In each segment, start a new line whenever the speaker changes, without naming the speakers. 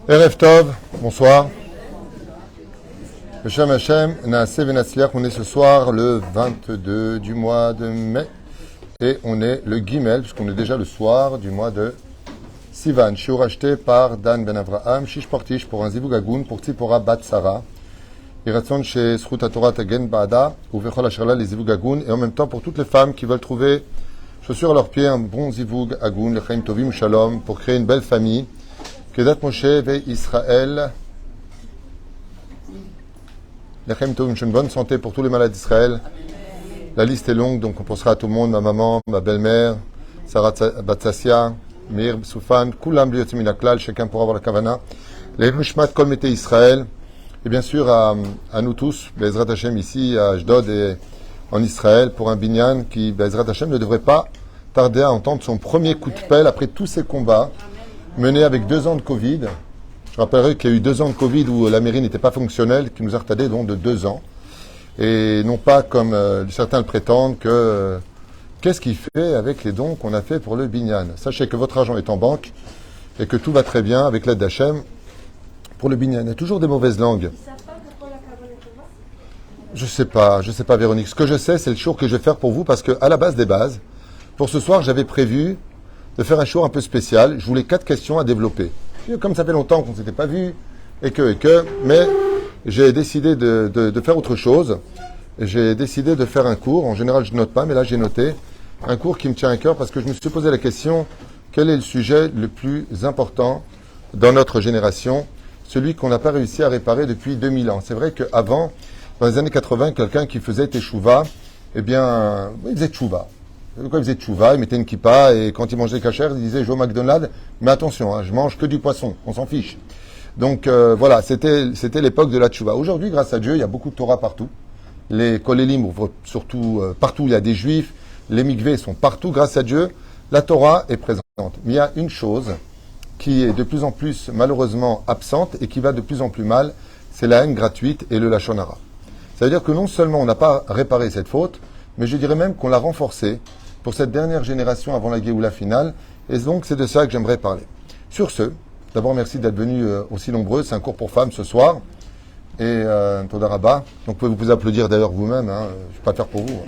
Erev Tov, bonsoir. Hashem Hashem, Naaseh Venatzliach, on est ce soir le 22 du mois de mai et on est le Gimel, puisqu'on est déjà le soir du mois de Sivan. Shiur acheté par Dan Ben Avraham, Shish Portish pour un Zivug Agun, pour Tzipora Bat Sarah, Iratzon chez Srut HaTorah Tagen Baada, ou Vechol Asherla les Zivug Agun, et en même temps pour toutes les femmes qui veulent trouver chaussures à leurs pieds, un bon Zivug Agun, le Chaim Tovim Shalom, pour créer une belle famille. Kedat Moshe ve Israël. Lechem Tovim, une bonne santé pour tous les malades d'Israël. La liste est longue, donc on pensera à tout le monde, ma maman, ma belle-mère, Sarah Batsassia, Meir Soufan, Kulam Liotim Minaklal, chacun pour avoir la kavana. Les Mishmat Kol Mete Israël. Et bien sûr à nous tous, Bezrat Hashem ici à Ashdod et en Israël, pour un binyan qui, Bezrat Hashem, ne devrait pas tarder à entendre son premier coup de pelle après tous ces combats menés avec 2 ans de Covid. Je rappellerai qu'il y a eu 2 ans de Covid où la mairie n'était pas fonctionnelle, qui nous a retardé donc de 2 ans. Et non pas comme certains le prétendent que qu'est-ce qu'il fait avec les dons qu'on a fait pour le binyan. Sachez que votre argent est en banque et que tout va très bien avec l'aide d'Hachem pour le binyan. Il y a toujours des mauvaises langues. Je sais pas Véronique. Ce que je sais, c'est le show que je vais faire pour vous parce que à la base des bases, pour ce soir, j'avais prévu de faire un show un peu spécial. Je voulais 4 questions à développer. Comme ça fait longtemps qu'on ne s'était pas vu, mais j'ai décidé de faire autre chose. J'ai décidé de faire un cours. En général, je ne note pas, mais là, j'ai noté un cours qui me tient à cœur parce que je me suis posé la question, quel est le sujet le plus important dans notre génération, celui qu'on n'a pas réussi à réparer depuis 2000 ans. C'est vrai qu'avant, dans les années 80, quelqu'un qui faisait teshuva, eh bien, il faisait teshuva. Quand il faisait tchouva, il mettait une kippa et quand il mangeait kasher, il disait je vais au McDonald's, mais attention, je mange que du poisson, on s'en fiche. Donc voilà, c'était l'époque de la tchouva. Aujourd'hui, grâce à Dieu, il y a beaucoup de Torah partout. Les kolélim ouvrent surtout partout, il y a des juifs, les mikvés sont partout, grâce à Dieu, la Torah est présente. Mais il y a une chose qui est de plus en plus malheureusement absente et qui va de plus en plus mal, c'est la haine gratuite et le lashon hara. Ça veut dire que non seulement on n'a pas réparé cette faute, mais je dirais même qu'on l'a renforcée pour cette dernière génération avant la Géoula finale. Et donc, c'est de ça que j'aimerais parler. Sur ce, d'abord, merci d'être venus aussi nombreux. C'est un cours pour femmes ce soir. Et Toda Rabba. Donc, vous pouvez vous applaudir d'ailleurs vous-même. Je ne vais pas faire pour vous.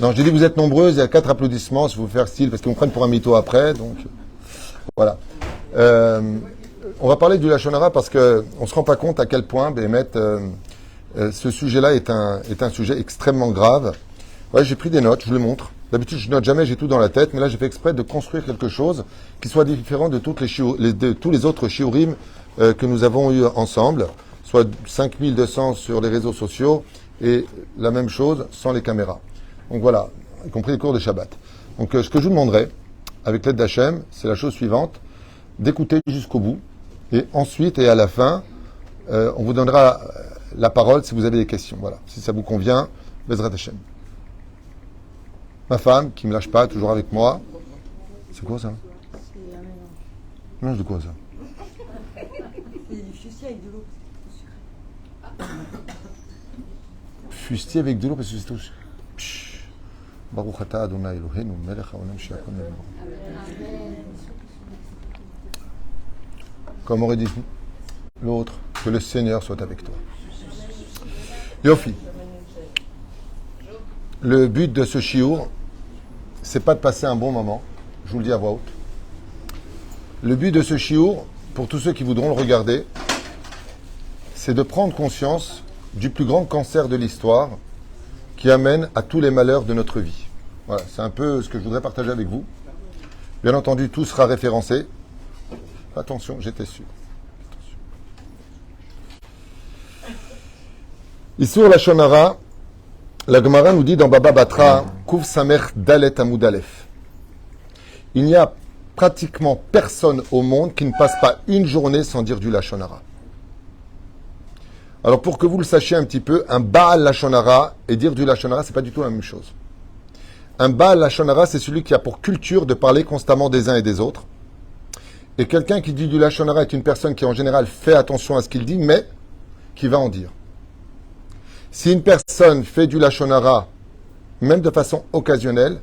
Non, j'ai dit vous êtes nombreuses. Il y a 4 applaudissements. Si vous faire style, parce qu'ils me prennent pour un mytho après. Donc, voilà. On va parler du Lashon Hara parce qu'on ne se rend pas compte à quel point, Béhémet, ce sujet-là est un sujet extrêmement grave. Ouais, j'ai pris des notes, je vous les montre. D'habitude, je note jamais, j'ai tout dans la tête, mais là, j'ai fait exprès de construire quelque chose qui soit différent de tous les autres shiurim que nous avons eu ensemble, soit 5200 sur les réseaux sociaux et la même chose sans les caméras. Donc voilà, y compris les cours de Shabbat. Donc ce que je vous demanderai, avec l'aide d'Hachem, c'est la chose suivante, d'écouter jusqu'au bout, et ensuite et à la fin, on vous donnera la parole si vous avez des questions. Voilà, si ça vous convient, Bezrat Hachem. Ma femme, qui ne me lâche pas, toujours avec moi. C'est quoi ça? C'est un mélange. Mélange de quoi ça?
C'est du fustier avec de l'eau.
Fustier avec de l'eau parce que c'est tout. Baruch atah Adonai Eloheinu melech haolam she'akol nivra. Comme aurait dit l'autre, que le Seigneur soit avec toi. Yofi. Le but de ce shiur, c'est pas de passer un bon moment, je vous le dis à voix haute. Le but de ce shiur, pour tous ceux qui voudront le regarder, c'est de prendre conscience du plus grand cancer de l'histoire qui amène à tous les malheurs de notre vie. Voilà, c'est un peu ce que je voudrais partager avec vous. Bien entendu, tout sera référencé. Attention, j'étais sûr. Issur Lashon Hara, la Gemara nous dit dans Baba Batra, Kuv Samer Dalet Amud Aleph. Il n'y a pratiquement personne au monde qui ne passe pas une journée sans dire du Lashon Hara. Alors pour que vous le sachiez un petit peu, un Baal Lashon Hara et dire du Lashon Hara, c'est pas du tout la même chose. Un Baal Lashon Hara, c'est celui qui a pour culture de parler constamment des uns et des autres. Et quelqu'un qui dit du Lashon Hara est une personne qui en général fait attention à ce qu'il dit, mais qui va en dire. Si une personne fait du Lashon Hara, même de façon occasionnelle,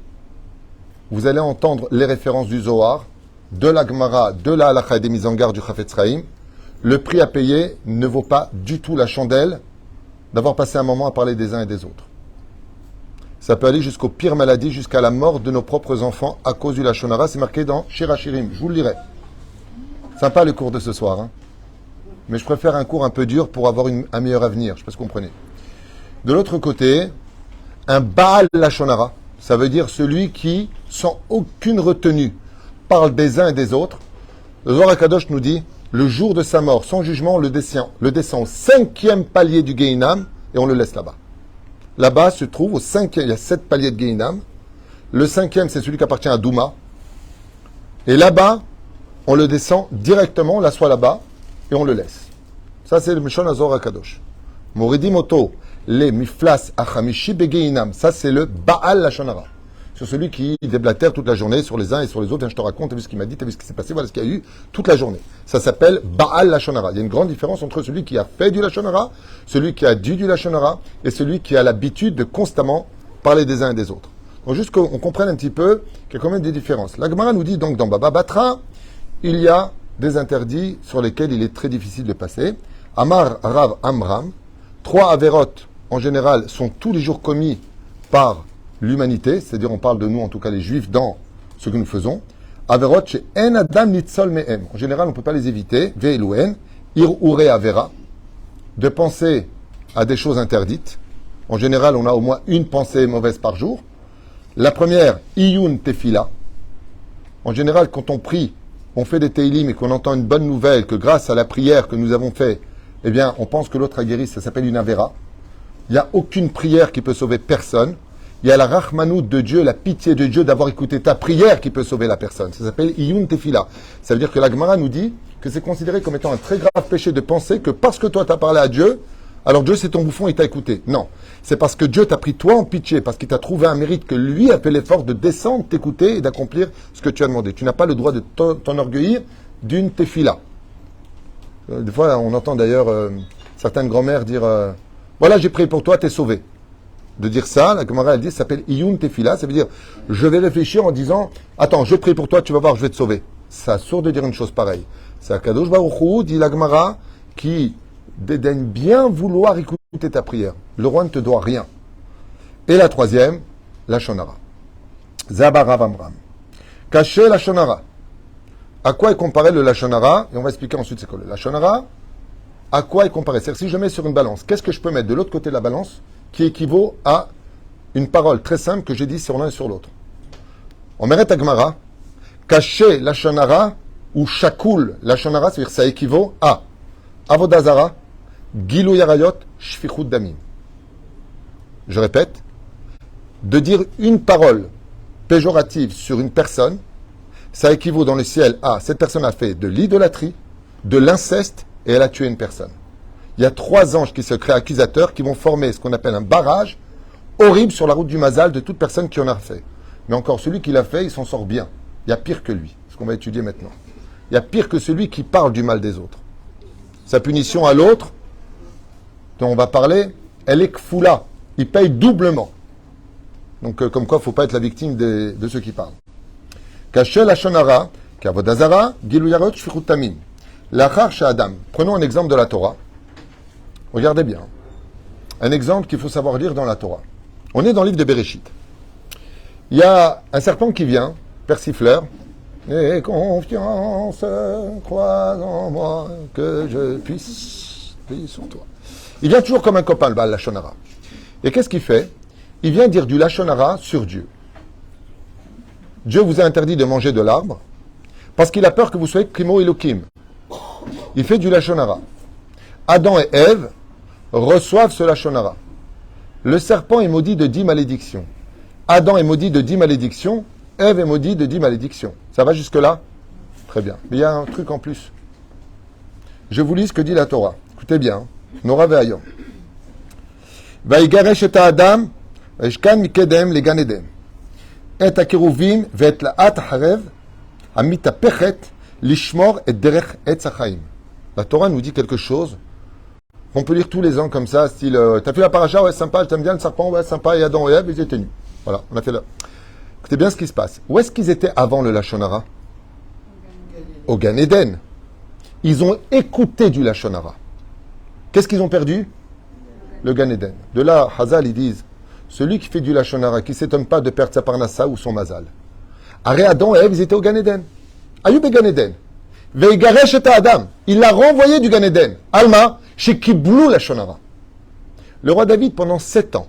vous allez entendre les références du Zohar, de la Gemara, de la Halakha et des mises en garde du Chafetz Chaim, le prix à payer ne vaut pas du tout la chandelle d'avoir passé un moment à parler des uns et des autres. Ça peut aller jusqu'aux pires maladies, jusqu'à la mort de nos propres enfants à cause du Lachon Hara. C'est marqué dans Shirachirim. Je vous le lirai. Sympa le cours de ce soir. Hein, mais je préfère un cours un peu dur pour avoir un meilleur avenir. Je ne sais pas si vous comprenez. De l'autre côté, un Baal Lachon Hara, ça veut dire celui qui, sans aucune retenue, parle des uns et des autres. Le Zohar HaKadosh nous dit, le jour de sa mort, sans jugement, on le descend au 5e palier du Gehinam et on le laisse là-bas. Là-bas se trouve au 5e, il y a 7 paliers de Gehinam. Le 5e, c'est celui qui appartient à Douma. Et là-bas, on le descend directement, on l'assoit là-bas et on le laisse. Ça, c'est le Mishon Azor HaKadosh. Moridi Moto, les Miflas Achamishi Begehinam. Ça, c'est le Baal Lachon Hara. Sur celui qui déblatère toute la journée sur les uns et sur les autres. Viens, je te raconte, t'as vu ce qu'il m'a dit, t'as vu ce qui s'est passé, voilà ce qu'il y a eu toute la journée. Ça s'appelle Baal Lachon Hara. Il y a une grande différence entre celui qui a fait du Lachon Hara, celui qui a dit du Lachon Hara, et celui qui a l'habitude de constamment parler des uns et des autres. Donc, juste qu'on comprenne un petit peu qu'il y a quand même des différences. La Gemara nous dit donc dans Baba Batra, il y a des interdits sur lesquels il est très difficile de passer. Amar Rav Amram, 3 averot en général sont tous les jours commis par l'humanité, c'est-à-dire on parle de nous, en tout cas les juifs, dans ce que nous faisons. Averot chez En Adam Nitzol Mehem. En général, on ne peut pas les éviter. Ve'elouen, Ir Ure Avera, de penser à des choses interdites. En général, on a au moins une pensée mauvaise par jour. La première, Iyun Tefila. En général, quand on prie, on fait des teilim et qu'on entend une bonne nouvelle, que grâce à la prière que nous avons fait, eh bien, on pense que l'autre a guéri, ça s'appelle une Avera. Il n'y a aucune prière qui peut sauver personne. Il y a la rachmanout de Dieu, la pitié de Dieu d'avoir écouté ta prière qui peut sauver la personne. Ça s'appelle Iyun Tefila. Ça veut dire que la Gemara nous dit que c'est considéré comme étant un très grave péché de penser que parce que toi t'as parlé à Dieu, alors Dieu c'est ton bouffon et t'a écouté. Non. C'est parce que Dieu t'a pris toi en pitié, parce qu'il t'a trouvé un mérite que lui a fait l'effort de descendre, t'écouter et d'accomplir ce que tu as demandé. Tu n'as pas le droit de t'enorgueillir d'une Tefila. Des fois, on entend d'ailleurs certaines grand-mères dire voilà, j'ai prié pour toi, t'es sauvé. De dire ça, la Gemara elle dit, ça s'appelle Iyun Tefila, ça veut dire, je vais réfléchir en disant, attends, je prie pour toi, tu vas voir, je vais te sauver. Ça sourd de dire une chose pareille. C'est Akadosh Baruch Hu, dit la Gemara, qui dédaigne bien vouloir écouter ta prière. Le roi ne te doit rien. Et la troisième, la Shonara. Zabarav Amram. Caché la Shonara. À quoi est comparé le Lachon Hara? Et on va expliquer ensuite c'est quoi le Lachon Hara. À quoi est comparé? C'est-à-dire, si je mets sur une balance, qu'est-ce que je peux mettre de l'autre côté de la balance qui équivaut à une parole très simple que j'ai dit sur l'un et sur l'autre? On mérite à Gemara, caché Lachon Hara ou Shakul Lachon Hara, c'est-à-dire ça équivaut à Avodazara, Gilou Yarayot, Shfichut Damim. Je répète, de dire une parole péjorative sur une personne, ça équivaut dans le ciel à cette personne a fait de l'idolâtrie, de l'inceste et elle a tué une personne. Il y a 3 anges qui se créent accusateurs qui vont former ce qu'on appelle un barrage horrible sur la route du Mazal de toute personne qui en a fait. Mais encore, celui qui l'a fait, il s'en sort bien. Il y a pire que lui, ce qu'on va étudier maintenant. Il y a pire que celui qui parle du mal des autres. Sa punition à l'autre, dont on va parler, elle est kfoula. Il paye doublement. Donc, comme quoi, il ne faut pas être la victime de ceux qui parlent. Caché la shonara, kavodazara, gilou yarot, shfichut tamim. L'achar Adam. Prenons un exemple de la Torah. Regardez bien. Un exemple qu'il faut savoir lire dans la Torah. On est dans le livre de Bereshit. Il y a un serpent qui vient, persifleur. Et confiance, crois en moi, que je puisse prier sur toi. Il vient toujours comme un copain, le Baal Lachon Hara. Et qu'est-ce qu'il fait? Il vient dire du Lachon Hara sur Dieu. Dieu vous a interdit de manger de l'arbre parce qu'il a peur que vous soyez Krimo Elohim. Il fait du Lachon Hara. Adam et Ève reçoivent ce Lachon Hara. Le serpent est maudit de 10 malédictions. Adam est maudit de 10 malédictions. Ève est maudite de 10 malédictions. Ça va jusque-là? Très bien. Mais il y a un truc en plus. Je vous lis ce que dit la Torah. Écoutez bien. Nora ve'ayom. Vaïgaresh et Adam, vaïshkan mikedem le gan Eden. Et akiruvim ve'et la'at harev, amita pechet, lishmor et derech et sachaim. La Torah nous dit quelque chose qu'on peut lire tous les ans comme ça, style, t'as fait la paracha, ouais, sympa, t'aimes bien le serpent, ouais, sympa, et Adam et Ève, ils étaient nus. Voilà, on a fait là. Écoutez bien ce qui se passe. Où est-ce qu'ils étaient avant le Lachon Hara? au Gan Eden. Ils ont écouté du Lachon Hara. Qu'est-ce qu'ils ont perdu? Le Gan Eden. De là, Hazal, ils disent, celui qui fait du Lachon Hara, qui ne s'étonne pas de perdre sa parnassa ou son mazal. Arrêt Adam et Ève, ils étaient au Gan Eden. Ayoub est Gan Eden. Veigaresh et Adam. Il l'a renvoyé du Gan Eden. Alma, chez Kiblou Lachon Hara. Le roi David, pendant 7 ans,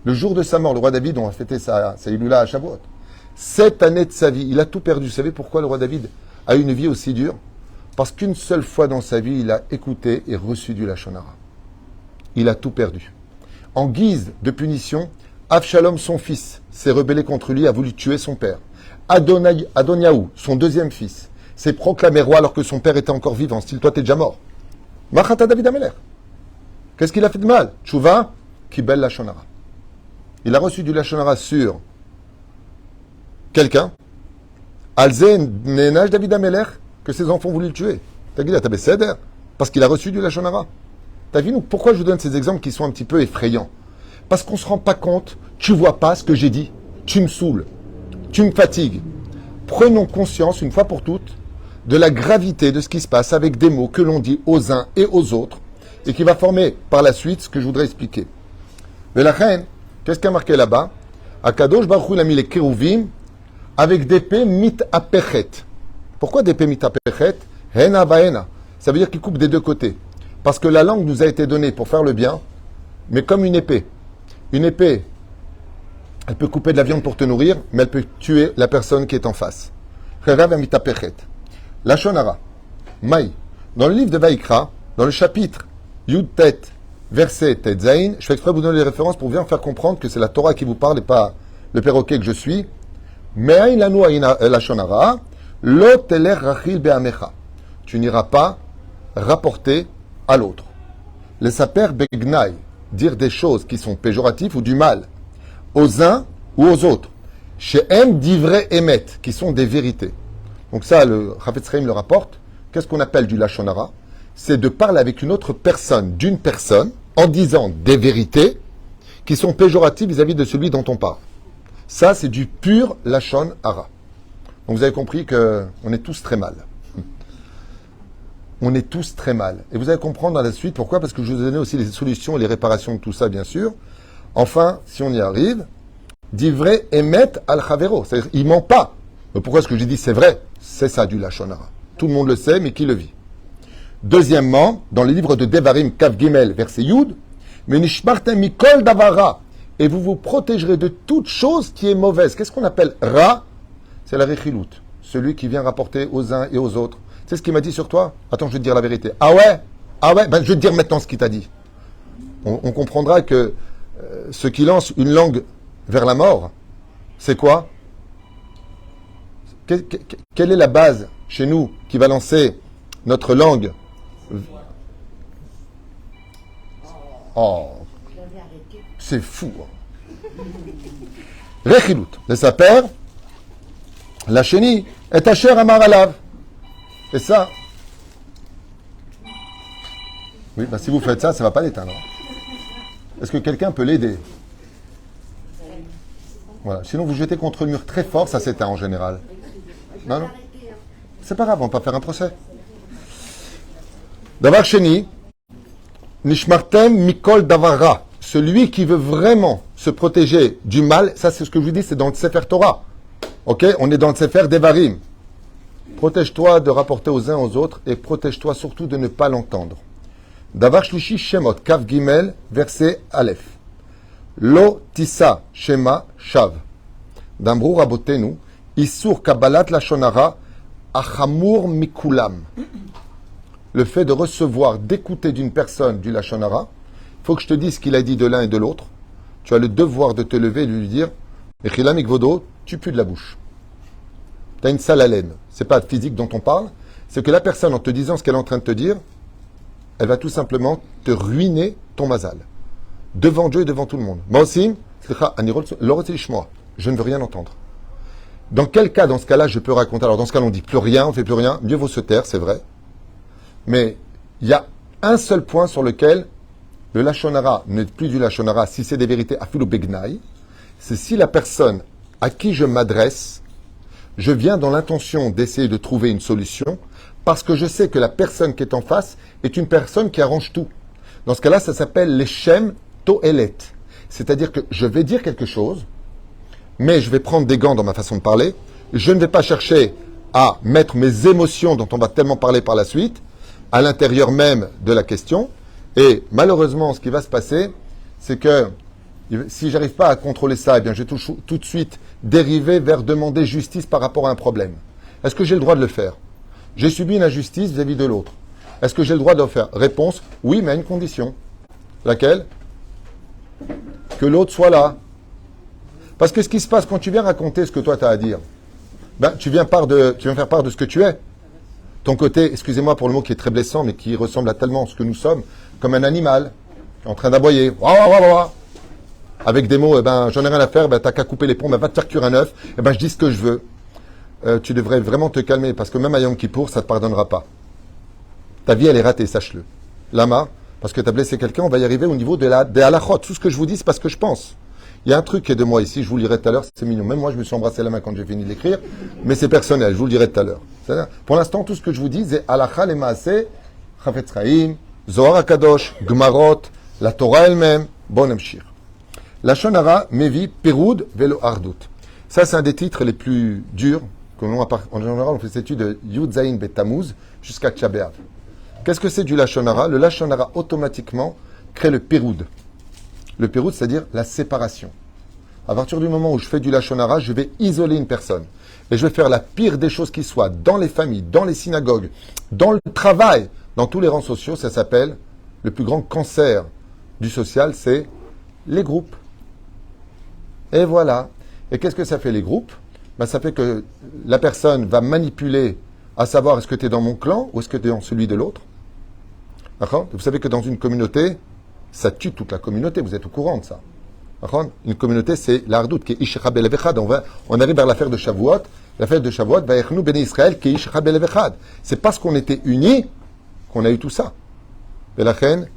le jour de sa mort, le roi David, on a fêté sa Iloula à Shavuot. 7 années de sa vie, il a tout perdu. Vous savez pourquoi le roi David a eu une vie aussi dure? Parce qu'une seule fois dans sa vie, il a écouté et reçu du Lachon Hara. Il a tout perdu. En guise de punition, Avshalom, son fils, s'est rebellé contre lui, a voulu tuer son père. Adoniaou, son deuxième fils, s'est proclamé roi alors que son père était encore vivant. Style, toi, t'es déjà mort. Machata David Ameler. Qu'est-ce qu'il a fait de mal? Tchouva, Kibel Lachon Hara. Il a reçu du Lachon Hara sur quelqu'un. Alzen Nenaj David Ameler, que ses enfants voulaient le tuer. T'as dit, t'as Seder, parce qu'il a reçu du Lachon Hara. T'as vu, nous, pourquoi je vous donne ces exemples qui sont un petit peu effrayants? Parce qu'on ne se rend pas compte, tu vois pas ce que j'ai dit. Tu me saoules, tu me fatigues. Prenons conscience, une fois pour toutes, de la gravité de ce qui se passe avec des mots que l'on dit aux uns et aux autres, et qui va former par la suite ce que je voudrais expliquer. Mais la reine, qu'est-ce qu'il y a marqué là-bas? Akadosh Baruch Hu, il a mis les kérouvim avec d'épée mit apechet. Pourquoi d'épée mit apechet? Hena vaena. Ça veut dire qu'il coupe des deux côtés. Parce que la langue nous a été donnée pour faire le bien, mais comme une épée. Une épée, elle peut couper de la viande pour te nourrir, mais elle peut tuer la personne qui est en face. Lachon Hara. Maï. Dans le livre de Vaïkra, dans le chapitre Yud Tet, verset Tet Zain, je fais exprès de vous donner les références pour bien faire comprendre que c'est la Torah qui vous parle et pas le perroquet que je suis. Me'ain lanu Lachon Hara, lo teler rachil be'amecha. Tu n'iras pas rapporter à l'autre. Les saper begnaï, dire des choses qui sont péjoratives ou du mal, aux uns ou aux autres. Chez M, d'ivrei émet, qui sont des vérités. Donc ça, le Chafetz Chaim le rapporte. Qu'est-ce qu'on appelle du Lachon Hara? C'est de parler avec une autre personne, d'une personne, en disant des vérités qui sont péjoratives vis-à-vis de celui dont on parle. Ça, c'est du pur Lachon Hara. Donc vous avez compris qu'on est tous très mal. On est tous très mal. Et vous allez comprendre dans la suite pourquoi, parce que je vous ai donné aussi les solutions et les réparations de tout ça, bien sûr. Enfin, si on y arrive, d'ivrei émet al chavero. C'est-à-dire, il ment pas. Mais pourquoi est-ce que j'ai dit c'est vrai? C'est ça du Lachon Hara. Tout le monde le sait, mais qui le vit? Deuxièmement, dans le livre de Devarim, Kav Gimel, verset Yud, mais nishmartem mikol davara. Et vous vous protégerez de toute chose qui est mauvaise. Qu'est-ce qu'on appelle ra? C'est la rechilut. Celui qui vient rapporter aux uns et aux autres. C'est ce qu'il m'a dit sur toi? Attends, je vais te dire la vérité. Ah ouais? Ah ouais? Ben, je vais te dire maintenant ce qu'il t'a dit. On comprendra que ce qui lance une langue vers la mort, c'est quoi? Quelle est la base chez nous qui va lancer notre langue? Oh, c'est fou. Rechilut. Le saper, la chenille, est asher amar alav. Et ça, oui, ben si vous faites ça, ça ne va pas l'éteindre. Est-ce que quelqu'un peut l'aider? Voilà. Sinon, vous jetez contre le mur très fort, ça s'éteint en général. Non, non. C'est pas grave, on va pas faire un procès. Davar Sheni, Nishmartem Mikol Davara. Celui qui veut vraiment se protéger du mal, ça c'est ce que je vous dis, c'est dans le Sefer Torah. Ok? On est dans le Sefer Devarim. Protège-toi de rapporter aux uns aux autres et protège-toi surtout de ne pas l'entendre. Davar Shlishi Shemot, Kav Gimel, verset Aleph. Lo tissa shema shav. D'Ambrou Rabotenu, Isur Kabbalat Lachon Hara, Achamur Mikulam. Le fait de recevoir, d'écouter d'une personne du Lachon Hara, il faut que je te dise ce qu'il a dit de l'un et de l'autre. Tu as le devoir de te lever et de lui dire Echilam Ikvodo, tu pues de la bouche. Tu as une sale haleine. Ce n'est pas physique dont on parle, c'est que la personne, en te disant ce qu'elle est en train de te dire, elle va tout simplement te ruiner ton mazal. Devant Dieu et devant tout le monde. Moi aussi, je ne veux rien entendre. Dans quel cas, dans ce cas-là, je peux raconter? Alors, dans ce cas-là, on dit plus rien, on ne fait plus rien. Mieux vaut se taire, c'est vrai. Mais il y a un seul point sur lequel le Lachon Hara n'est plus du Lachon Hara, si c'est des vérités, afilo begnaï, c'est si la personne à qui je m'adresse Je viens dans l'intention d'essayer de trouver une solution parce que je sais que la personne qui est en face est une personne qui arrange tout. Dans ce cas-là, ça s'appelle l'Eshem To'elet. C'est-à-dire que je vais dire quelque chose, mais je vais prendre des gants dans ma façon de parler. Je ne vais pas chercher à mettre mes émotions, dont on va tellement parler par la suite, à l'intérieur même de la question. Et malheureusement, ce qui va se passer, c'est que si j'arrive pas à contrôler ça, eh bien, je vais tout de suite dériver vers demander justice par rapport à un problème. Est-ce que j'ai le droit de le faire? J'ai subi une injustice vis-à-vis de l'autre. Est-ce que j'ai le droit de le faire? Réponse, oui, mais à une condition. Laquelle? Que l'autre soit là. Parce que ce qui se passe quand tu viens raconter ce que toi tu as à dire, ben, tu viens faire part de ce que tu es. Ton côté, excusez-moi pour le mot qui est très blessant, mais qui ressemble à tellement ce que nous sommes, comme un animal, en train d'aboyer. Wah, wah, wah, wah. Avec des mots, eh ben, j'en ai rien à faire, ben, t'as qu'à couper les ponts, ben, va te faire cuire un œuf, eh ben, je dis ce que je veux. Tu devrais vraiment te calmer, parce que même à Yom Kippour, ça ne te pardonnera pas. Ta vie, elle est ratée, sache-le. Lama, parce que tu as blessé quelqu'un, on va y arriver au niveau des halachot. Tout ce que je vous dis, c'est parce que je pense. Il y a un truc qui est de moi ici, je vous le lirai tout à l'heure, c'est mignon. Même moi, je me suis embrassé la main quand j'ai fini de l'écrire, mais c'est personnel, je vous le dirai tout à l'heure. Pour l'instant, tout ce que je vous dis, c'est halacha le maaseh, Chafetz Chaim, Zohar HaKadosh, Gmarot, la Torah elle-même, bon emshir. La Shonara, Mevi, Peroud, Velo Ardout. Ça, c'est un des titres les plus durs, que en général, on fait cette étude de Yud Zayin Bet Tammuz jusqu'à Tcha B'Av. Qu'est-ce que c'est du Lashon Hara? Le Lashon Hara, automatiquement, crée le Peroud. Le Peroud, c'est-à-dire la séparation. À partir du moment où je fais du Lashon Hara, je vais isoler une personne. Et je vais faire la pire des choses qui soient dans les familles, dans les synagogues, dans le travail, dans tous les rangs sociaux. Ça s'appelle le plus grand cancer du social, c'est les groupes. Et voilà. Et qu'est-ce que ça fait, les groupes? Ben, ça fait que la personne va manipuler à savoir est-ce que tu es dans mon clan ou est-ce que tu es dans celui de l'autre. D'accord? Vous savez que dans une communauté, ça tue toute la communauté. Vous êtes au courant de ça. D'accord? Une communauté, c'est l'Ardout, qui est Ish Rabel Evechad. On arrive vers l'affaire de Shavuot. L'affaire de Shavuot, Vayechnu Bnei Israël, qui est Ish Rabel Evechad. C'est parce qu'on était unis qu'on a eu tout ça. Et la reine,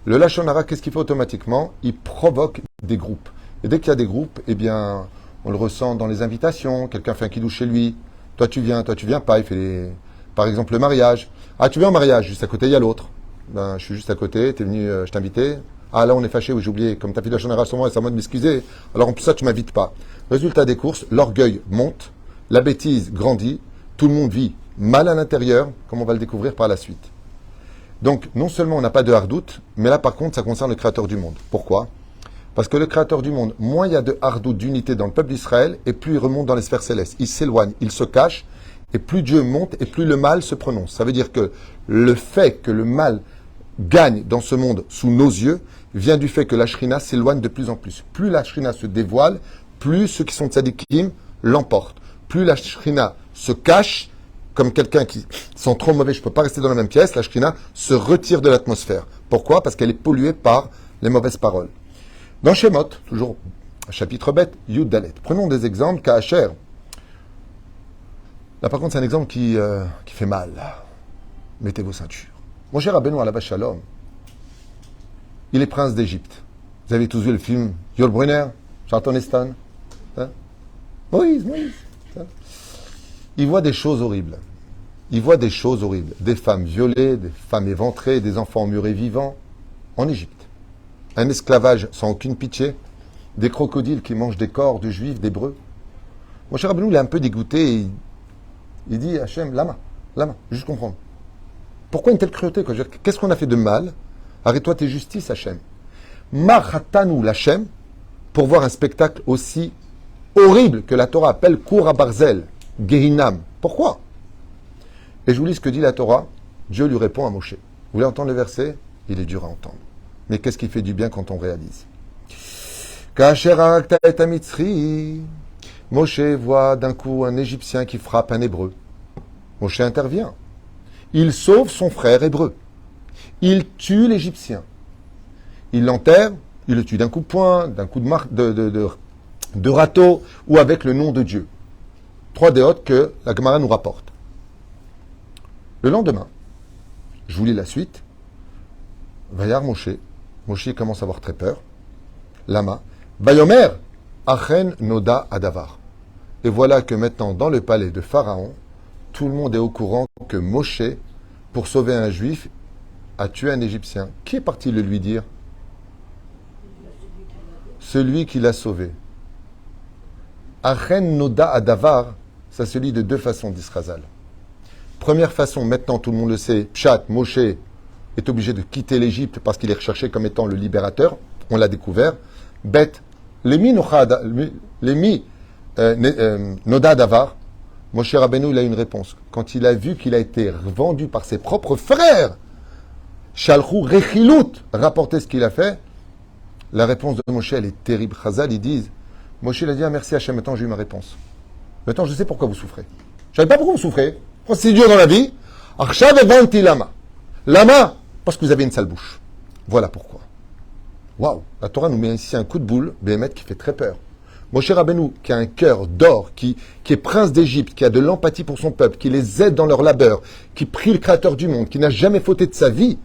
le Lashon Hara, qu'est-ce qu'il fait automatiquement? Il provoque des groupes. Et dès qu'il y a des groupes, eh bien, on le ressent dans les invitations. Quelqu'un fait un kidouche chez lui. Toi tu viens pas. Il fait par exemple le mariage. Ah, tu viens au mariage, juste à côté, il y a l'autre. Ben, je suis juste à côté, tu es venu, je t'invitais. Ah, là, on est fâché, oui, j'ai oublié. Comme tu as fait de la génération, c'est à moi de m'excuser. Alors, en plus, ça, tu m'invites pas. Résultat des courses, l'orgueil monte, la bêtise grandit, tout le monde vit mal à l'intérieur, comme on va le découvrir par la suite. Donc, non seulement on n'a pas de hardout, mais là, par contre, ça concerne le Créateur du monde. Pourquoi? Parce que le Créateur du monde, moins il y a de hardout, d'unité dans le peuple d'Israël, et plus il remonte dans les sphères célestes. Il s'éloigne, il se cache, et plus Dieu monte, et plus le mal se prononce. Ça veut dire que le fait que le mal gagne dans ce monde sous nos yeux vient du fait que la Shrina s'éloigne de plus en plus. Plus la Shrina se dévoile, plus ceux qui sont tzadikim l'emportent. Plus la Shrina se cache, comme quelqu'un qui sent trop mauvais, je ne peux pas rester dans la même pièce, la Shrina se retire de l'atmosphère. Pourquoi? Parce qu'elle est polluée par les mauvaises paroles. Dans Shemot, toujours chapitre bête, Yud Dalet. Prenons des exemples, Kaacher. Là par contre c'est un exemple qui fait mal. Mettez vos ceintures. Mon cher Rabbeinu Alav Shalom, il est prince d'Égypte. Vous avez tous vu le film Yul Brynner, Charlton Heston, hein? Moïse. Hein? Il voit des choses horribles. Des femmes violées, des femmes éventrées, des enfants emmurés vivants en Égypte. Un esclavage sans aucune pitié, des crocodiles qui mangent des corps de juifs, d'hébreux. Mon cher Rabbeinu, il est un peu dégoûté. Et il dit Hachem, lama, juste comprendre. Pourquoi une telle cruauté? Qu'est-ce qu'on a fait de mal? Arrête-toi tes justices, Hachem. Marhatanu l'Hachem, pour voir un spectacle aussi horrible que la Torah appelle Koura Barzel, Gehinam. Pourquoi? Et je vous lis ce que dit la Torah. Dieu lui répond à Moshe. Vous voulez entendre le verset? Il est dur à entendre. Mais qu'est-ce qui fait du bien quand on réalise? Kacher harakta et Mitzri. Moshe voit d'un coup un Égyptien qui frappe un Hébreu. Moshe intervient. Il sauve son frère hébreu. Il tue l'Égyptien. Il l'enterre, il le tue d'un coup de poing, d'un coup de râteau ou avec le nom de Dieu. 3 déotes que la Gemara nous rapporte. Le lendemain, je vous lis la suite. Vayar Moshe. Moshe commence à avoir très peur. Lama. Bayomer. Achen Noda Adavar. Et voilà que maintenant, dans le palais de Pharaon, tout le monde est au courant que Moshe, pour sauver un juif, a tué un Égyptien. Qui est parti le lui dire? Celui qui l'a sauvé. Achen Noda Adavar, ça se lit de deux façons, dit Srazal. Première façon, maintenant tout le monde le sait, Pshat, Moshe est obligé de quitter l'Égypte parce qu'il est recherché comme étant le libérateur. On l'a découvert. Bête, Noda Adavar, Moshe Rabbeinu, il a une réponse. Quand il a vu qu'il a été vendu par ses propres frères, Shalchou Rechilut, rapporter ce qu'il a fait, la réponse de Moshe, elle est terrible. Chazal, ils disent, Moshe, il a dit, ah, merci Hachem, maintenant j'ai eu ma réponse. Maintenant, je sais pourquoi vous souffrez. Je ne savais pas pourquoi vous souffrez. C'est dur dans la vie. Arshav evanti lama. Lama, parce que vous avez une sale bouche. Voilà pourquoi. Waouh, la Torah nous met ici un coup de boule, Béhémet, qui fait très peur. Moshe Rabbeinu, qui a un cœur d'or, qui est prince d'Égypte, qui a de l'empathie pour son peuple, qui les aide dans leur labeur, qui prie le Créateur du monde, qui n'a jamais fauté de sa vie,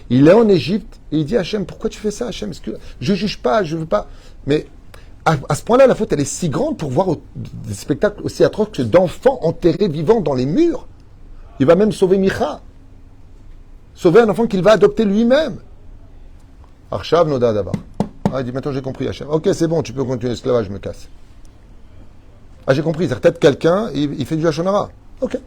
il est en Égypte et il dit à Hachem, pourquoi tu fais ça, Hachem? Est-ce que je ne juge pas, je ne veux pas. Mais à ce point-là, la faute, elle est si grande pour voir des spectacles aussi atroces que d'enfants enterrés vivants dans les murs. Il va même sauver Micha. Sauver un enfant qu'il va adopter lui-même. Arshav Noda Adavar. Ah, il dit, maintenant j'ai compris, Hachem. Ok, c'est bon, tu peux continuer l'esclavage, je me casse. Ah, j'ai compris, c'est peut-être quelqu'un, il fait du Lashon Hara. Ok.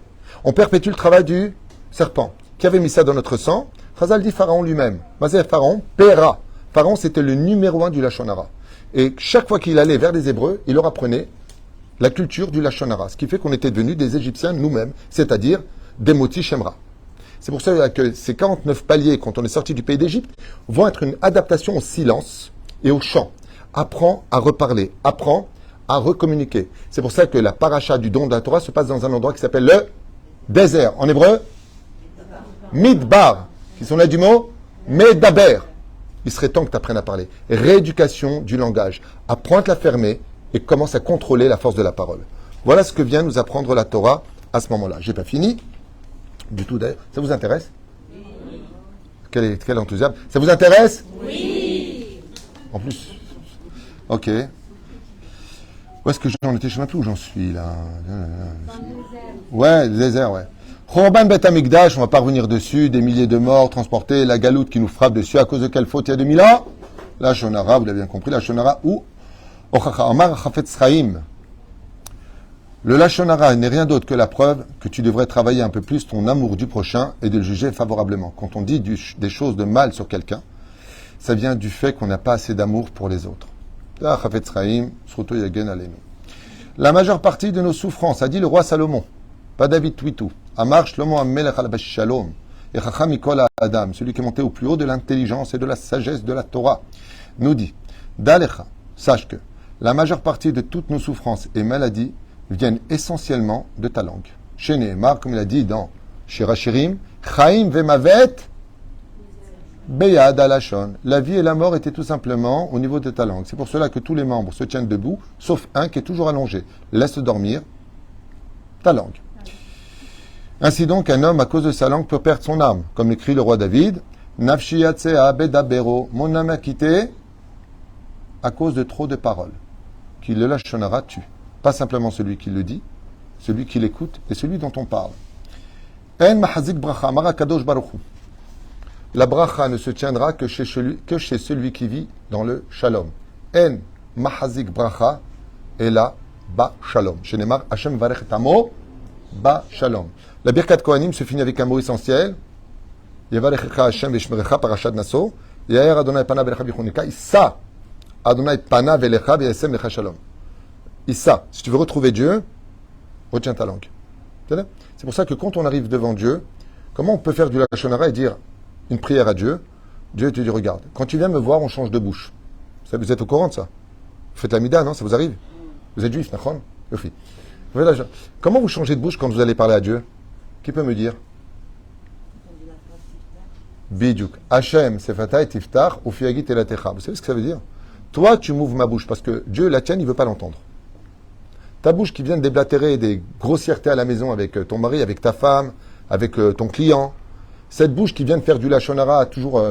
On perpétue le travail du serpent. Qui avait mis ça dans notre sang? Chazal dit Pharaon lui-même. Mazé Pharaon, Péra. Pharaon, c'était le numéro 1 du Lashon Hara. Et chaque fois qu'il allait vers les Hébreux, il leur apprenait la culture du Lashon Hara. Ce qui fait qu'on était devenus des Égyptiens nous-mêmes, c'est-à-dire des Moti Shemra. C'est pour ça que ces 49 paliers, quand on est sorti du pays d'Égypte, vont être une adaptation au silence et au chant. Apprends à reparler, apprends à recommuniquer. C'est pour ça que la paracha du don de la Torah se passe dans un endroit qui s'appelle le désert. En hébreu, Midbar, qui sont là du mot Medaber. Il serait temps que tu apprennes à parler. Rééducation du langage. Apprends à te la fermer et commence à contrôler la force de la parole. Voilà ce que vient nous apprendre la Torah à ce moment-là. J'ai pas fini du tout d'ailleurs. Ça vous intéresse? Oui. Quel enthousiasme. Ça vous intéresse? Oui. En plus. Ok. Où est-ce que j'en étais? Je ne sais même plus où j'en suis là. Ouais, le désert, ouais. Khorban Bet Amikdash, on ne va pas revenir dessus, des milliers de morts transportés, la galoute qui nous frappe dessus, à cause de quelle faute il y a 2000 ans? La Shonara, vous l'avez bien compris, la Shonara ou Ochacha Amar Chafetz Chaim. Le Lashonara n'est rien d'autre que la preuve que tu devrais travailler un peu plus ton amour du prochain et de le juger favorablement. Quand on dit des choses de mal sur quelqu'un, ça vient du fait qu'on n'a pas assez d'amour pour les autres. Chafetz Chaim, Sruto Yagen Alenu. La majeure partie de nos souffrances, a dit le roi Salomon, pas David Twitou, Amar Shlomo Amelech al Shalom, et Chacham Mikol Adam, celui qui est monté au plus haut de l'intelligence et de la sagesse de la Torah, nous dit, Dalecha, sache que la majeure partie de toutes nos souffrances et maladies viennent essentiellement de ta langue. Chez Nehemar, comme il a dit dans Shirachirim, Chaim vemavet beyad alashon. La vie et la mort étaient tout simplement au niveau de ta langue. C'est pour cela que tous les membres se tiennent debout, sauf un qui est toujours allongé. Laisse dormir ta langue. Ainsi donc, un homme, à cause de sa langue, peut perdre son âme. Comme écrit le roi David, Nafshi yatsea bedabero, mon âme a quitté à cause de trop de paroles. Qui le lachonara tue. Pas simplement celui qui le dit, celui qui l'écoute et celui dont on parle. En mahazik bracha, marakadosh baruchu. La bracha ne se tiendra que chez celui qui vit dans le shalom. En mahazik bracha et la ba shalom. Chez Neymar, Hashem varech tamo ba shalom. La birkat kohanim se finit avec un mot essentiel. Yavarechecha Hashem veshmerecha parashat naso. Yair Adonai pana velecha bichunika. Issa Adonai pana velecha veyasem lecha shalom. Issa, si tu veux retrouver Dieu, retiens ta langue. C'est pour ça que quand on arrive devant Dieu, comment on peut faire du lashon hara et dire une prière à Dieu? Dieu te dit, regarde, quand tu viens me voir, on change de bouche. Vous êtes au courant de ça? Vous faites la mida, non? Ça vous arrive? Vous êtes juif, nachon? Comment vous changez de bouche quand vous allez parler à Dieu? Qui peut me dire? Bidjouk. Hachem, Sefatay, Tiftar, Ufiagit et la Techa. Vous savez ce que ça veut dire? Toi, tu m'ouvres ma bouche parce que Dieu, la tienne, il ne veut pas l'entendre. Ta bouche qui vient de déblatérer des grossièretés à la maison avec ton mari, avec ta femme, avec ton client. Cette bouche qui vient de faire du lashon hara, toujours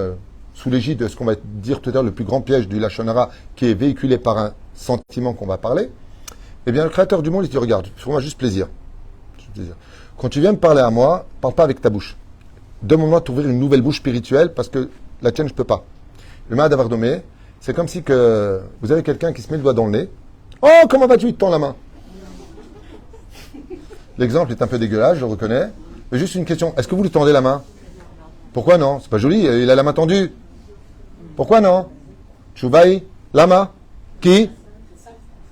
sous l'égide de ce qu'on va dire tout à l'heure, le plus grand piège du lashon hara, qui est véhiculé par un sentiment qu'on va parler. Eh bien, le créateur du monde, il dit, regarde, fais-moi juste plaisir. Quand tu viens me parler à moi, parle pas avec ta bouche. Demande-moi d'ouvrir une nouvelle bouche spirituelle parce que la tienne, je peux pas. Le mal d'avoir nommé, c'est comme si que vous avez quelqu'un qui se met le doigt dans le nez. Oh, comment vas-tu? Il te tend la main. L'exemple est un peu dégueulasse, je le reconnais. Mais juste une question. Est-ce que vous lui tendez la main? Pourquoi non? C'est pas joli, il a la main tendue. Pourquoi non? Chouvaï, la main. Qui?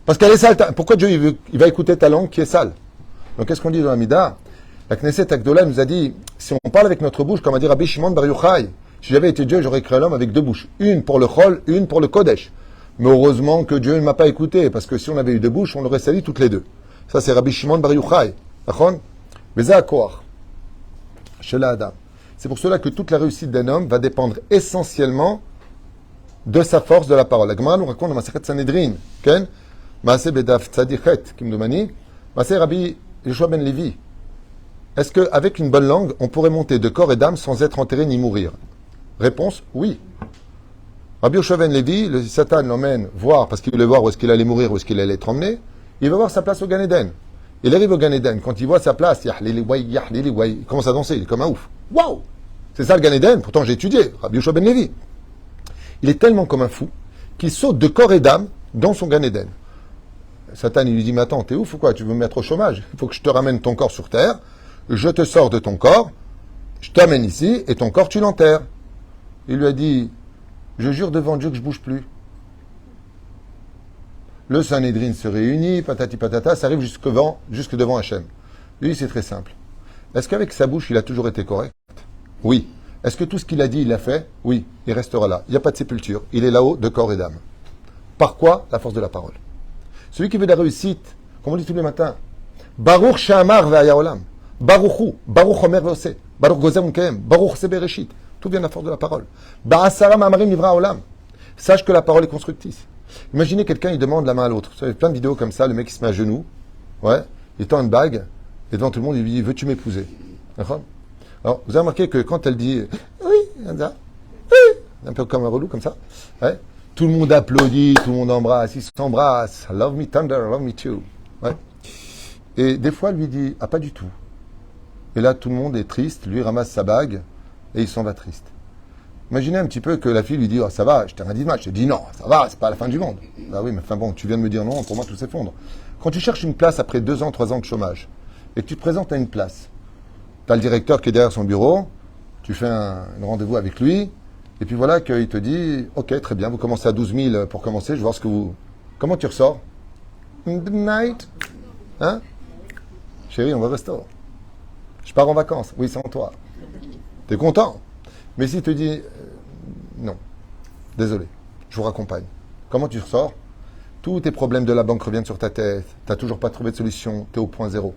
Parce qu'elle est sale. Pourquoi Dieu il va écouter ta langue qui est sale? Donc qu'est-ce qu'on dit dans la Mida? La Knesset Agdola nous a dit, si on parle avec notre bouche, comme a dit Rabbi Shimon Bar Yochai, si j'avais été Dieu, j'aurais créé l'homme avec deux bouches. Une pour le Chol, une pour le Kodesh. Mais heureusement que Dieu ne m'a pas écouté, parce que si on avait eu deux bouches, on l'aurait sali toutes les deux. Ça, c'est Rabbi Shimon Bar Yochai. Mais ça, quoi? Chez l'Adam. C'est pour cela que toute la réussite d'un homme va dépendre essentiellement de sa force de la parole. La Gemara nous raconte dans Masechet Sanhedrin, Ken, Maaseh Bedaf Tzadichet, Kimdoumani, Maaseh Rabbi Yeshua ben Levi. Est-ce qu'avec une bonne langue, on pourrait monter de corps et d'âme sans être enterré ni mourir? Réponse, oui. Rabbi Yeshua ben Levi, le Satan l'emmène voir, parce qu'il voulait voir où est-ce qu'il allait mourir, où est-ce qu'il allait être emmené, il va voir sa place au Gan Eden. Il arrive au Gan Eden, quand il voit sa place, il commence à danser, il est comme un ouf. Waouh! C'est ça le Gan Eden, pourtant j'ai étudié, Rabbi Yeshua ben Levi. Il est tellement comme un fou qu'il saute de corps et d'âme dans son Gan Eden. Satan, il lui dit, mais attends, t'es ouf ou quoi? Tu veux me mettre au chômage? Il faut que je te ramène ton corps sur terre, je te sors de ton corps, je t'amène ici, et ton corps, tu l'enterres. Il lui a dit, je jure devant Dieu que je bouge plus. Le Sanhédrin se réunit, patati patata, ça arrive jusque devant Hachem. Lui, c'est très simple. Est-ce qu'avec sa bouche, il a toujours été correct? Oui. Est-ce que tout ce qu'il a dit, il l'a fait? Oui. Il restera là. Il n'y a pas de sépulture. Il est là-haut de corps et d'âme. Par quoi? La force de la parole. Celui qui veut de la réussite, comme on dit tous les matins, Baruch She'amar ve'ayaolam, Baruchu, Baruch Omer ve'ose, Baruch Gozer Unkeem, Baruch Sebereshit. Tout vient de la force de la parole. Ba'asara ma'amarim nivra olam. Sache que la parole est constructrice. Imaginez quelqu'un, il demande la main à l'autre. Vous savez, plein de vidéos comme ça, le mec il se met à genoux, ouais, il tend une bague, et devant tout le monde, il lui dit, veux-tu m'épouser? D'accord? Alors, vous avez remarqué que quand elle dit, oui, un peu comme un relou, comme ça, ouais, tout le monde applaudit, tout le monde embrasse, ils s'embrassent, love me tender, love me too, ouais. Et des fois, elle lui dit, ah, pas du tout. Et là, tout le monde est triste, lui ramasse sa bague, et il s'en va triste. Imaginez un petit peu que la fille lui dit, oh, ça va, je t'ai rien dit de mal. Je te dis, non, ça va, c'est pas la fin du monde. Ah oui, mais enfin bon, tu viens de me dire non, pour moi tout s'effondre. Quand tu cherches une place après 2 ans, 3 ans de chômage, et que tu te présentes à une place, tu as le directeur qui est derrière son bureau, tu fais un rendez-vous avec lui, et puis voilà qu'il te dit, ok, très bien, vous commencez à 12 000 pour commencer, je vais voir ce que vous... Comment tu ressors? Good night. Hein? Chérie, on va au resto. Je pars en vacances. Oui, sans toi. T'es content? Mais s'il te dit, non, désolé, je vous raccompagne. Comment tu ressors? Tous tes problèmes de la banque reviennent sur ta tête, tu n'as toujours pas trouvé de solution, tu es au point zéro.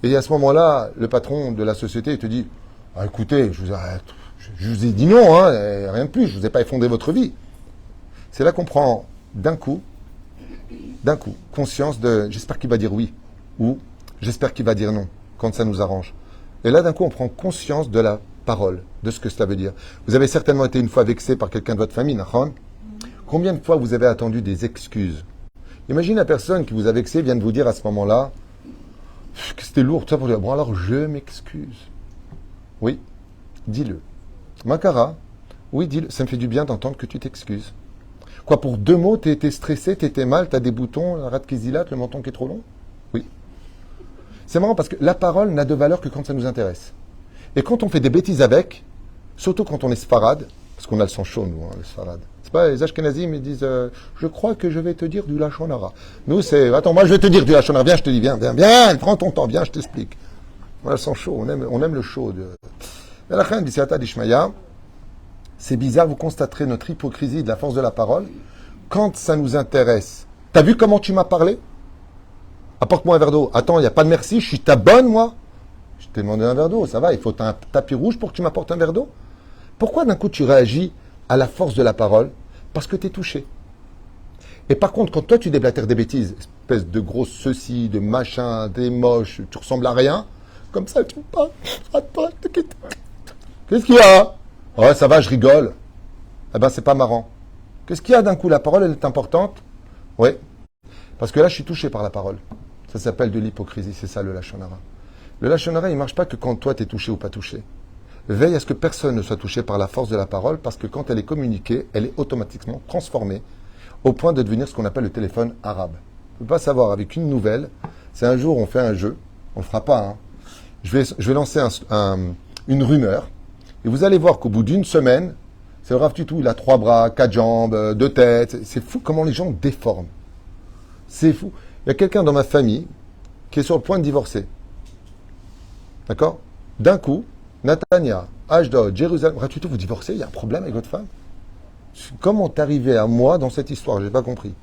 Et à ce moment-là, le patron de la société il te dit, ah, écoutez, je vous ai dit non, hein, rien de plus, je ne vous ai pas effondré votre vie. C'est là qu'on prend d'un coup, conscience de, j'espère qu'il va dire oui, ou j'espère qu'il va dire non, quand ça nous arrange. Et là, d'un coup, on prend conscience de la parole, de ce que cela veut dire. Vous avez certainement été une fois vexé par quelqu'un de votre famille, Nahon. Combien de fois vous avez attendu des excuses? Imagine la personne qui vous a vexé vient de vous dire à ce moment-là que c'était lourd, tout ça pour dire, bon alors je m'excuse. Oui, dis-le. Makara, oui, dis-le. Ça me fait du bien d'entendre que tu t'excuses. Quoi, pour 2 mots, t'es stressé, t'étais mal, t'as des boutons, la rate qui se dilate, le menton qui est trop long? Oui. C'est marrant parce que la parole n'a de valeur que quand ça nous intéresse. Et quand on fait des bêtises avec, surtout quand on est sfarade, parce qu'on a le sang chaud, nous, hein, les sfarades. C'est pas les Ashkenazim, ils disent je crois que je vais te dire du Lachon Hara. Nous, c'est attends, moi je vais te dire du Lachon Hara. Viens, je te dis, viens, prends ton temps, viens, je t'explique. On a le sang chaud, on aime le chaud. Mais la fin du Siata d'Ishmaïa, c'est bizarre, vous constaterez notre hypocrisie de la force de la parole. Quand ça nous intéresse, t'as vu comment tu m'as parlé? Apporte-moi un verre d'eau. Attends, il n'y a pas de merci, je suis ta bonne, moi. Je t'ai demandé un verre d'eau, ça va, il faut un tapis rouge pour que tu m'apportes un verre d'eau? Pourquoi d'un coup tu réagis à la force de la parole? Parce que tu es touché. Et par contre, quand toi tu déblatères des bêtises, espèce de gros ceci, de machin, des moches, tu ressembles à rien, comme ça, tu me parles, qu'est-ce qu'il y a? Ouais, ça va, je rigole. Eh ben, c'est pas marrant. Qu'est-ce qu'il y a d'un coup? La parole, elle est importante? Oui. Parce que là, je suis touché par la parole. Ça s'appelle de l'hypocrisie, c'est ça le lashon hara. Le lashon hara, il ne marche pas que quand toi, tu es touché ou pas touché. Veille à ce que personne ne soit touché par la force de la parole, parce que quand elle est communiquée, elle est automatiquement transformée au point de devenir ce qu'on appelle le téléphone arabe. On ne peut pas savoir avec une nouvelle. C'est un jour, on fait un jeu. On ne le fera pas. Hein. Je vais lancer une rumeur. Et vous allez voir qu'au bout d'une semaine, c'est le Rav Tutu, il a 3 bras, 4 jambes, 2 têtes. C'est fou comment les gens déforment. C'est fou. Il y a quelqu'un dans ma famille qui est sur le point de divorcer. D'accord? D'un coup, Natania, Ashdod, Jérusalem, Rav Tutu, vous divorcez, il y a un problème avec votre femme? Comment t'arrivez à moi dans cette histoire? Je n'ai pas compris.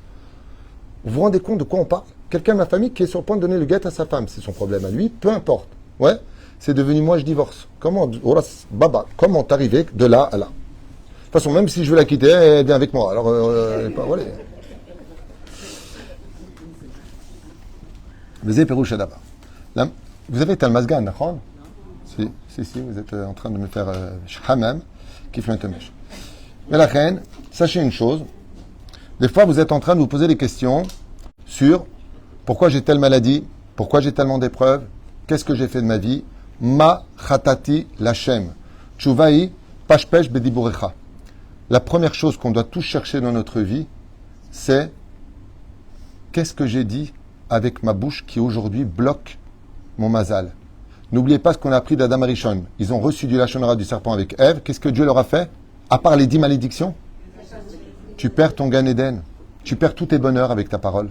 Vous vous rendez compte de quoi on parle? Quelqu'un de ma famille qui est sur le point de donner le guet à sa femme. C'est son problème à lui, peu importe. Ouais, c'est devenu moi, je divorce. Comment, baba, comment t'arriver de là à là? De toute façon, même si je veux la quitter, elle vient avec moi. Alors, voilà. Vous avez été al Mazgan, d'accord? Si, vous êtes en train de me faire Hamam, qui fait un temesh. Mais la reine, sachez une chose. Des fois, vous êtes en train de vous poser des questions sur pourquoi j'ai telle maladie, pourquoi j'ai tellement d'épreuves, qu'est-ce que j'ai fait de ma vie. Ma chatati lachem. Tchouvaï pashpesh bediburecha. La première chose qu'on doit tous chercher dans notre vie, c'est qu'est-ce que j'ai dit avec ma bouche qui aujourd'hui bloque mon mazal. N'oubliez pas ce qu'on a appris d'Adam Arishon. Ils ont reçu du lashon hara du serpent avec Ève. Qu'est-ce que Dieu leur a fait? À part les 10 malédictions, tu perds ton Gan Eden. Tu perds tous tes bonheurs avec ta parole.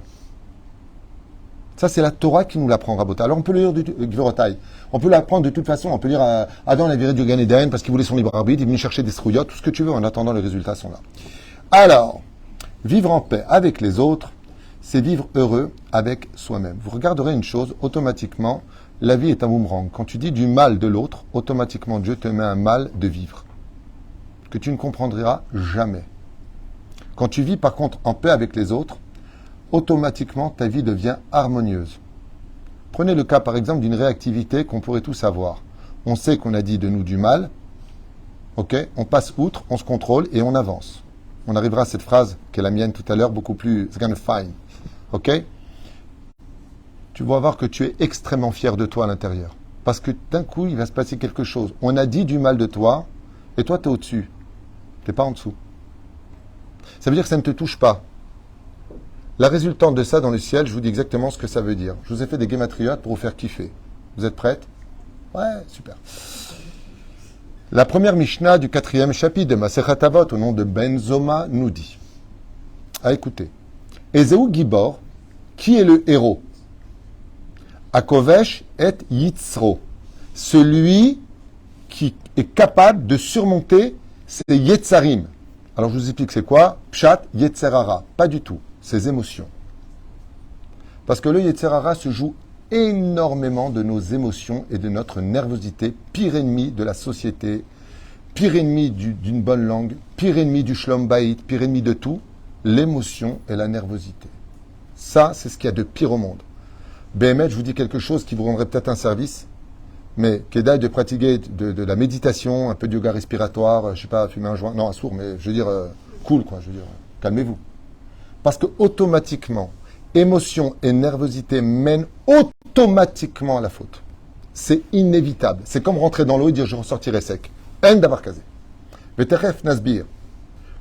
Ça, c'est la Torah qui nous l'apprend, Rabota. Alors, on peut le lire du Gvirotai. On peut l'apprendre de toute façon. On peut lire Adam l'a viré du Gan Eden parce qu'il voulait son libre arbitre. Il est venu chercher des strouillottes, tout ce que tu veux. En attendant, les résultats sont là. Alors, vivre en paix avec les autres, c'est vivre heureux avec soi-même. Vous regarderez une chose, automatiquement, la vie est un boomerang. Quand tu dis du mal de l'autre, automatiquement, Dieu te met un mal de vivre que tu ne comprendras jamais. Quand tu vis par contre en paix avec les autres, automatiquement ta vie devient harmonieuse. Prenez le cas par exemple d'une réactivité qu'on pourrait tous avoir. On sait qu'on a dit de nous du mal, ok, on passe outre, on se contrôle et on avance. On arrivera à cette phrase qui est la mienne tout à l'heure, beaucoup plus fine, ok. Tu vas voir que tu es extrêmement fier de toi à l'intérieur. Parce que d'un coup, il va se passer quelque chose. On a dit du mal de toi et toi, tu es au-dessus. Tu n'es pas en dessous. Ça veut dire que ça ne te touche pas. La résultante de ça dans le ciel, je vous dis exactement ce que ça veut dire. Je vous ai fait des guématriotes pour vous faire kiffer. Vous êtes prêtes? Ouais, super. La première Mishnah du 4e chapitre de Masechet Avot, au nom de Ben Zoma, nous dit. Écoutez. Ezeu Gibor, qui est le héros? Akovesh et Yitzro. Celui qui est capable de surmonter ces Yetzarim. Alors je vous explique c'est quoi? Pshat, Yetzerara. Pas du tout. Ces émotions. Parce que le Yetzerara se joue énormément de nos émotions et de notre nervosité. Pire ennemi de la société, pire ennemi d'une bonne langue, pire ennemi du shlom bayit, pire ennemi de tout. L'émotion et la nervosité. Ça, c'est ce qu'il y a de pire au monde. BML, je vous dis quelque chose qui vous rendrait peut-être un service. Mais Kedai de pratiquer de la méditation, un peu de yoga respiratoire, je sais pas, fumer un joint, non, un sourd, mais je veux dire, cool, quoi, je veux dire, calmez-vous. Parce que automatiquement, émotion et nervosité mènent automatiquement à la faute. C'est inévitable. C'est comme rentrer dans l'eau et dire je ressortirai sec. En d'avoir casé. Veteref Nasbir.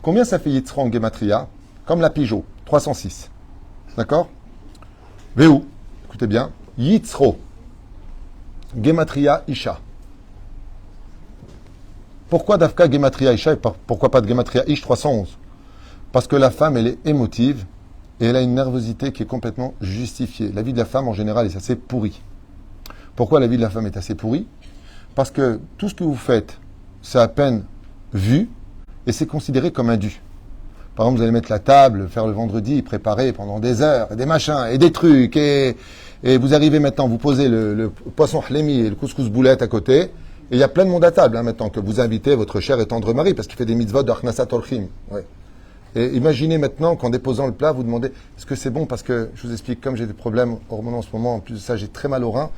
Combien ça fait Yitzro en Gematria? Comme la Pigeot, 306. D'accord? Véou, écoutez bien, Yitzro. Gematria Isha. Pourquoi Dafka Gematria Isha et pourquoi pas de Gematria Ish 311? Parce que la femme, elle est émotive et elle a une nervosité qui est complètement justifiée. La vie de la femme, en général, est assez pourrie. Pourquoi la vie de la femme est assez pourrie? Parce que tout ce que vous faites, c'est à peine vu et c'est considéré comme un dû. Par exemple, vous allez mettre la table, faire le vendredi, préparer pendant des heures, et des machins, et des trucs, et vous arrivez maintenant, vous posez le poisson hlemi et le couscous boulette à côté, et il y a plein de monde à table, maintenant, que vous invitez votre cher et tendre mari, parce qu'il fait des mitzvot de Achnasat Orchim. Ouais. Et imaginez maintenant qu'en déposant le plat, vous demandez, est-ce que c'est bon? Parce que, je vous explique, comme j'ai des problèmes hormonaux en ce moment, en plus de ça, j'ai très mal au rein,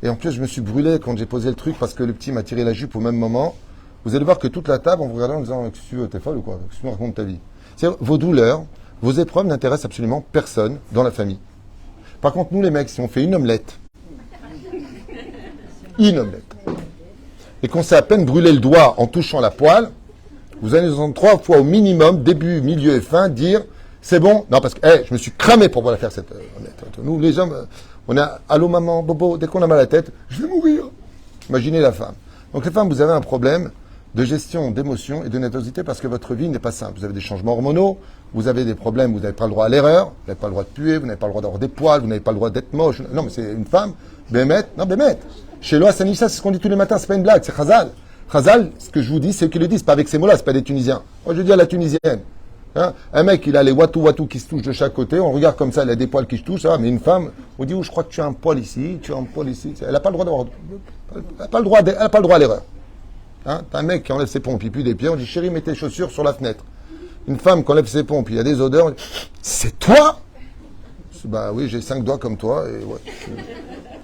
et en plus, je me suis brûlé quand j'ai posé le truc, parce que le petit m'a tiré la jupe au même moment. Vous allez voir que toute la table, on vous regarde en disant, qu'est-ce que tu veux, t'es folle ou quoi? Qu'est-ce que tu me racontes ta vie? C'est-à-dire, vos douleurs, vos épreuves n'intéressent absolument personne dans la famille. Par contre, nous les mecs, si on fait une omelette, et qu'on s'est à peine brûlé le doigt en touchant la poêle, vous allez nous entendre 3 fois au minimum, début, milieu et fin, dire c'est bon. Non, parce que je me suis cramé pour pouvoir faire cette omelette. Nous, les hommes, on a allô maman, bobo, dès qu'on a mal à la tête, je vais mourir. Imaginez la femme. Donc les femmes, vous avez un problème de gestion d'émotions et de nervosité parce que votre vie n'est pas simple. Vous avez des changements hormonaux, vous avez des problèmes, vous n'avez pas le droit à l'erreur, vous n'avez pas le droit de puer, vous n'avez pas le droit d'avoir des poils, vous n'avez pas le droit d'être moche. Non, mais c'est une femme, Bémet, non, Bémet. Chez Loa Sanissa, c'est ce qu'on dit tous les matins, c'est pas une blague, c'est Khazal. Khazal, ce que je vous dis, c'est eux qui le disent, pas avec ces mots-là, c'est pas des Tunisiens. Moi, je dis à la Tunisienne. Hein, un mec, il a les watou qui se touchent de chaque côté, on regarde comme ça, il a des poils qui se touchent, ça va, mais une femme, on dit, je crois que tu as un poil ici, tu as un poil ici. Elle n'a pas le droit d'avoir. Elle n'a pas le droit à l'erreur. Hein, t'as un mec qui enlève ses pompes, il pue des pieds, on dit, chérie, mets tes chaussures sur la fenêtre. Une femme qui enlève ses pompes, il y a des odeurs, on dit, c'est toi? Bah oui, j'ai 5 doigts comme toi, et ouais,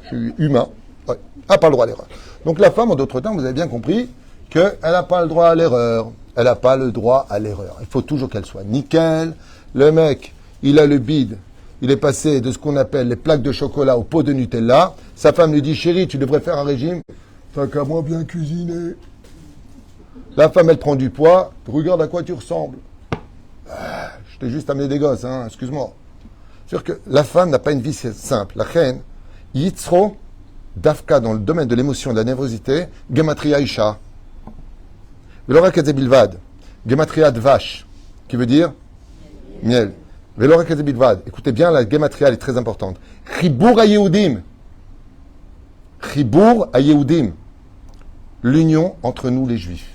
je suis humain. Ouais, elle n'a pas le droit à l'erreur. Donc la femme, en d'autres termes, vous avez bien compris qu'elle n'a pas le droit à l'erreur. Elle n'a pas le droit à l'erreur. Il faut toujours qu'elle soit nickel. Le mec, il a le bide. Il est passé de ce qu'on appelle les plaques de chocolat au pot de Nutella. Sa femme lui dit, chérie, tu devrais faire un régime. T'as qu'à moi bien cuisiner. La femme, elle prend du poids. Regarde à quoi tu ressembles. Je t'ai juste amené des gosses, hein, excuse-moi. C'est sûr que la femme n'a pas une vie simple. La reine, Yitzro, Dafka, dans le domaine de l'émotion et de la nervosité, Gematria Isha. Velora Kazebilvad, Gematria Dvash, qui veut dire miel. Velora Kazebilvad, écoutez bien, la Gematria, elle est très importante. Chibour Ayehudim. Chibour Ayehudim. L'union entre nous, les juifs.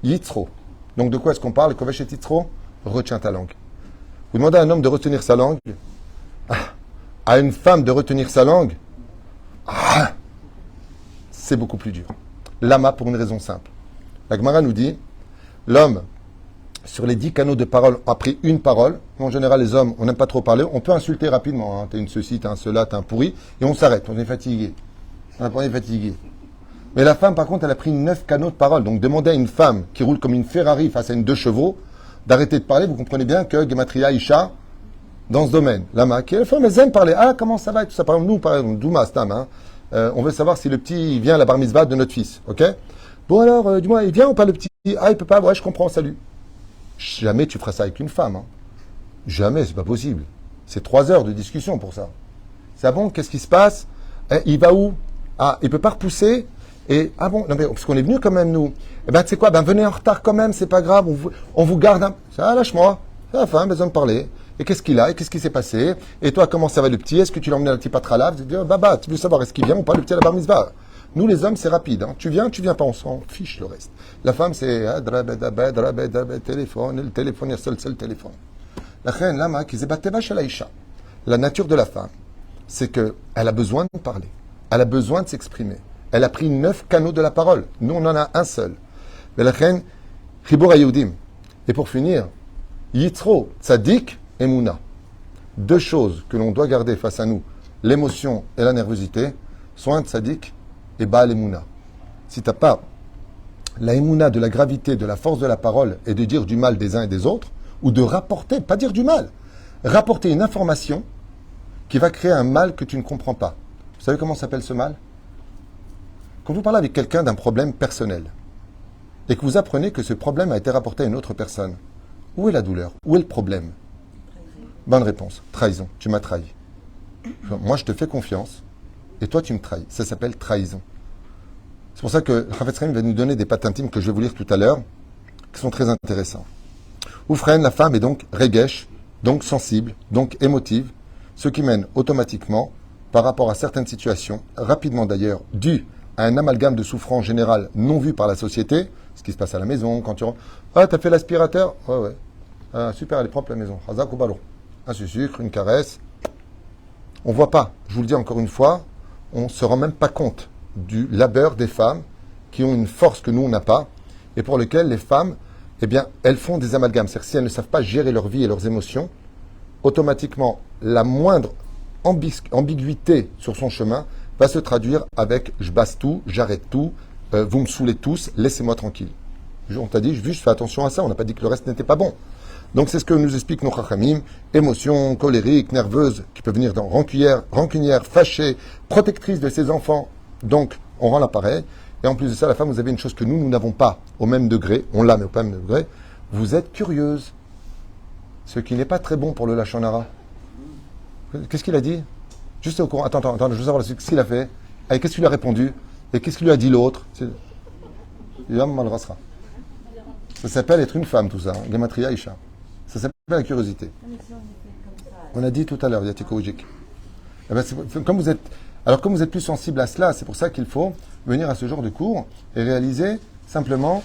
Yitzro. Donc de quoi est-ce qu'on parle? Kovesh et Yitzro? Retiens ta langue. Vous demandez à un homme de retenir sa langue, à une femme de retenir sa langue, c'est beaucoup plus dur. Lama, pour une raison simple. La Gemara nous dit, l'homme, sur les 10 canaux de parole, a pris une parole. En général, les hommes, on n'aime pas trop parler. On peut insulter rapidement. Hein. T'es une ceci, t'es un cela, t'es un pourri. Et on s'arrête. On est fatigué. On est fatigué. Mais la femme, par contre, elle a pris 9 canaux de parole. Donc, demandez à une femme qui roule comme une Ferrari face à une 2 chevaux d'arrêter de parler. Vous comprenez bien que Gematria Isha, dans ce domaine, Lama, qui les femmes, elles aiment parler. Ah, comment ça va et tout ça. Par exemple, nous, par exemple, Douma, Stam, hein, on veut savoir si le petit vient à la bar mitzvah de notre fils. OK? Bon alors, dis-moi, il vient ou pas le petit? Ah, il peut pas, ouais, je comprends, salut. Jamais tu feras ça avec une femme. Hein. Jamais, c'est pas possible. C'est 3 heures de discussion pour ça. C'est bon, qu'est-ce qui se passe? Il va où? Ah, il peut pas repousser? Et, ah bon, non mais, parce qu'on est venu quand même, nous. Eh ben, tu sais quoi, ben venez en retard quand même, c'est pas grave, on vous garde un... Ça, lâche-moi. C'est la femme, besoin de parler. Et qu'est-ce qu'il a? Et qu'est-ce qui s'est passé? Et toi, comment ça va le petit? Est-ce que tu l'as emmené à la petite patrala? Baba, tu veux savoir, est-ce qu'il vient ou pas le petit à la bar mitzvah? Nous, les hommes, c'est rapide. Hein. Tu viens pas, on s'en fiche le reste. La femme, c'est téléphone, le téléphone, il y a seul téléphone. La reine, lama, qui la nature de la femme, c'est qu'elle a besoin de parler. Elle a besoin de s'exprimer. Elle a pris 9 canaux de la parole. Nous, on en a un seul. Mais la reine, Chibur Ayudim. Et pour finir, Yitzro, Tzadik et Mouna. 2 choses que l'on doit garder face à nous, l'émotion et la nervosité, sont un Tzadik et Baal Emouna. Si tu n'as pas la Emouna de la gravité, de la force de la parole et de dire du mal des uns et des autres, ou de rapporter, pas dire du mal, rapporter une information qui va créer un mal que tu ne comprends pas. Vous savez comment s'appelle ce mal? Quand vous parlez avec quelqu'un d'un problème personnel et que vous apprenez que ce problème a été rapporté à une autre personne, où est la douleur? Où est le problème? Bonne réponse. Trahison. Tu m'as trahi. Moi, je te fais confiance. Et toi, tu me trahis. Ça s'appelle trahison. C'est pour ça que Chafetz Chaim va nous donner des pattes intimes que je vais vous lire tout à l'heure, qui sont très intéressants. Oufren, la femme est donc regesh, donc sensible, donc émotive, ce qui mène automatiquement, par rapport à certaines situations, rapidement d'ailleurs, dû à un amalgame de souffrance générale non vu par la société, ce qui se passe à la maison, quand tu rentres. Ah, t'as fait l'aspirateur? Ouais, ouais. Ah, super, elle est propre la maison. Hazak ou ballon. Un sucre, une caresse. On voit pas, je vous le dis encore une fois, on ne se rend même pas compte du labeur des femmes qui ont une force que nous, on n'a pas, et pour lequel les femmes, eh bien, elles font des amalgames. C'est-à-dire, si elles ne savent pas gérer leur vie et leurs émotions, automatiquement, la moindre ambiguïté sur son chemin va se traduire avec « je basse tout, j'arrête tout, vous me saoulez tous, laissez-moi tranquille ». On t'a dit, juste fais attention à ça, on n'a pas dit que le reste n'était pas bon. Donc c'est ce que nous expliquent nos chachamim, émotions, colériques, nerveuses, qui peuvent venir dans rancunière, fâchée, protectrice de ses enfants. Donc on rend l'appareil. Et en plus de ça, la femme, vous avez une chose que nous n'avons pas au même degré, on l'a mais au même degré, vous êtes curieuse. Ce qui n'est pas très bon pour le lachon hara. Qu'est-ce qu'il a dit? Juste au courant. Attends, je veux savoir ce qu'il a fait. Et qu'est-ce qu'il lui a répondu? Et qu'est-ce qu'il lui a dit l'autre? Ça s'appelle être une femme, tout ça. Gematria Isha. Ça s'appelle la curiosité. On a dit tout à l'heure, Yatiko Ujik. Comme vous êtes plus sensible à cela, c'est pour ça qu'il faut venir à ce genre de cours et réaliser simplement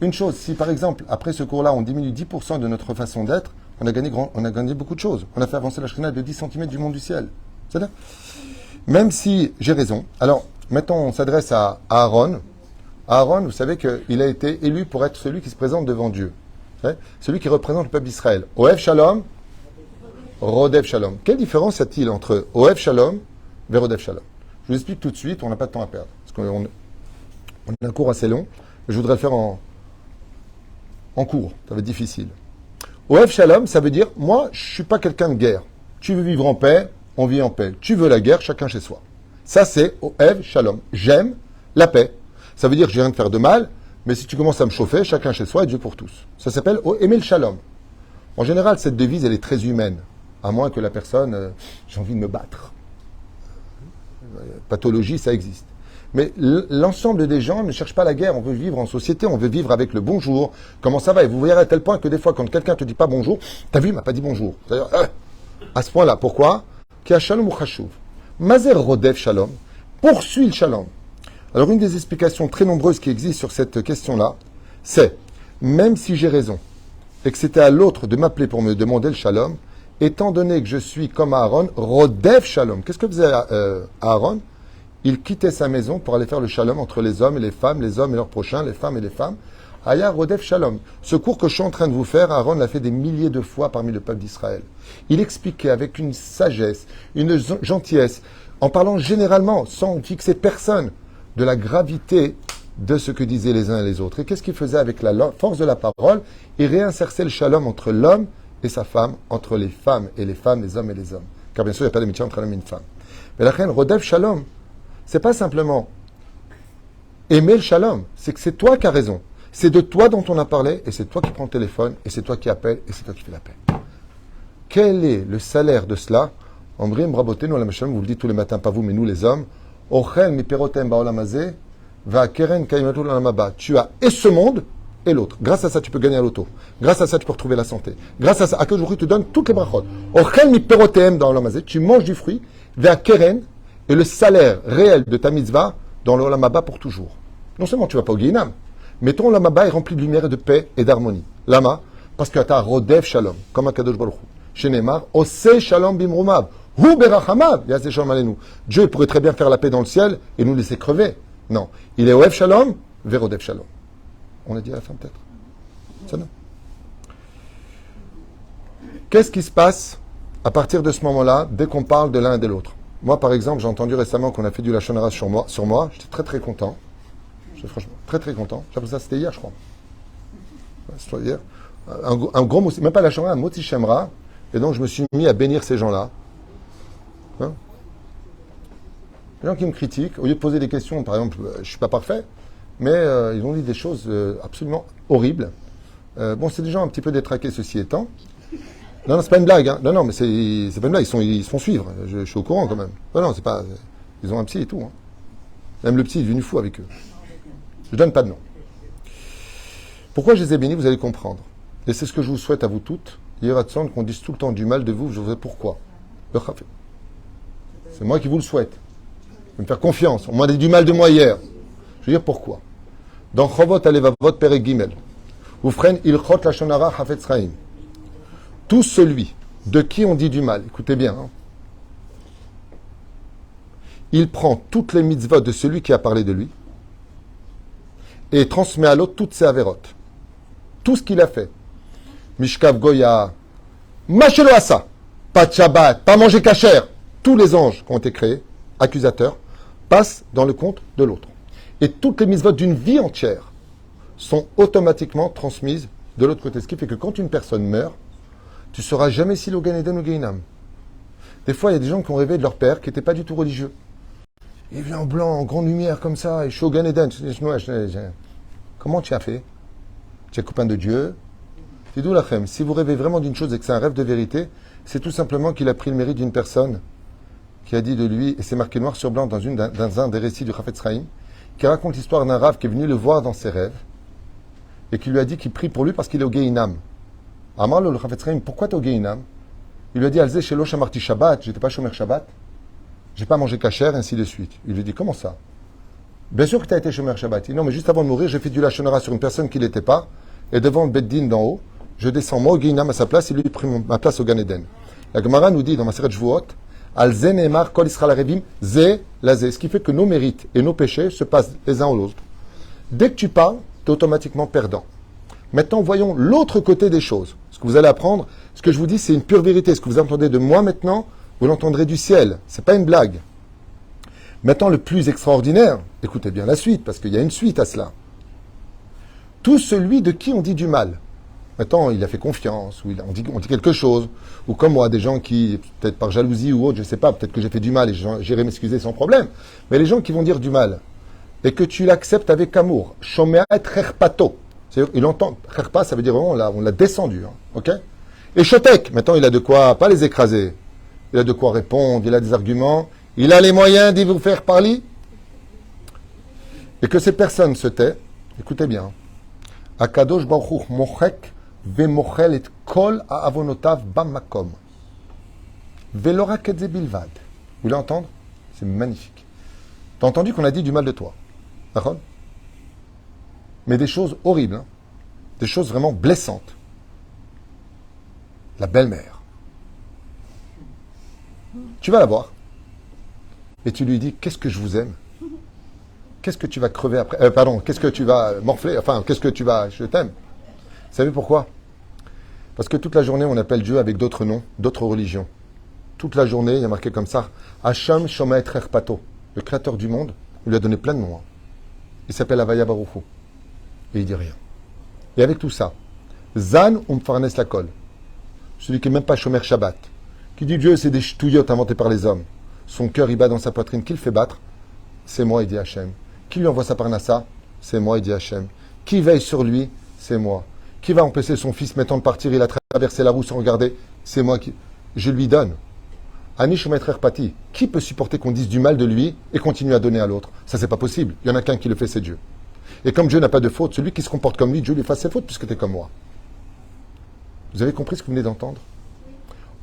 une chose. Si par exemple, après ce cours-là, on diminue 10% de notre façon d'être, on a gagné beaucoup de choses. On a fait avancer la Shekhinah de 10 cm du monde du ciel. C'est-à-dire, même si j'ai raison. Alors, maintenant, on s'adresse à Aaron. Aaron, vous savez qu'il a été élu pour être celui qui se présente devant Dieu. Celui qui représente le peuple d'Israël. Ohev Shalom, Rodev Shalom. Quelle différence y a-t-il entre Ohev Shalom et Rodev Shalom? Je vous explique tout de suite, on n'a pas de temps à perdre. Parce qu'on a un cours assez long. Je voudrais le faire en cours. Ça va être difficile. Ohev Shalom, ça veut dire, moi, je ne suis pas quelqu'un de guerre. Tu veux vivre en paix, on vit en paix. Tu veux la guerre, chacun chez soi. Ça, c'est Ohev Shalom. J'aime la paix. Ça veut dire que j'ai rien de faire de mal, mais si tu commences à me chauffer, chacun chez soi et Dieu pour tous. Ça s'appelle aimer le Shalom. En général, cette devise, elle est très humaine. À moins que la personne, j'ai envie de me battre. Pathologie, ça existe. Mais l'ensemble des gens ne cherchent pas la guerre. On veut vivre en société, on veut vivre avec le bonjour. Comment ça va? Et vous verrez à tel point que des fois, quand quelqu'un te dit pas bonjour, t'as vu, il m'a pas dit bonjour. C'est-à-dire, à ce point-là. Pourquoi? Ki ha-shalom hu chashuv. Mazer rodef shalom. Poursuit le shalom. Alors, une des explications très nombreuses qui existent sur cette question-là, c'est, même si j'ai raison, et que c'était à l'autre de m'appeler pour me demander le shalom, étant donné que je suis comme Aaron, rodef shalom. Qu'est-ce que faisait Aaron? Il quittait sa maison pour aller faire le shalom entre les hommes et les femmes, les hommes et leurs prochains, les femmes et les femmes. Aya Rodef Shalom. Ce cours que je suis en train de vous faire, Aaron l'a fait des milliers de fois parmi le peuple d'Israël. Il expliquait avec une sagesse, une gentillesse, en parlant généralement, sans fixer personne, de la gravité de ce que disaient les uns et les autres. Et qu'est-ce qu'il faisait avec la force de la parole? Il réinsérait le shalom entre l'homme et sa femme, entre les femmes et les femmes, les hommes et les hommes. Car bien sûr, il n'y a pas d'amitié entre l'homme et une femme. Mais la reine Rodef Shalom, c'est pas simplement aimer le shalom, c'est que c'est toi qui as raison. C'est de toi dont on a parlé, et c'est toi qui prends le téléphone, et c'est toi qui appelles, et c'est toi qui fais la paix. Quel est le salaire de cela? Ambrim Braboté, nous, la Machem, vous le dites tous les matins, pas vous, mais nous les hommes. Ochel mi perotem baolamazé, va keren kaimatul lamaba. Tu as et ce monde, et l'autre. Grâce à ça, tu peux gagner à l'auto. Grâce à ça, tu peux retrouver la santé. Grâce à ça, Akadosh Baruch Hu te donne toutes les brachot. Ochel mi perotem baolamazé, tu manges du fruit, va keren, et le salaire réel de ta mitzvah dans l'Olam Haba pour toujours. Non seulement tu ne vas pas au Guéhinam, mais ton Olam Haba est rempli de lumière et de paix et d'harmonie. Lama, parce que tu as Rodef Shalom, comme à Kadosh Baruch Hu. Chez Neymar, Ose Shalom Bimrumav, Hu Berachamav, Yaseh Shalom Aleinu. Dieu pourrait très bien faire la paix dans le ciel et nous laisser crever. Non. Il est Oev Shalom, Verodef Shalom. On l'a dit à la fin peut-être. Ça non. Qu'est-ce qui se passe à partir de ce moment-là, dès qu'on parle de l'un et de l'autre? Moi, par exemple, j'ai entendu récemment qu'on a fait du lachon hara sur moi. J'étais très, très content. J'étais franchement très, très content. J'ai appris ça, c'était hier, je crois. Ouais, c'était hier. Un gros mot, même pas lachon hara, un mot shemra. Et donc, je me suis mis à bénir ces gens-là. Hein? Les gens qui me critiquent, au lieu de poser des questions, par exemple, je ne suis pas parfait, mais ils ont dit des choses absolument horribles. Bon, c'est des gens un petit peu détraqués, ceci étant. Non, c'est pas une blague. Hein. Non, mais c'est pas une blague. Ils se font suivre. Je suis au courant quand même. Non, c'est pas. Ils ont un psy et tout. Hein. Même le psy est devenu fou avec eux. Je donne pas de nom. Pourquoi je les ai bénis, vous allez comprendre. Et c'est ce que je vous souhaite à vous toutes. Yeratzon, qu'on dise tout le temps du mal de vous. Je vous dis pourquoi. C'est moi qui vous le souhaite. Vous pouvez me faire confiance. On m'a dit du mal de moi hier. Je veux dire pourquoi. Dans Chovot Alevavot Perek Gimel, Ufren Ilchot Lashon Hara Hafetz Chaim. Tout celui de qui on dit du mal, écoutez bien, hein, il prend toutes les mitzvot de celui qui a parlé de lui et transmet à l'autre toutes ses avérotes. Tout ce qu'il a fait. Mishkav Goya, Machelo Asa, pas de Shabbat, pas manger kasher. Tous les anges qui ont été créés, accusateurs, passent dans le compte de l'autre. Et toutes les mitzvot d'une vie entière sont automatiquement transmises de l'autre côté. Ce qui fait que quand une personne meurt, tu ne sauras jamais si le Gan Eden ou Gainam. Des fois, il y a des gens qui ont rêvé de leur père qui n'était pas du tout religieux. Il vient en blanc, en grande lumière comme ça, et je suis au Gan Eden. Comment tu as fait? Tu es copain de Dieu? C'est d'où la crème. Si vous rêvez vraiment d'une chose et que c'est un rêve de vérité, c'est tout simplement qu'il a pris le mérite d'une personne qui a dit de lui, et c'est marqué noir sur blanc dans un des récits du Chafetz Chaim, qui raconte l'histoire d'un rave qui est venu le voir dans ses rêves et qui lui a dit qu'il prie pour lui parce qu'il est au Gehinam. Amar le Chafetz Chaim, pourquoi tu es au Gehinam? Il lui a dit, Alze shelo shamarti Shabbat, j'étais pas shomer Shabbat, j'ai pas mangé kasher, ainsi de suite. Il lui dit, comment ça? Bien sûr que tu as été shomer Shabbat. Il dit, non, mais juste avant de mourir, j'ai fait du lachonara sur une personne qui l'était pas, et devant le Beddin d'en haut, je descends moi au Gehinam à sa place, il lui prit ma place au Gan Eden. La Gemara nous dit dans Maseret Shvuot, Alze ne'emar kol Israël arevim ze lazé, ce qui fait que nos mérites et nos péchés se passent les uns aux autres. Dès que tu parles, tu es automatiquement perdant. Maintenant, voyons l'autre côté des choses. Ce que vous allez apprendre, ce que je vous dis, c'est une pure vérité. Ce que vous entendez de moi maintenant, vous l'entendrez du ciel. C'est pas une blague. Maintenant, le plus extraordinaire, écoutez bien la suite, parce qu'il y a une suite à cela. Tout celui de qui on dit du mal. Maintenant, il a fait confiance, ou on dit quelque chose, ou comme moi, des gens qui, peut-être par jalousie ou autre, je ne sais pas, peut-être que j'ai fait du mal et j'irai m'excuser sans problème, mais les gens qui vont dire du mal, et que tu l'acceptes avec amour, shomeat cherpato, c'est-à-dire, il entend, cherpa, ça veut dire vraiment, on l'a descendu, hein, ok? Et shotek, maintenant il a de quoi, pas les écraser, il a de quoi répondre, il a des arguments, il a les moyens d'y vous faire parler, et que ces personnes se taient, écoutez bien, Akadosh Baruch Hu mochek vemochel et kol avonotav bamakom. Velora kedze bilvad. Vous voulez entendre? C'est magnifique. T'as entendu qu'on a dit du mal de toi. D'accord? Mais des choses horribles, hein? Des choses vraiment blessantes. La belle-mère. Tu vas la voir. Et tu lui dis, qu'est-ce que je vous aime? Qu'est-ce que tu vas crever après? Qu'est-ce que tu vas morfler? Enfin, qu'est-ce que tu vas... Je t'aime. Vous savez pourquoi? Parce que toute la journée, on appelle Dieu avec d'autres noms, d'autres religions. Toute la journée, il y a marqué comme ça, Hacham Shomet Rerpato, le créateur du monde, il lui a donné plein de noms. Hein. Il s'appelle Avaya Baruchu. Et il dit rien. Et avec tout ça, Zan Umfarnes Lakol, celui qui n'est même pas Shomer Shabbat, qui dit Dieu, c'est des ch'touillottes inventées par les hommes. Son cœur, il bat dans sa poitrine, qui le fait battre? C'est moi, il dit Hachem. Qui lui envoie sa parnassa? C'est moi, il dit Hachem. Qui veille sur lui? C'est moi. Qui va empêcher son fils maintenant de partir? Il a traversé la roue sans regarder. C'est moi qui... Je lui donne. Anish Pati. Qui peut supporter qu'on dise du mal de lui et continue à donner à l'autre? Ça, c'est pas possible. Il y en a qu'un qui le fait, c'est Dieu. Et comme Dieu n'a pas de faute, celui qui se comporte comme lui, Dieu lui fasse ses fautes puisque tu es comme moi. Vous avez compris ce que vous venez d'entendre?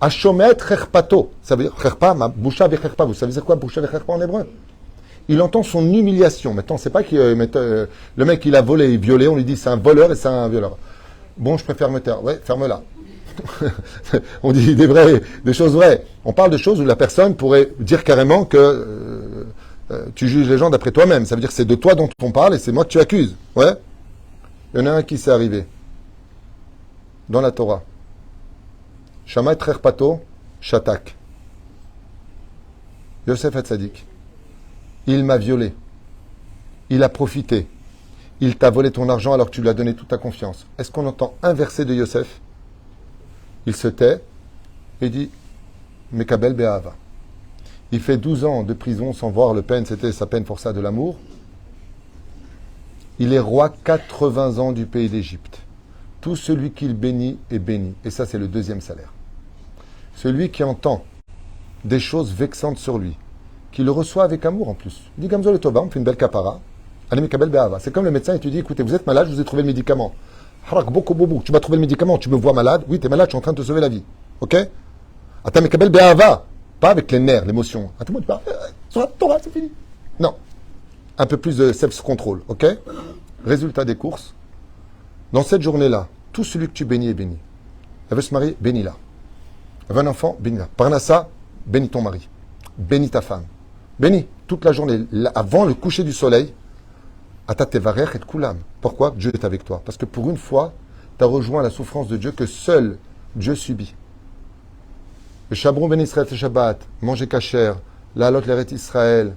Ashomet Rerpato. Ça veut dire Rerpa, ma boucha ve Rerpa. Vous savez c'est quoi boucha ve Rerpa en hébreu? Il entend son humiliation. Maintenant, c'est pas que le mec, il a volé et violé, on lui dit c'est un voleur et c'est un violeur. Bon, je préfère me taire. Ouais, ferme-la. On dit des choses vraies. On parle de choses où la personne pourrait dire carrément que tu juges les gens d'après toi-même. Ça veut dire que c'est de toi dont on parle et c'est moi que tu accuses. Ouais. Il y en a un qui s'est arrivé dans la Torah. Shammai Trerpato, Shatak. Yosef Hatzadik. Il m'a violé. Il a profité. Il t'a volé ton argent alors que tu lui as donné toute ta confiance. Est-ce qu'on entend un verset de Yosef? Il se tait et dit Mekabel Be'ava. Il fait 12 ans de prison sans voir le peine, c'était sa peine pour ça de l'amour. Il est roi 80 ans du pays d'Égypte. Tout celui qu'il bénit est béni. Et ça, c'est le deuxième salaire. Celui qui entend des choses vexantes sur lui, qui le reçoit avec amour en plus. Il dit Gamzo le Toba, on fait une belle capara. Allez, Mekabel Be'ava. C'est comme le médecin et tu dis écoutez, vous êtes malade, je vous ai trouvé le médicament. Harak boko bobo, tu m'as trouvé le médicament, tu me vois malade. Oui, tu es malade, je suis en train de te sauver la vie. Ok? Attends, Mekabel Be'ava. Pas avec les nerfs, l'émotion. À tout le monde, tu parles. Sur la Torah, c'est fini. Non. Un peu plus de self-control. Ok? Résultat des courses. Dans cette journée-là, tout celui que tu bénis est béni. Elle veut se marier, bénis-la. Elle veut un enfant, bénis-la. Parnassa, bénis ton mari. Bénis ta femme. Bénis toute la journée, avant le coucher du soleil. Atatevarer et kulam. Pourquoi? Dieu est avec toi. Parce que pour une fois, tu as rejoint la souffrance de Dieu que seul Dieu subit. Le Shabron ben Israël Shabbat, mangez kasher, la halot l'eret Israël,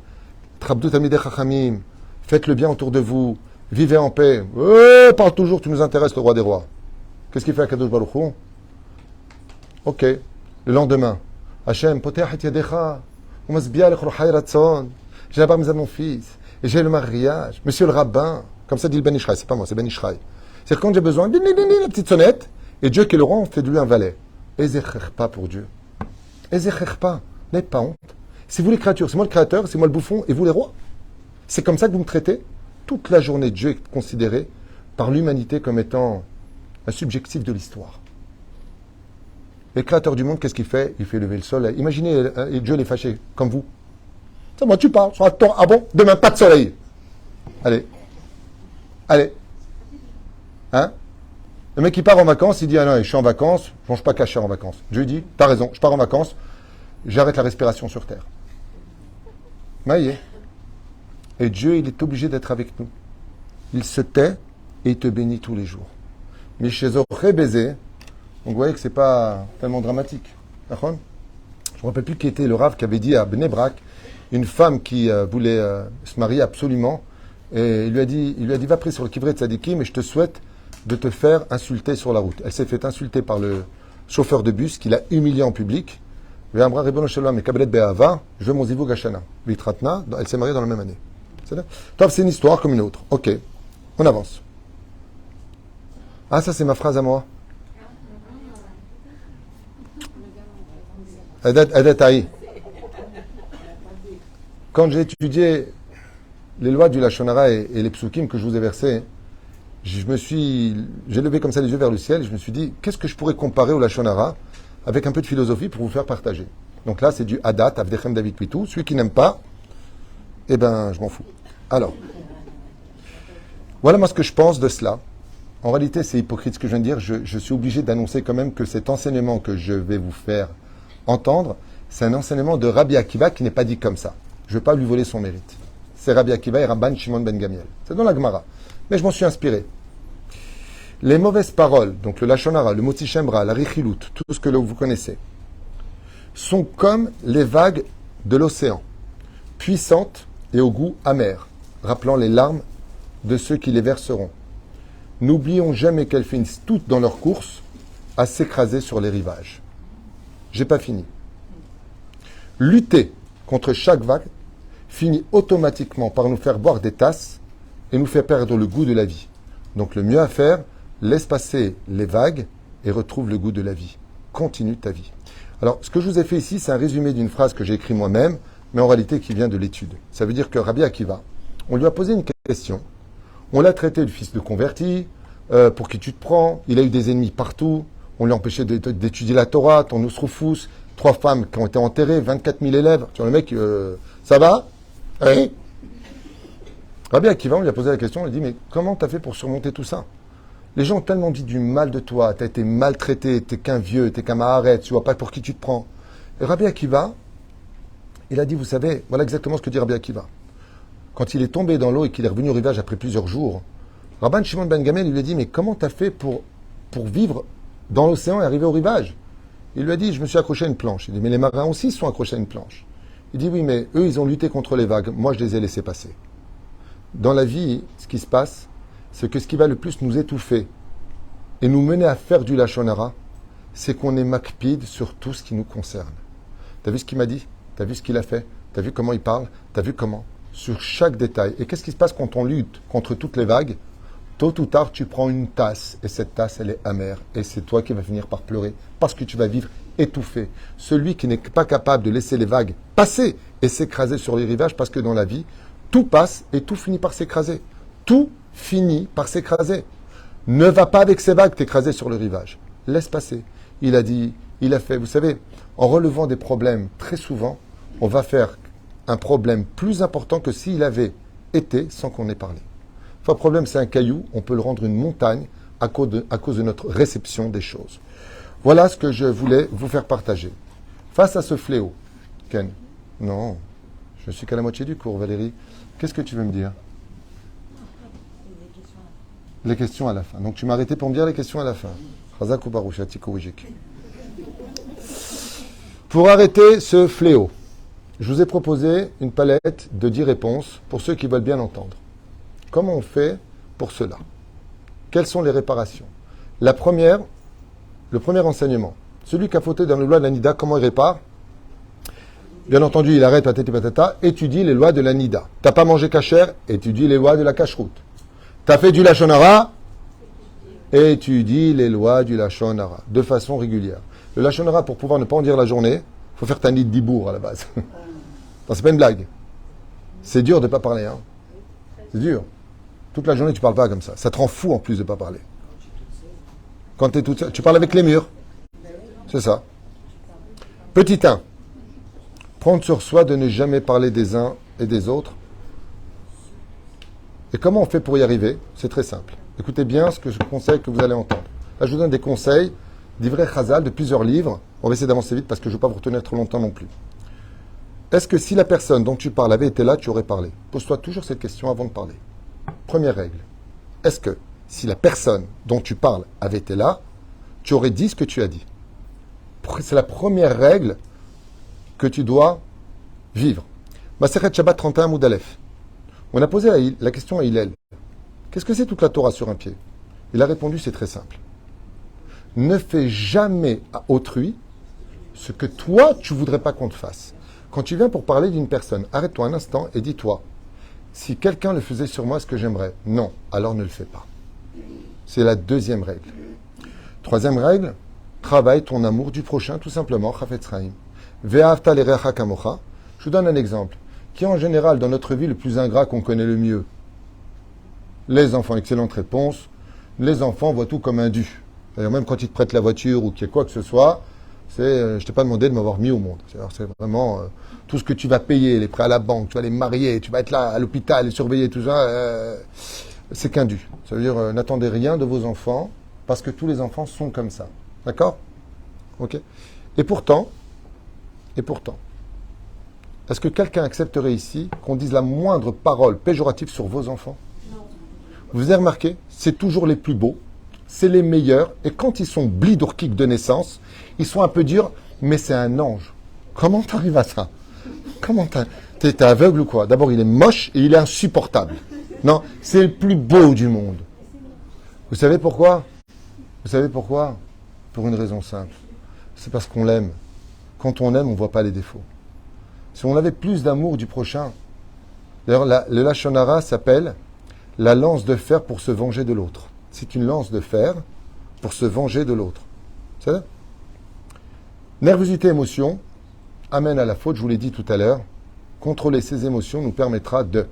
trabdou tamidei chachamim, faites le bien autour de vous, vivez en paix. Parle toujours, tu nous intéresses, le roi des rois. Qu'est-ce qu'il fait à Kadosh Baruch Hu? Ok. Le lendemain, Hachem, poteach et yadecha, umasbia lechrochai ratzon. J'ai la bar mitzvah de mon fils. Et j'ai le mariage. Monsieur le rabbin. Comme ça dit le Ben Ishraï. C'est pas moi, c'est Ben Ishraï. C'est quand j'ai besoin, la petite sonnette. Et Dieu qui est le roi, on fait de lui un valet. Ezecher pas pour Dieu. Ezecher pas. N'ayez pas honte. C'est vous les créatures. C'est moi le créateur, c'est moi le bouffon, et vous les rois. C'est comme ça que vous me traitez. Toute la journée, Dieu est considéré par l'humanité comme étant un subjectif de l'histoire. Le créateur du monde, qu'est-ce qu'il fait? Il fait lever le soleil. Imaginez, Dieu les fâché, comme vous. C'est moi, tu parles. Ah bon? Demain, pas de soleil. Allez. Allez. Hein? Le mec qui part en vacances, il dit, ah non, je suis en vacances, je mange pas cachère en vacances. Dieu dit, t'as raison, je pars en vacances, j'arrête la respiration sur terre. Maïe. Et Dieu, il est obligé d'être avec nous. Il se tait et il te bénit tous les jours. Mais chez Zoré baiser, donc vous voyez que c'est pas tellement dramatique. D'accord? Je ne me rappelle plus qui était le Rav qui avait dit à Bnei Brak, une femme qui voulait se marier absolument, et il lui a dit, va prier sur le Kivret Tzadiki, mais je te souhaite de te faire insulter sur la route. Elle s'est fait insulter par le chauffeur de bus qui l'a humiliée en public. Je veux mon zivug Hashana. Vitratna, elle s'est mariée dans la même année. C'est une histoire comme une autre. Ok, on avance. Ah, ça c'est ma phrase à moi. Quand j'ai étudié les lois du Lashon Hara et les psukim que je vous ai versés, j'ai levé comme ça les yeux vers le ciel et je me suis dit, qu'est-ce que je pourrais comparer au Lashon Hara avec un peu de philosophie pour vous faire partager. Donc là, c'est du Hadat, Avdechem David Pitou. Celui qui n'aime pas, eh ben, je m'en fous. Alors, voilà moi ce que je pense de cela. En réalité, c'est hypocrite ce que je viens de dire. Je suis obligé d'annoncer quand même que cet enseignement que je vais vous faire entendre, c'est un enseignement de Rabbi Akiva qui n'est pas dit comme ça. Je ne vais pas lui voler son mérite. C'est Rabbi Akiva et Rabban Shimon ben Gamiel. C'est dans la Gemara. Mais je m'en suis inspiré. Les mauvaises paroles, donc le Lashon Hara, le Motzi Shem Ra, la Richilut, tout ce que vous connaissez, sont comme les vagues de l'océan, puissantes et au goût amer, rappelant les larmes de ceux qui les verseront. N'oublions jamais qu'elles finissent toutes dans leur course à s'écraser sur les rivages. J'ai pas fini. Lutter contre chaque vague finit automatiquement par nous faire boire des tasses et nous fait perdre le goût de la vie. Donc le mieux à faire, laisse passer les vagues et retrouve le goût de la vie. Continue ta vie. Alors, ce que je vous ai fait ici, c'est un résumé d'une phrase que j'ai écrite moi-même, mais en réalité qui vient de l'étude. Ça veut dire que Rabbi Akiva, on lui a posé une question, on l'a traité de fils de converti, pour qui tu te prends, il a eu des ennemis partout, on lui a empêché d'étudier la Torah, ton Ousroufous, 3 femmes qui ont été enterrées, 24 000 élèves. Tu vois, le mec, ça va? Oui. Rabbi Akiva, on lui a posé la question, on lui a dit, mais comment t'as fait pour surmonter tout ça? Les gens ont tellement dit du mal de toi, t'as été maltraité, t'es qu'un vieux, t'es qu'un maharet, tu vois pas pour qui tu te prends. Et Rabbi Akiva, il a dit, vous savez, voilà exactement ce que dit Rabbi Akiva. Quand il est tombé dans l'eau et qu'il est revenu au rivage après plusieurs jours, Rabban Shimon ben Gamel lui a dit, mais comment t'as fait pour vivre dans l'océan et arriver au rivage? Il lui a dit, je me suis accroché à une planche. Il dit, mais les marins aussi se sont accrochés à une planche. Il dit, oui, mais eux, ils ont lutté contre les vagues. Moi, je les ai laissés passer. Dans la vie, ce qui se passe, c'est que ce qui va le plus nous étouffer et nous mener à faire du Lashon Hara, c'est qu'on est makpid sur tout ce qui nous concerne. T'as vu ce qu'il m'a dit? T'as vu ce qu'il a fait? T'as vu comment il parle? T'as vu comment? Sur chaque détail. Et qu'est-ce qui se passe quand on lutte contre toutes les vagues? Tôt ou tard, tu prends une tasse, et cette tasse, elle est amère. Et c'est toi qui vas finir par pleurer, parce que tu vas vivre étouffé. Celui qui n'est pas capable de laisser les vagues passer et s'écraser sur les rivages, parce que dans la vie, tout passe et tout finit par s'écraser. Tout finit par s'écraser. Ne va pas avec ces vagues t'écraser sur le rivage. Laisse passer. Il a dit, il a fait. Vous savez, en relevant des problèmes, très souvent, on va faire un problème plus important que s'il avait été sans qu'on ait parlé. Enfin, le problème, c'est un caillou. On peut le rendre une montagne à cause de notre réception des choses. Voilà ce que je voulais vous faire partager. Face à ce fléau, Ken, non, je ne suis qu'à la moitié du cours, Valérie. Qu'est-ce que tu veux me dire? Les questions à la fin. Donc tu m'as arrêté pour me dire les questions à la fin. Pour arrêter ce fléau, je vous ai proposé une palette de 10 réponses pour ceux qui veulent bien entendre. Comment on fait pour cela? Quelles sont les réparations? Le premier enseignement, Celui qui a fauté dans les lois de la Nida, comment il répare? Bien entendu, il arrête patati patata, étudie les lois de la Nida. T'as pas mangé cachère, étudie les lois de la cacheroute. T'as fait du Lachon Hara, étudie les lois du Lachon Hara, de façon régulière. Le Lachon Hara, pour pouvoir ne pas en dire la journée, il faut faire ta nid dibour à la base. Non, c'est pas une blague. C'est dur de ne pas parler. Hein. C'est dur. Toute la journée, tu parles pas comme ça. Ça te rend fou en plus de ne pas parler. Quand tu es toute seule, tu parles avec les murs. C'est ça. Petit 1. Prendre sur soi de ne jamais parler des uns et des autres. Et comment on fait pour y arriver? C'est très simple. Écoutez bien ce conseil que vous allez entendre. Là, je vous donne des conseils d'Ivrei Chazal, de plusieurs livres. On va essayer d'avancer vite parce que je ne veux pas vous retenir trop longtemps non plus. Est-ce que si la personne dont tu parles avait été là, tu aurais parlé? Pose-toi toujours cette question avant de parler. Première règle. Est-ce que si la personne dont tu parles avait été là, tu aurais dit ce que tu as dit? C'est la première règle que tu dois vivre. Masechet Shabbat 31 Moudalef. On a posé la question à Hillel. Qu'est-ce que c'est toute la Torah sur un pied? Il a répondu, c'est très simple. Ne fais jamais à autrui ce que toi, tu ne voudrais pas qu'on te fasse. Quand tu viens pour parler d'une personne, arrête-toi un instant et dis-toi, si quelqu'un le faisait sur moi, est-ce que j'aimerais? Non, alors ne le fais pas. C'est la deuxième règle. Troisième règle, travaille ton amour du prochain, tout simplement. Chafetz Chaim. Ve'ahavta l'erecha kamocha. Je vous donne un exemple. Qui est en général dans notre vie le plus ingrat qu'on connaît le mieux? Les enfants. Excellente réponse. Les enfants voient tout comme un dû. D'ailleurs, même quand ils te prêtent la voiture ou qu'il y ait quoi que ce soit, je t'ai pas demandé de m'avoir mis au monde. C'est vraiment tout ce que tu vas payer, les prêts à la banque, tu vas les marier, tu vas être là à l'hôpital et surveiller tout ça, c'est qu'un dû. Ça veut dire n'attendez rien de vos enfants parce que tous les enfants sont comme ça. D'accord? Ok. Et pourtant, est-ce que quelqu'un accepterait ici qu'on dise la moindre parole péjorative sur vos enfants? Non. Vous avez remarqué, c'est toujours les plus beaux, c'est les meilleurs, et quand ils sont blidourkiques de naissance, ils sont un peu durs, mais c'est un ange. Comment t'arrives à ça? Comment t'es aveugle ou quoi? D'abord, il est moche et il est insupportable. Non, c'est le plus beau du monde. Vous savez pourquoi? Vous savez pourquoi? Pour une raison simple. C'est parce qu'on l'aime. Quand on aime, on ne voit pas les défauts. Si on avait plus d'amour du prochain, d'ailleurs, le Lachon Hara s'appelle la lance de fer pour se venger de l'autre. C'est une lance de fer pour se venger de l'autre. C'est ça? Nervosité, émotion amène à la faute, je vous l'ai dit tout à l'heure. Contrôler ses émotions nous permettra de...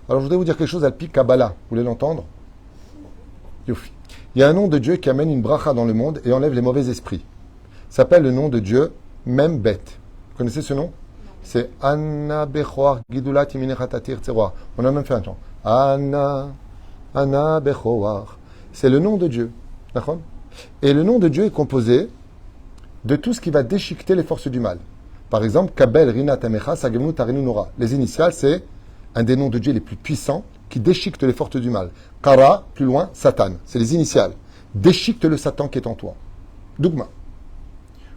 Alors je voudrais vous dire quelque chose à Pi Kabbalah. Vous voulez l'entendre? Yofi. Il y a un nom de Dieu qui amène une bracha dans le monde et enlève les mauvais esprits. Ça s'appelle le nom de Dieu Membet. Vous connaissez ce nom? C'est Anna Bechoar Gidulat Iminechatir Tzeroar. On a même fait un chant. Anna Bechoar. C'est le nom de Dieu. D'accord? Et le nom de Dieu est composé de tout ce qui va déchiqueter les forces du mal. Par exemple, Kabel, Rina, Tamecha, Sagemnu, Tarinu, Nora. Les initiales, c'est un des noms de Dieu les plus puissants qui déchiquetent les forces du mal. Kara, plus loin, Satan. C'est les initiales. Déchiquete le Satan qui est en toi. Dougma.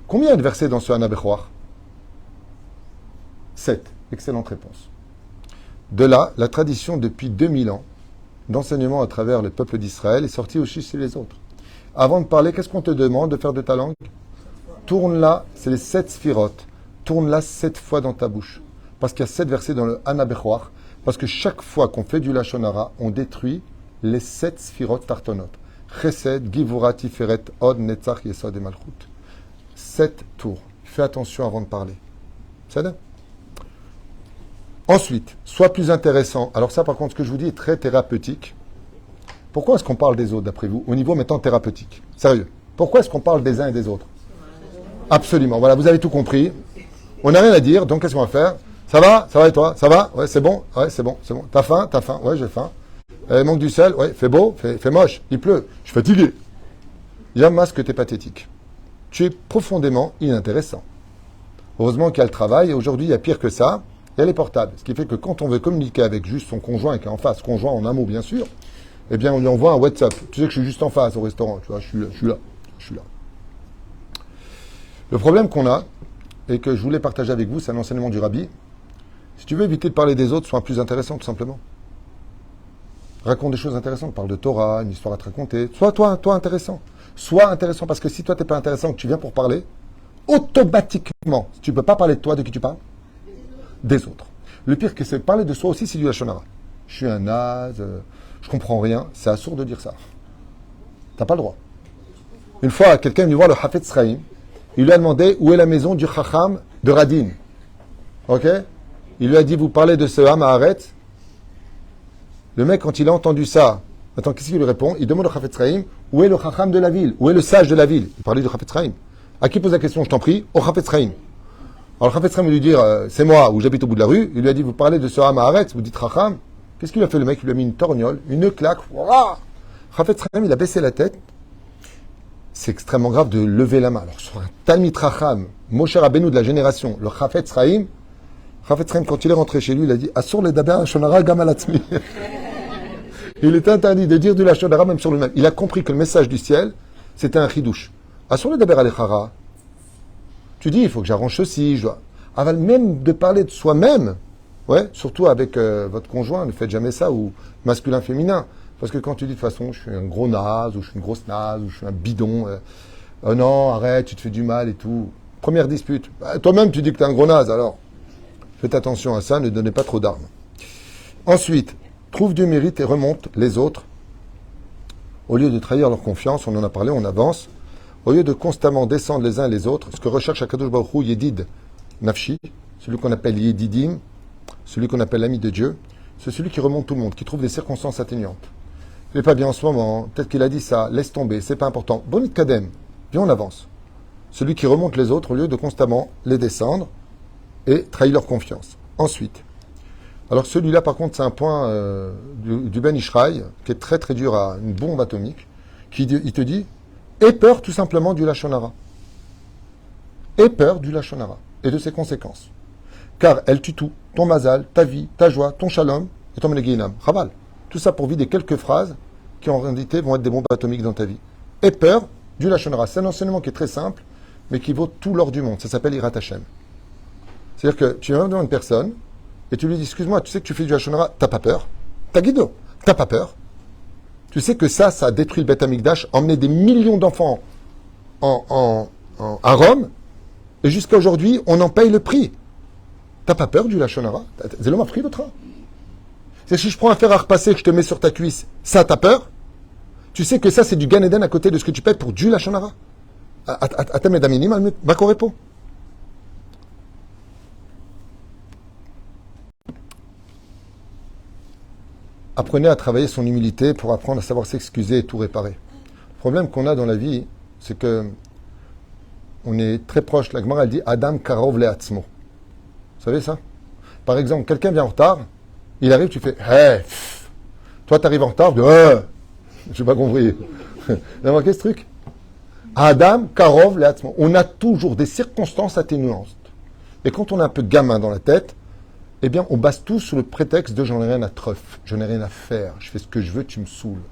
Combien il y a de versets dans ce Anna Bechoar? 7. Excellente réponse. De là, la tradition depuis 2000 ans d'enseignement à travers le peuple d'Israël est sortie aussi chez les autres. Avant de parler, qu'est-ce qu'on te demande de faire de ta langue? Tourne-la, c'est les 7 sphirotes. Tourne-la 7 fois dans ta bouche. Parce qu'il y a 7 versets dans le Anna Bechoar. Parce que chaque fois qu'on fait du Lachon Hara, on détruit les 7 sphirotes tartonot. Chesed, Givura, Tiferet, Od, Netzach, Yesod et Malchut. 7 tours. Fais attention avant de parler. C'est ça? Ensuite, sois plus intéressant. Alors ça, par contre, ce que je vous dis est très thérapeutique. Pourquoi est-ce qu'on parle des autres, d'après vous, au niveau maintenant thérapeutique? Sérieux. Pourquoi est-ce qu'on parle des uns et des autres? Absolument. Voilà, vous avez tout compris. On n'a rien à dire, donc qu'est-ce qu'on va faire? Ça va? Ça va et toi? Ça va? Ouais, c'est bon? Ouais, c'est bon, c'est bon. T'as faim? T'as faim? Ouais, j'ai faim. Manque du sel? Ouais, fait beau? Fait moche? Il pleut? Je suis fatigué. Yamas que t'es pathétique. Tu es profondément inintéressant. Heureusement qu'il y a le travail, et aujourd'hui, il y a pire que ça. Il y a les portables. Ce qui fait que quand on veut communiquer avec juste son conjoint qui est en face, conjoint en un mot bien sûr, eh bien on lui envoie un WhatsApp. Tu sais que je suis juste en face au restaurant, tu vois, je suis là. Le problème qu'on a, et que je voulais partager avec vous, c'est un enseignement du Rabbi. Si tu veux éviter de parler des autres, sois plus intéressant tout simplement. Raconte des choses intéressantes, parle de Torah, une histoire à te raconter. Sois toi intéressant. Sois intéressant, parce que si toi t'es pas intéressant, que tu viens pour parler, automatiquement. Tu ne peux pas parler de toi, de qui tu parles? Des autres. Le pire que c'est parler de soi aussi, c'est du lashon hara. Je suis un naze, je comprends rien. C'est assourd de dire ça. T'as pas le droit. Une fois, quelqu'un est venu voir le Hafetz Chaim. Il lui a demandé où est la maison du Chacham de Radin. Ok? Il lui a dit, vous parlez de ce Ham Haaretz. Le mec, quand il a entendu ça, attends, qu'est-ce qu'il lui répond? Il demande au Hafetz Chaim, où est le Chacham de la ville? Où est le sage de la ville? Il parlait du Hafetz Chaim. À qui pose la question, je t'en prie? Au Hafetz Chaim. Alors le Hafetz Chaim lui dit, c'est moi, où j'habite au bout de la rue. Il lui a dit, vous parlez de ce Ham Haaretz, vous dites Chacham. Qu'est-ce qu'il a fait le mec? Il lui a mis une torgnole, une claque. Hafetz Chaim, il a baissé la tête. C'est extrêmement grave de lever la main. Alors sur un Talmid Chacham, Moshe Rabbeinu de la génération, le Hafetz Chaim, quand il est rentré chez lui, il a dit Assur le daber lashon hara gam al atzmi. Il est interdit de dire du lashon hara même sur lui-même. Il a compris que le message du ciel, c'était un chidouche. Assur le daber alechara. Tu dis, il faut que j'arrange ceci, je dois. Avant même de parler de soi-même, ouais, surtout avec votre conjoint, ne faites jamais ça, ou masculin-féminin. Parce que quand tu dis de toute façon, je suis un gros naze, ou je suis une grosse naze, ou je suis un bidon, oh non, arrête, tu te fais du mal et tout. Première dispute. Bah, toi-même, tu dis que tu es un gros naze, alors. Faites attention à ça, ne donnez pas trop d'armes. Ensuite, trouve du mérite et remonte les autres. Au lieu de trahir leur confiance, on en a parlé, on avance. Au lieu de constamment descendre les uns et les autres, ce que recherche Akadosh Baruch Hu, Yedid Nafshi, celui qu'on appelle Yedidim, celui qu'on appelle l'ami de Dieu, c'est celui qui remonte tout le monde, qui trouve des circonstances atténuantes. Il n'est pas bien en ce moment, peut-être qu'il a dit ça, laisse tomber, c'est pas important. Bonit Kadem, viens on avance. Celui qui remonte les autres au lieu de constamment les descendre et trahir leur confiance. Ensuite, alors celui-là par contre c'est un point du Ben Ishraï qui est très très dur à une bombe atomique, il te dit aie peur tout simplement du lashon hara. Aie peur du lashon hara et de ses conséquences. Car elle tue tout, ton mazal, ta vie, ta joie, ton shalom et ton meneginam. Chaval. Tout ça pour vider quelques phrases qui en réalité vont être des bombes atomiques dans ta vie. Aie peur du lashon hara. C'est un enseignement qui est très simple mais qui vaut tout l'or du monde. Ça s'appelle Hirat Hashem. C'est-à-dire que tu viens devant une personne et tu lui dis, excuse-moi, tu sais que tu fais du lashon hara, t'as pas peur? T'as guido, t'as pas peur? Tu sais que ça a détruit le Beth Amikdash, emmené des millions d'enfants à Rome, et jusqu'à aujourd'hui, on en paye le prix. T'as pas peur du lashon hara? C'est l'homme a pris le train. C'est si je prends un fer à repasser et que je te mets sur ta cuisse, ça t'as peur? Tu sais que ça, c'est du Gan Eden à côté de ce que tu payes pour du lashon hara? Attends, mesdames, ma correpo. Apprenez à travailler son humilité pour apprendre à savoir s'excuser et tout réparer. Le problème qu'on a dans la vie, c'est que on est très proche. La Gemara, elle dit Adam karov le'atzmo. Vous savez ça? Par exemple, quelqu'un vient en retard, il arrive, tu fais hey, toi tu arrives en retard, tu dis je n'ai pas compris. Vous avez remarqué ce truc? Adam karov le'atzmo. On a toujours des circonstances atténuantes. Et quand on a un peu de gamin dans la tête, eh bien, on base tout sur le prétexte de j'en ai rien à treuf, je n'ai rien à faire, je fais ce que je veux, tu me saoules.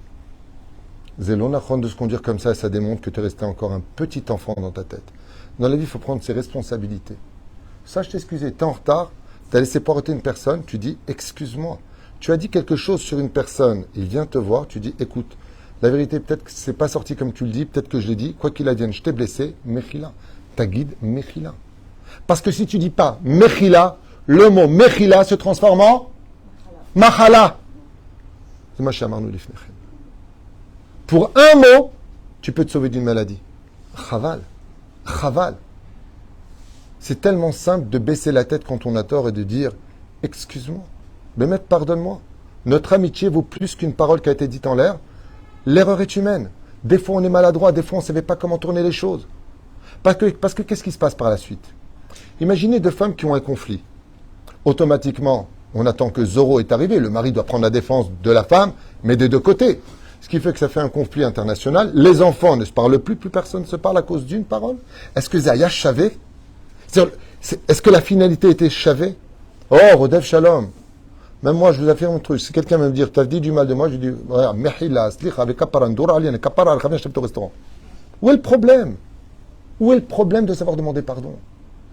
Zélonachron de se conduire comme ça démontre que tu es resté encore un petit enfant dans ta tête. Dans la vie, il faut prendre ses responsabilités. Sache t'excuser, tu es en retard, tu as laissé poireauter une personne, tu dis excuse-moi. Tu as dit quelque chose sur une personne, il vient te voir, tu dis écoute, la vérité, peut-être que c'est pas sorti comme tu le dis, peut-être que je l'ai dit, quoi qu'il advienne, je t'ai blessé, mechila. Ta guide, mechila. Parce que si tu dis pas mechila, le mot mechila se transforme en machala. C'est ma chère lifnechem. Pour un mot, tu peux te sauver d'une maladie. Chaval. Chaval. C'est tellement simple de baisser la tête quand on a tort et de dire excuse-moi, mais maître, pardonne-moi. Notre amitié vaut plus qu'une parole qui a été dite en l'air. L'erreur est humaine. Des fois, on est maladroit, des fois, on ne savait pas comment tourner les choses. Parce que qu'est-ce qui se passe par la suite? Imaginez deux femmes qui ont un conflit. Automatiquement, on attend que Zorro est arrivé. Le mari doit prendre la défense de la femme, mais des deux côtés. Ce qui fait que ça fait un conflit international. Les enfants ne se parlent plus personne ne se parle à cause d'une parole. Est-ce que Zaya savait? Est-ce que la finalité était chavée? Oh, Rodev Shalom. Même moi, je vous affirme un truc. Si quelqu'un me dit, t'as dit du mal de moi, je dis, Mehila, Slicha, avec Kaparandoura, Ali, Kapara, Al-Khavien, je t'aime au restaurant. Où est le problème? Où est le problème de savoir demander pardon?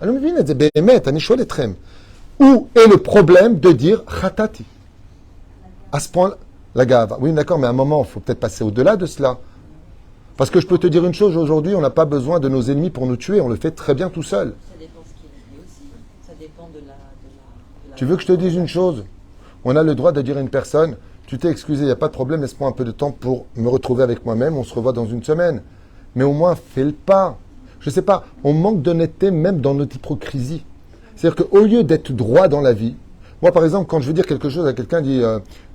Alors, me vient, Béhémet, Anishol et Trem. Où est le problème de dire Khatati? À ce point, la gave. Oui, d'accord, mais à un moment, il faut peut-être passer au-delà de cela. Parce que je peux te dire une chose, aujourd'hui, on n'a pas besoin de nos ennemis pour nous tuer, on le fait très bien tout seul.
Ça dépend ce qu'il dit aussi. Ça dépend de la
Tu veux que je te dise une chose? On a le droit de dire à une personne, tu t'es excusé, il n'y a pas de problème, laisse-moi un peu de temps pour me retrouver avec moi-même, on se revoit dans une semaine. Mais au moins, fais le pas. Je ne sais pas, on manque d'honnêteté même dans notre hypocrisie. C'est-à-dire qu'au lieu d'être droit dans la vie, moi par exemple, quand je veux dire quelque chose à quelqu'un, dit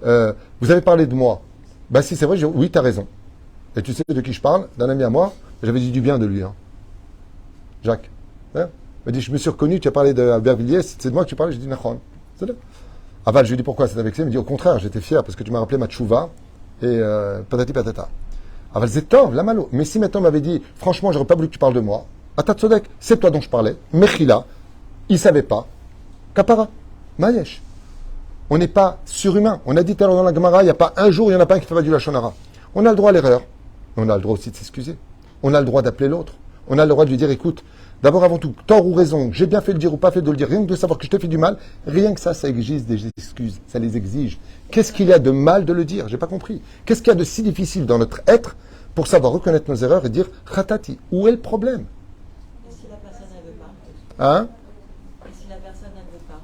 vous avez parlé de moi. Bah si c'est vrai, oui, tu as raison. Et tu sais de qui je parle? D'un ami à moi, j'avais dit du bien de lui. Hein. Jacques. Hein, il m'a dit, je me suis reconnu, tu as parlé de Bervilliers, c'est de moi que tu parlais, j'ai dit Nahon. C'est là. Aval, je lui ai dit pourquoi c'est avec ça, il m'a dit au contraire, j'étais fier parce que tu m'as rappelé ma tchouva et patati patata. Aval, c'est tort, la malo. Mais si maintenant on m'avait dit, franchement, j'aurais pas voulu que tu parles de moi, Atatsodek, c'est toi dont je parlais, Mechila, il savait pas, Kapara, Mayesh. On n'est pas surhumain. On a dit tout à l'heure dans la Gemara, il n'y a pas un jour, il n'y en a pas un qui fait pas du Lachonara. On a le droit à l'erreur. On a le droit aussi de s'excuser. On a le droit d'appeler l'autre. On a le droit de lui dire, écoute, d'abord avant tout, tort ou raison, j'ai bien fait de le dire ou pas fait de le dire, rien que de savoir que je t'ai fait du mal, rien que ça exige des excuses, ça les exige. Qu'est-ce qu'il y a de mal de le dire? J'ai pas compris. Qu'est-ce qu'il y a de si difficile dans notre être pour savoir reconnaître nos erreurs et dire, Khatati, où est le problème?
Et si la personne ne veut pas?
Hein?
Et si la personne ne veut pas?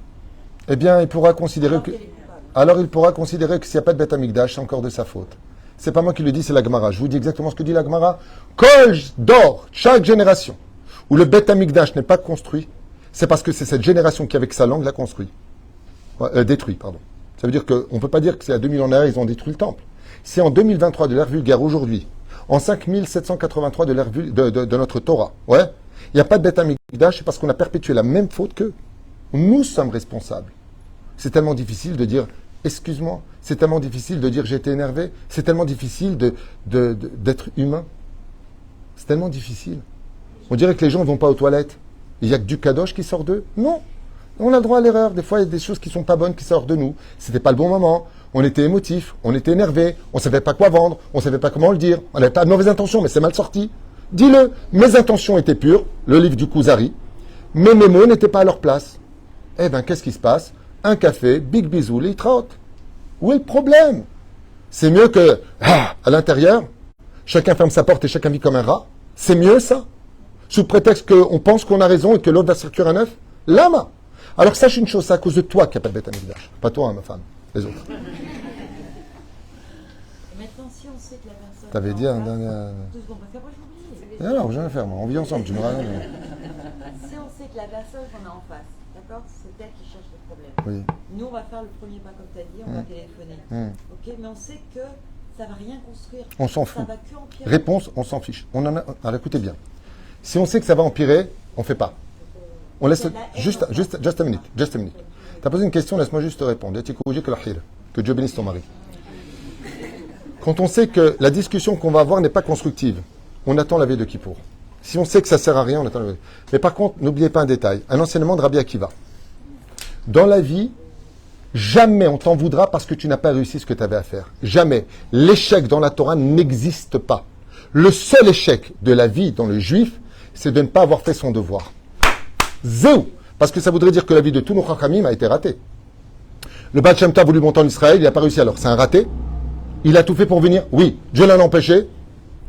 Eh bien, il pourra considérer
Alors
que...
qu'elle est coupable.
Alors il pourra considérer que s'il n'y a pas de Beth Amikdash, c'est encore de sa faute. C'est pas moi qui le dis, c'est la Gemara. Je vous dis exactement ce que dit la Gemara. Kol d'or, chaque génération où le Beth Amikdash n'est pas construit, c'est parce que c'est cette génération qui, avec sa langue, l'a construit. Détruit, pardon. Ça veut dire qu'on ne peut pas dire que c'est à 2000 ans en arrière, ils ont détruit le temple. C'est en 2023 de l'ère vulgaire, aujourd'hui, en 5783 de l'ère de notre Torah, ouais, il n'y a pas de Beth Amikdash, c'est parce qu'on a perpétué la même faute qu'eux. Nous sommes responsables. C'est tellement difficile de dire excuse-moi. C'est tellement difficile de dire j'ai été énervé. C'est tellement difficile d'être humain. C'est tellement difficile. On dirait que les gens ne vont pas aux toilettes. Il n'y a que du kadosh qui sort d'eux. Non. On a le droit à l'erreur. Des fois, il y a des choses qui ne sont pas bonnes qui sortent de nous. C'était pas le bon moment. On était émotif. On était énervé. On ne savait pas quoi vendre. On ne savait pas comment le dire. On n'avait pas de mauvaises intentions, mais c'est mal sorti. Dis-le. Mes intentions étaient pures. Le livre du Kuzari. Mais mes mots n'étaient pas à leur place. Eh bien, qu'est-ce qui se passe? Un café, big bisou, litraot. Où est le problème? C'est mieux que, à l'intérieur, chacun ferme sa porte et chacun vit comme un rat. C'est mieux ça? Sous prétexte qu'on pense qu'on a raison et que l'autre va se cuire un œuf? Lama. Alors sache une chose, c'est à cause de toi qu'il n'y a pas de Beth Amikdash. Pas toi, hein, ma femme. Les autres.
Et maintenant, si on sait que la personne.
T'avais dit un dernier...
2 secondes, parce qu'après j'oublie.
Et alors, j'ai rien à faire, moi. On vit ensemble, tu me racontes.
Si on sait que la personne qu'on a en face, d'accord, c'est elle qui cherche le problème.
Oui.
Nous, on va faire le premier pas, comme tu as dit, on va téléphoner. Ok, mais on sait que ça va rien construire.
On s'en fout.
Ça va que empirer.
Réponse, on s'en fiche. On en a... Alors écoutez bien. Si on sait que ça va empirer, on ne fait pas. On laisse... Just a minute. Just a minute. Tu as posé une question, laisse-moi juste te répondre. Que Dieu bénisse ton mari. Quand on sait que la discussion qu'on va avoir n'est pas constructive, on attend la veille de Kippour. Si on sait que ça ne sert à rien, on attend la veille. Mais par contre, n'oubliez pas un détail. Un enseignement de Rabbi Akiva. Dans la vie, jamais on t'en voudra parce que tu n'as pas réussi ce que tu avais à faire. Jamais. L'échec dans la Torah n'existe pas. Le seul échec de la vie dans le juif, c'est de ne pas avoir fait son devoir. Zéou. Parce que ça voudrait dire que la vie de tous nos chachamim a été ratée. Le Baal Shem Tov a voulu monter en Israël, il n'a pas réussi alors. C'est un raté. Il a tout fait pour venir. Oui. Dieu l'a empêché.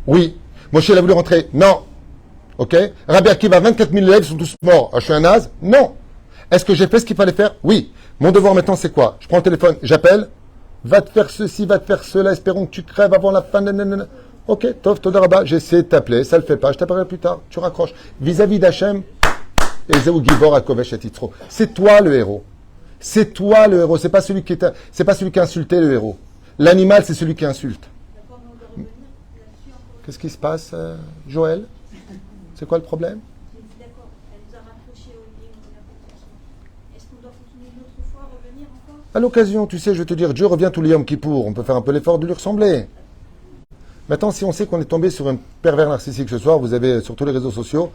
Oui. Moshe, il a voulu rentrer. Non. Ok. Rabbi Akiva, 24 000 élèves sont tous morts. Ah, je suis un naze. Non. Est-ce que j'ai fait ce qu'il fallait faire? Oui. Mon devoir maintenant, c'est quoi? Je prends le téléphone, j'appelle. Va te faire ceci, va te faire cela. Espérons que tu crèves avant la fin. Nanana. Ok. Tov, Todarabah. J'essaie de t'appeler. Ça le fait pas. Je t'appellerai plus tard. Tu raccroches. Vis-à-vis d'Hachem. Ezeu Gibor Akovesh et Yitzro. C'est toi le héros. C'est toi le héros. C'est pas celui qui a insulté le héros. L'animal, c'est celui qui insulte. Qu'est-ce qui se passe, Joël? C'est quoi le problème?
D'accord, elle nous a rapprochés au lit, on a fait. Est-ce qu'on doit continuer une autre fois, revenir encore?
À l'occasion, tu sais, je vais te dire, Dieu revient tous les Yom Kippour. On peut faire un peu l'effort de lui ressembler. Maintenant, si on sait qu'on est tombé sur un pervers narcissique ce soir, vous avez sur tous les réseaux sociaux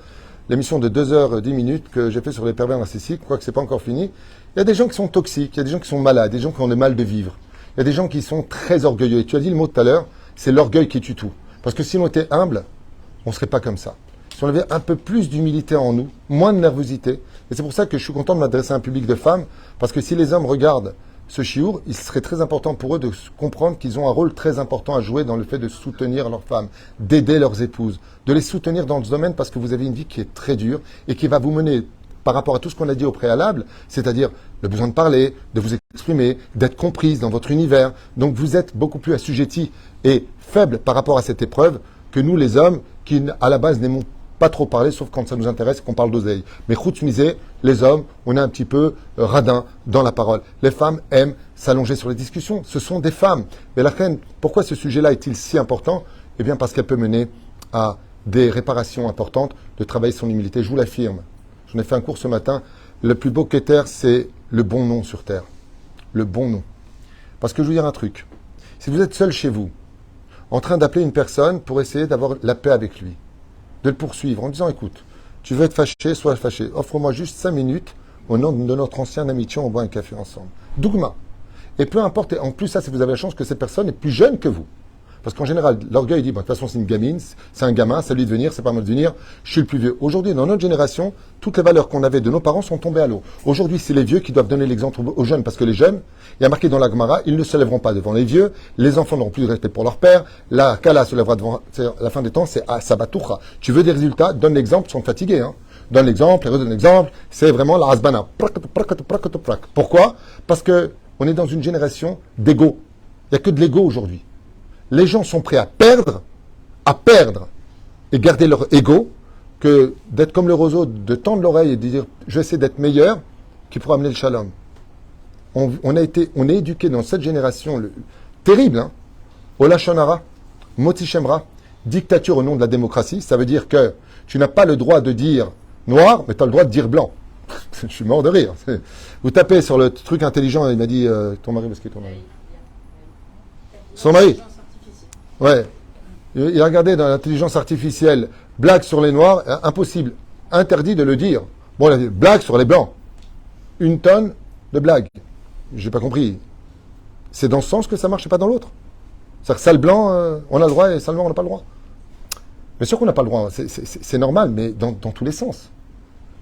l'émission de 2h10 que j'ai fait sur les pervers narcissiques, quoique c'est pas encore fini. Il y a des gens qui sont toxiques, il y a des gens qui sont malades, des gens qui ont le mal de vivre. Il y a des gens qui sont très orgueilleux. Et tu as dit le mot tout à l'heure, c'est l'orgueil qui tue tout. Parce que si on était humble, on ne serait pas comme ça. Si on avait un peu plus d'humilité en nous, moins de nervosité, et c'est pour ça que je suis content de m'adresser à un public de femmes, parce que si les hommes regardent ce chiour, il serait très important pour eux de comprendre qu'ils ont un rôle très important à jouer dans le fait de soutenir leurs femmes, d'aider leurs épouses, de les soutenir dans ce domaine parce que vous avez une vie qui est très dure et qui va vous mener par rapport à tout ce qu'on a dit au préalable, c'est-à-dire le besoin de parler, de vous exprimer, d'être comprise dans votre univers. Donc vous êtes beaucoup plus assujettis et faibles par rapport à cette épreuve que nous les hommes qui à la base n'aimons pas trop parler, sauf quand ça nous intéresse et qu'on parle d'oseille. Mais misé, les hommes, on est un petit peu radins dans la parole. Les femmes aiment s'allonger sur les discussions. Ce sont des femmes. Mais la reine, pourquoi ce sujet-là est-il si important? Eh bien parce qu'elle peut mener à des réparations importantes de travailler son humilité. Je vous l'affirme. J'en ai fait un cours ce matin. Le plus beau qu'est terre, c'est le bon nom sur terre. Le bon nom. Parce que je vais vous dire un truc. Si vous êtes seul chez vous, en train d'appeler une personne pour essayer d'avoir la paix avec lui, de le poursuivre en disant, écoute, tu veux être fâché, sois fâché. Offre-moi juste 5 minutes au nom de notre ancienne amitié, on boit un café ensemble. Dougma. Et peu importe, en plus ça, si vous avez la chance que cette personne est plus jeune que vous. Parce qu'en général, l'orgueil dit, bon, de toute façon, c'est une gamine, c'est un gamin, c'est à lui de venir, c'est pas moi de venir, je suis le plus vieux. Aujourd'hui, dans notre génération, toutes les valeurs qu'on avait de nos parents sont tombées à l'eau. Aujourd'hui, c'est les vieux qui doivent donner l'exemple aux jeunes, parce que les jeunes, il y a marqué dans la Gemara, ils ne se lèveront pas devant les vieux, les enfants n'auront plus de respect pour leur père, la Kala se lèvera devant, la fin des temps, c'est Sabatoucha. Tu veux des résultats, donne l'exemple sans te fatiguer, hein. Donne l'exemple, et redonne l'exemple, c'est vraiment la Hasbana. Pourquoi? Parce que on est dans une génération d'ego. Il n'y a que de l'ego aujourd'hui. Les gens sont prêts à perdre et garder leur ego que d'être comme le roseau, de tendre l'oreille et de dire je vais essayer d'être meilleur, qui pourra amener le shalom. On est éduqué dans cette génération terrible, hein, au Lashon Hara, Motzi Shemra, dictature au nom de la démocratie. Ça veut dire que tu n'as pas le droit de dire noir, mais tu as le droit de dire blanc. Je suis mort de rire. Vous tapez sur le truc intelligent, il m'a dit ton mari, parce qu'il est ton mari. Son mari. Ouais. Il a regardé dans l'intelligence artificielle, blague sur les noirs, impossible. Interdit de le dire. Bon, il a dit blague sur les blancs. 1 tonne de blagues. J'ai pas compris. C'est dans ce sens que ça marche et pas dans l'autre. C'est-à-dire que sale blanc, on a le droit et sale noir, on n'a pas le droit. Bien sûr qu'on n'a pas le droit. C'est normal, mais dans tous les sens.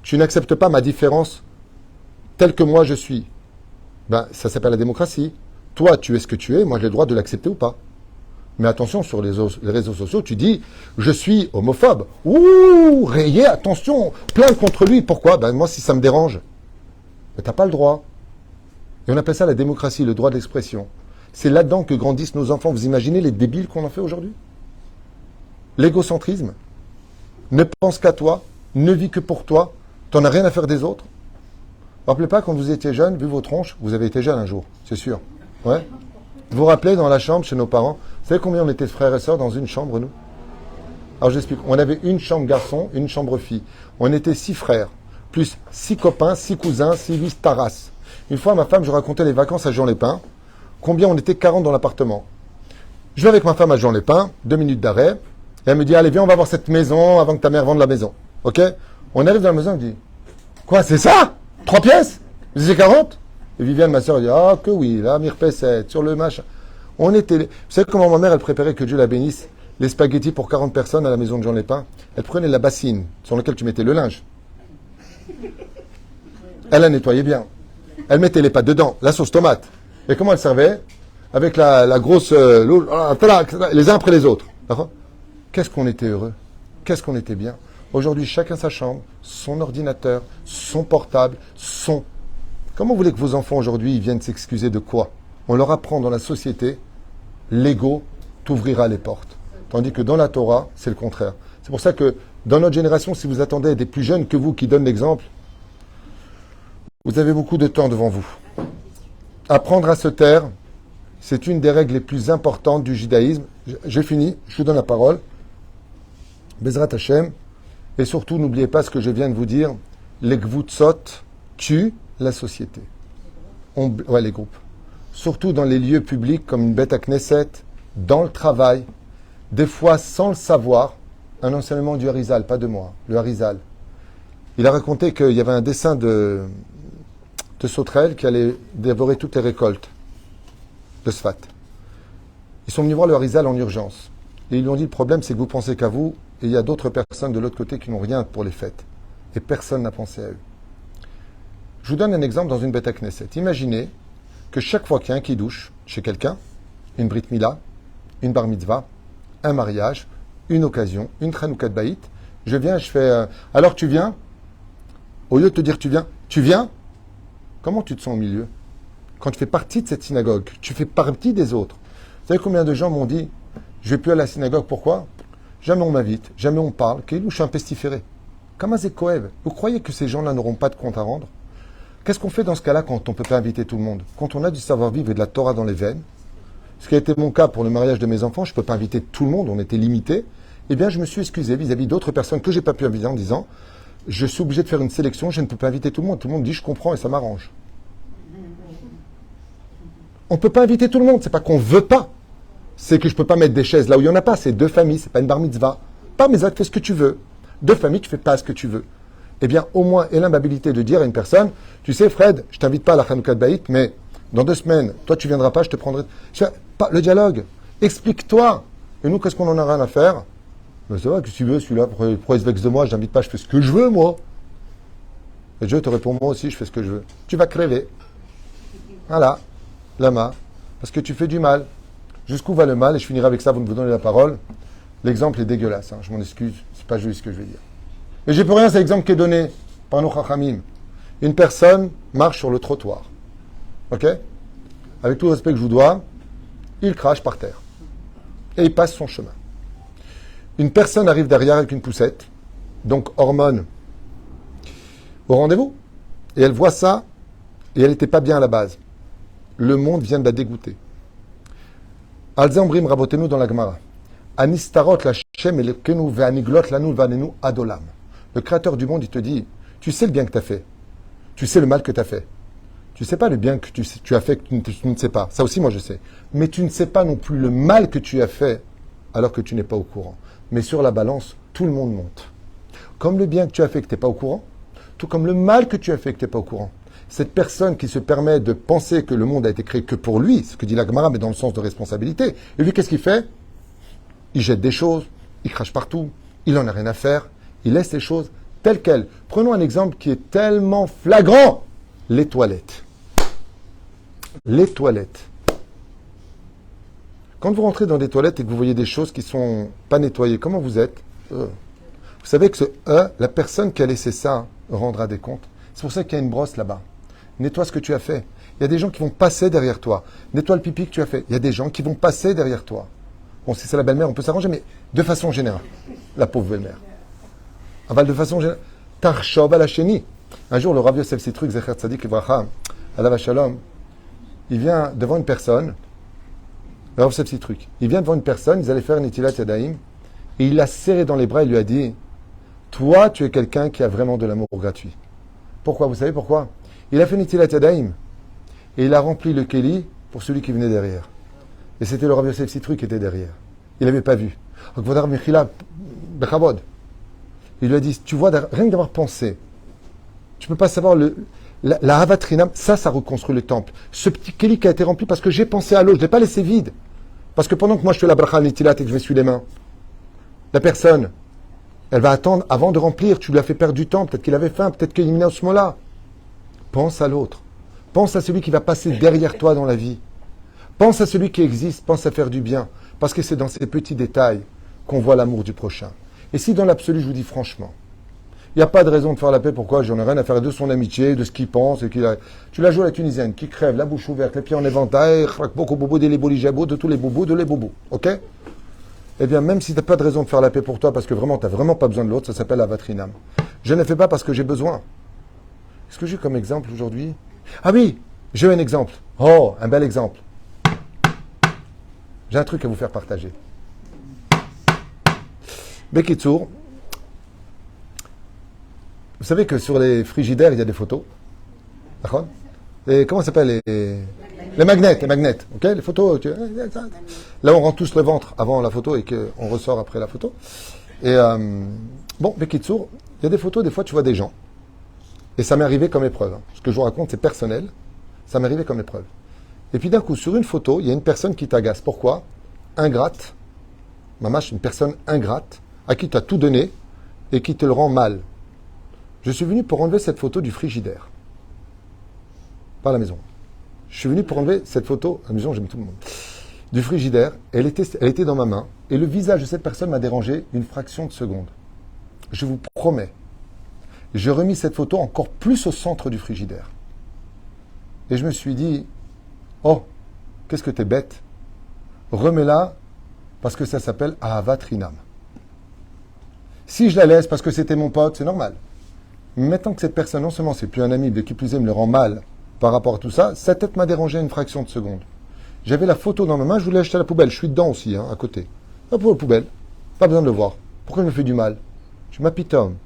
Tu n'acceptes pas ma différence telle que moi je suis. Ben, ça s'appelle la démocratie. Toi, tu es ce que tu es, moi j'ai le droit de l'accepter ou pas. Mais attention, sur les réseaux sociaux, tu dis « Je suis homophobe ». Ouh, rayé, attention, plainte contre lui. Pourquoi? Ben moi, si ça me dérange. Mais t'as pas le droit. Et on appelle ça la démocratie, le droit d'expression. C'est là-dedans que grandissent nos enfants. Vous imaginez les débiles qu'on en fait aujourd'hui? L'égocentrisme. Ne pense qu'à toi, ne vis que pour toi, t'en as rien à faire des autres. Vous vous rappelez pas, quand vous étiez jeune, vu vos tronches, vous avez été jeune un jour, c'est sûr. Ouais. Vous vous rappelez, dans la chambre, chez nos parents, vous savez combien on était de frères et sœurs dans une chambre, nous? Alors j'explique. On avait une chambre garçon, une chambre fille. On était 6 frères, plus 6 copains, 6 cousins, 6 taras. Une fois, ma femme, je racontais les vacances à Jean-Lépin. Combien on était 40 dans l'appartement. Je vais avec ma femme à Jean-Lépin, 2 minutes d'arrêt. Et elle me dit, allez, viens, on va voir cette maison avant que ta mère vende la maison. Ok? On arrive dans la maison, elle me dit, quoi, c'est ça? 3 pièces? Vous étiez 40? Et Viviane, ma soeur, elle dit, ah, que oui, là, Mirpesset, sur le machin. On était, vous savez comment ma mère, elle préparait, que Dieu la bénisse, les spaghettis pour 40 personnes à la maison de Jean Lépin? Elle prenait la bassine sur laquelle tu mettais le linge. Elle la nettoyait bien. Elle mettait les pâtes dedans, la sauce tomate. Et comment elle servait? Avec la grosse, les uns après les autres. D'accord? Qu'est-ce qu'on était heureux? Qu'est-ce qu'on était bien? Aujourd'hui, chacun sa chambre, son ordinateur, son portable, son... Comment vous voulez que vos enfants aujourd'hui ils viennent s'excuser de quoi? On leur apprend dans la société, l'ego t'ouvrira les portes. Tandis que dans la Torah, c'est le contraire. C'est pour ça que dans notre génération, si vous attendez des plus jeunes que vous qui donnent l'exemple, vous avez beaucoup de temps devant vous. Apprendre à se taire, c'est une des règles les plus importantes du judaïsme. J'ai fini, je vous donne la parole. Bezrat Hashem. Et surtout, n'oubliez pas ce que je viens de vous dire. Les gvutsot tuent la société. Les groupes. Surtout dans les lieux publics comme une bête à Knesset, dans le travail, des fois sans le savoir, un enseignement du Harizal, pas de moi, le Harizal. Il a raconté qu'il y avait un dessin de sauterelles qui allait dévorer toutes les récoltes de Sfat. Ils sont venus voir le Harizal en urgence. Et ils lui ont dit, le problème c'est que vous pensez qu'à vous, et il y a d'autres personnes de l'autre côté qui n'ont rien pour les fêtes. Et personne n'a pensé à eux. Je vous donne un exemple dans une bête à Knesset. Imaginez que chaque fois qu'il y a un kiddush chez quelqu'un, une brit mila, une bar mitzvah, un mariage, une occasion, une chanoukat baït, je viens, je fais alors tu viens? Au lieu de te dire tu viens? Comment tu te sens au milieu? Quand tu fais partie de cette synagogue, tu fais partie des autres. Vous savez combien de gens m'ont dit je vais plus à la synagogue, pourquoi? Jamais on m'invite, jamais on parle, je suis un pestiféré. Kamazé Koev, vous croyez que ces gens-là n'auront pas de compte à rendre? Qu'est-ce qu'on fait dans ce cas-là quand on ne peut pas inviter tout le monde? Quand on a du savoir-vivre et de la Torah dans les veines, ce qui a été mon cas pour le mariage de mes enfants, je ne peux pas inviter tout le monde, on était limité, eh bien je me suis excusé vis-à-vis d'autres personnes que je n'ai pas pu inviter en disant je suis obligé de faire une sélection, je ne peux pas inviter tout le monde. Tout le monde dit je comprends et ça m'arrange. On ne peut pas inviter tout le monde, c'est pas qu'on ne veut pas. C'est que je ne peux pas mettre des chaises là où il n'y en a pas, c'est 2 familles, c'est pas une bar mitzvah. Pas mes actes, fais ce que tu veux. 2 familles, tu fais pas ce que tu veux. Eh bien, au moins, aie l'amabilité de dire à une personne, tu sais, Fred, je t'invite pas à la Chanoukat Baït, mais dans 2 semaines, toi, tu viendras pas, je te prendrai. Pas le dialogue. Explique-toi. Et nous, qu'est-ce qu'on en a rien à faire? Ben, c'est vrai que si tu veux, celui-là, pourquoi il se vexe de moi? Je n'invite pas, je fais ce que je veux, moi. Et Dieu te répond, moi aussi, je fais ce que je veux. Tu vas crever. Voilà. Lama. Parce que tu fais du mal. Jusqu'où va le mal? Et je finirai avec ça, vous me donnez la parole. L'exemple est dégueulasse, hein. Je m'en excuse, c'est pas juste ce que je vais dire. Mais j'ai pour rien, c'est l'exemple qui est donné par nos chachamim. Une personne marche sur le trottoir. Ok? Avec tout le respect que je vous dois, il crache par terre. Et il passe son chemin. Une personne arrive derrière avec une poussette, donc hormone, au rendez-vous. Et elle voit ça, et elle n'était pas bien à la base. Le monde vient de la dégoûter. Alzembrim rabotenu dans la Gemara. Anistarot la Shem et le kenu ve'aniglot lanu vanenu adolam. Le créateur du monde, il te dit, tu sais le bien que tu as fait. Tu sais le mal que tu as fait. Tu ne sais pas le bien que tu as fait que tu ne sais pas. Ça aussi, moi, je sais. Mais tu ne sais pas non plus le mal que tu as fait alors que tu n'es pas au courant. Mais sur la balance, tout le monde monte. Comme le bien que tu as fait que tu n'es pas au courant, tout comme le mal que tu as fait que tu n'es pas au courant. Cette personne qui se permet de penser que le monde a été créé que pour lui, ce que dit la Gemara, mais dans le sens de responsabilité. Et lui, qu'est-ce qu'il fait? Il jette des choses, il crache partout, il n'en a rien à faire, il laisse les choses telles quelles. Prenons un exemple qui est tellement flagrant. Les toilettes. Les toilettes. Quand vous rentrez dans des toilettes et que vous voyez des choses qui ne sont pas nettoyées, comment vous êtes? Vous savez que la personne qui a laissé ça rendra des comptes. C'est pour ça qu'il y a une brosse là-bas. Nettoie ce que tu as fait. Il y a des gens qui vont passer derrière toi. Nettoie le pipi que tu as fait. Il y a des gens qui vont passer derrière toi. Bon, si c'est la belle-mère, on peut s'arranger, mais de façon générale. La pauvre belle-mère. Aval de façon générale. Tarshov al-Hasheni. Un jour, le Rav Yosef Sitruk, Zecher Tzadik Livracha, Alav Shalom, il vient devant une personne, le Rav Yosef Sitruk, il vient devant une personne, ils allaient faire une Netilat Yadayim, et il l'a serré dans les bras et lui a dit, toi, tu es quelqu'un qui a vraiment de l'amour gratuit. Pourquoi? Vous savez pourquoi? Il a fait une Netilat Yadayim, et il a rempli le Keli pour celui qui venait derrière. Et c'était le Rav Yosef Sitruk qui était derrière. Il n'avait pas vu. Il lui a dit, tu vois, rien que d'avoir pensé, tu ne peux pas savoir la Havatrinam, ça reconstruit le temple. Ce petit Keli qui a été rempli parce que j'ai pensé à l'eau, je ne l'ai pas laissé vide. Parce que pendant que moi je fais la bracha netilat et que je m'essuie les mains, la personne, elle va attendre avant de remplir, tu lui as fait perdre du temps, peut-être qu'il avait faim, peut-être qu'il est à ce moment-là. Pense à l'autre. Pense à celui qui va passer derrière toi dans la vie. Pense à celui qui existe, pense à faire du bien. Parce que c'est dans ces petits détails qu'on voit l'amour du prochain. Et si dans l'absolu, je vous dis franchement, il n'y a pas de raison de faire la paix, pourquoi? J'en ai rien à faire de son amitié, de ce qu'il pense. Tu la joues à la Tunisienne, qui crève, la bouche ouverte, les pieds en éventail, de tous les bobos, de les bobos. Ok? Eh bien, même si tu n'as pas de raison de faire la paix pour toi, parce que vraiment, tu n'as vraiment pas besoin de l'autre, ça s'appelle la vatrinam. Je ne le fais pas parce que j'ai besoin. Est-ce que j'ai comme exemple aujourd'hui? Ah oui, j'ai un exemple. Oh, un bel exemple. J'ai un truc à vous faire partager. Bekitsour, vous savez que sur les frigidaires, il y a des photos. D'accord? Et comment ça s'appelle les magnets, ok? Les photos. Là, on rend tous le ventre avant la photo et qu'on ressort après la photo. Et bon, Bekitsour, il y a des photos, des fois, tu vois des gens. Et ça m'est arrivé comme épreuve. Ce que je vous raconte, c'est personnel. Ça m'est arrivé comme épreuve. Et puis d'un coup, sur une photo, il y a une personne qui t'agace. Pourquoi? Ingrate. Mamache, une personne ingrate, à qui tu as tout donné et qui te le rend mal. Je suis venu pour enlever cette photo du frigidaire. Pas à la maison. Je suis venu pour enlever cette photo, à la maison, j'aime tout le monde, du frigidaire. Elle était dans ma main. Et le visage de cette personne m'a dérangé une fraction de seconde. Je vous promets. J'ai remis cette photo encore plus au centre du frigidaire. Et je me suis dit, oh, qu'est-ce que t'es bête. Remets-la parce que ça s'appelle Ahavat Rinam. Si je la laisse parce que c'était mon pote, c'est normal. Mais maintenant que cette personne, non seulement c'est plus un ami, mais qui plus est me le rend mal par rapport à tout ça, sa tête m'a dérangé une fraction de seconde. J'avais la photo dans ma main, je voulais acheter à la poubelle. Je suis dedans aussi, à côté. Pas pour la poubelle. Pas besoin de le voir. Pourquoi il me fait du mal? Je m'apitome.